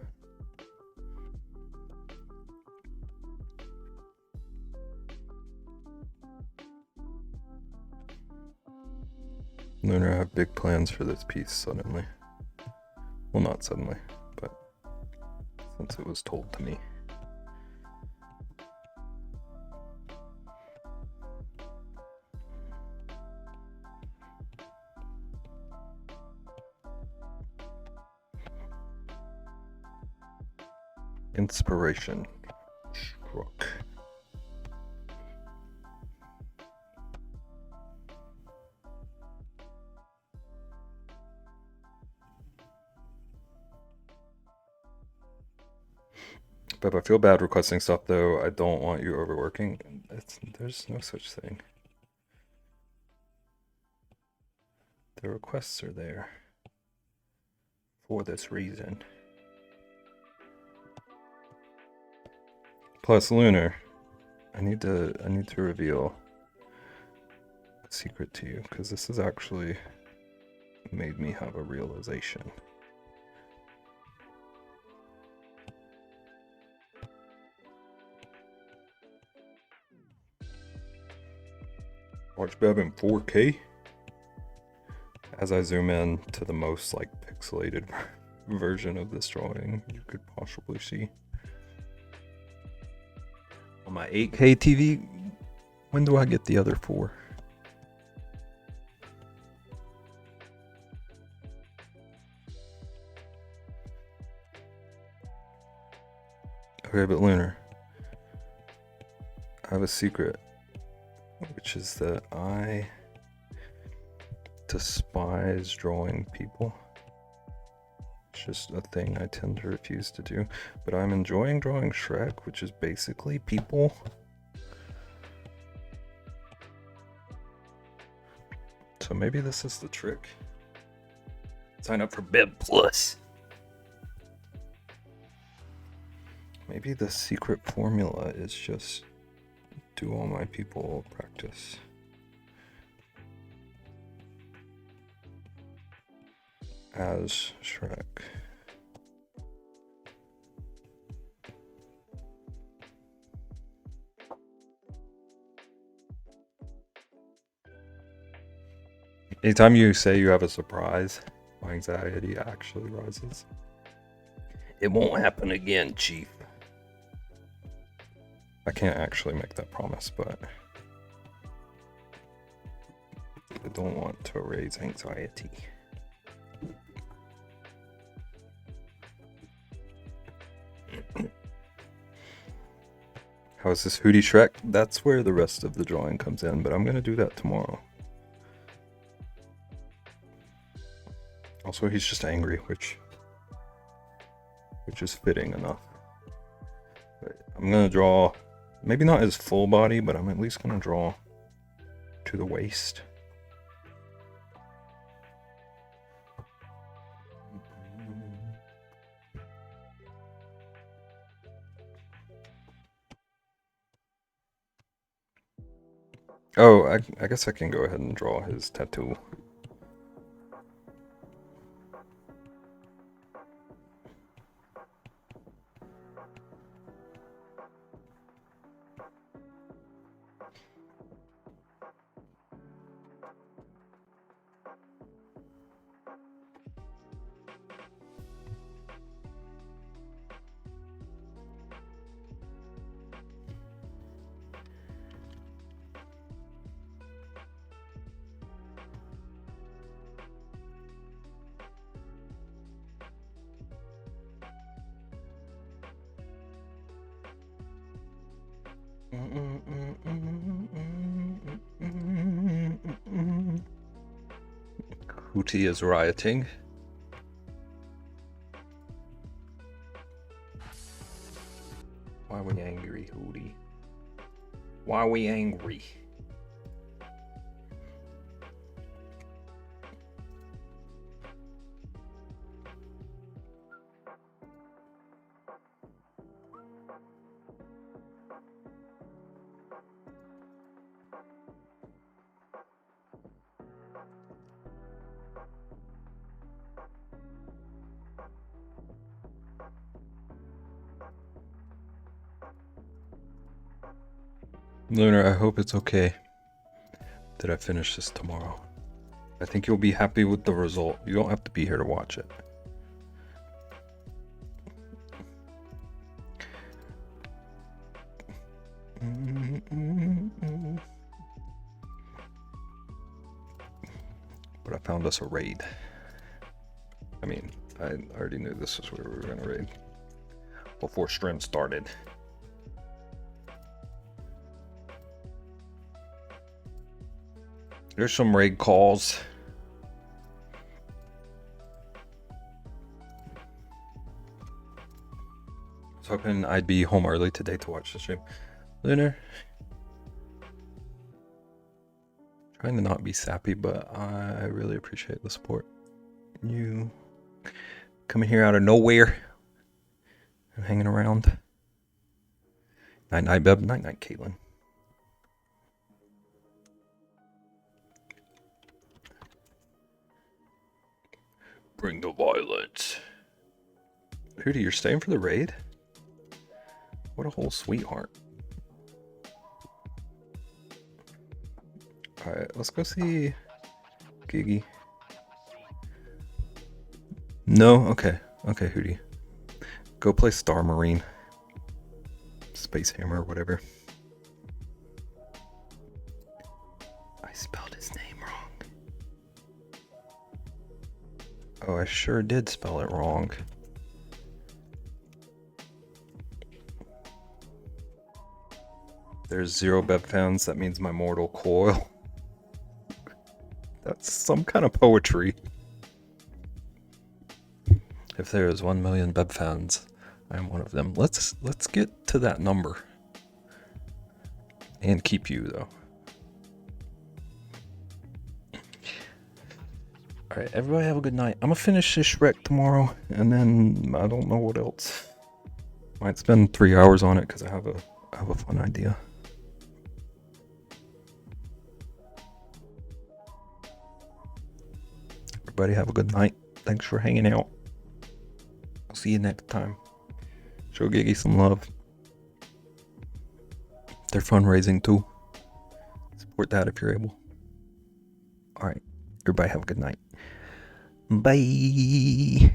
Lunar, I have big plans for this piece suddenly. Well, not suddenly, but since it was told to me. Inspiration struck. But I feel bad requesting stuff though. I don't want you overworking. There's no such thing. The requests are there for this reason. Plus, Lunar, I need to reveal a secret to you, because this has actually made me have a realization. Watch Beb in 4K. As I zoom in to the most like pixelated version of this drawing you could possibly see. On my 8K TV, when do I get the other 4? Okay, but Lunar, I have a secret, which is that I despise drawing people. It's just a thing I tend to refuse to do. But I'm enjoying drawing Shrek, which is basically people. So maybe this is the trick. Sign up for Bib Plus. Maybe the secret formula is just do all my people practice. As Shrek. Anytime you say you have a surprise, my anxiety actually rises. It won't happen again, Chief. I can't actually make that promise, but I don't want to raise anxiety. How is this Hootie Shrek? That's where the rest of the drawing comes in, but I'm going to do that tomorrow. Also, he's just angry, which is fitting enough. But I'm going to draw, maybe not his full body, but I'm at least going to draw to the waist. Oh, I guess I can go ahead and draw his tattoo. Hootie is rioting. Why are we angry, Hootie? Why are we angry? Lunar, I hope it's okay that I finish this tomorrow. I think you'll be happy with the result. You don't have to be here to watch it. But I found us a raid. I mean, I already knew this is where we were going to raid before stream started. There's some raid calls. I was hoping I'd be home early today to watch the stream. Lunar. Trying to not be sappy, but I really appreciate the support. You coming here out of nowhere and hanging around. Night night, Beb. Night night, Caitlin. Bring the violence. Hootie, you're staying for the raid? What a whole sweetheart. Alright, let's go see Gigi. No? Okay. Okay, Hootie. Go play Star Marine. Space Hammer, whatever. I spelled his name wrong. Oh, I sure did spell it wrong. There's 0 Bev fans. That means my mortal coil. That's some kind of poetry. If there is 1 million Bev fans, I am one of them. Let's get to that number. And keep you, though. Alright, everybody have a good night. I'm gonna finish this Shrek tomorrow, and then I don't know what else. Might spend 3 hours on it because I have a fun idea. Everybody have a good night. Thanks for hanging out. I'll see you next time. Show Giggy some love. They're fundraising too. Support that if you're able. Alright, everybody have a good night. Bye.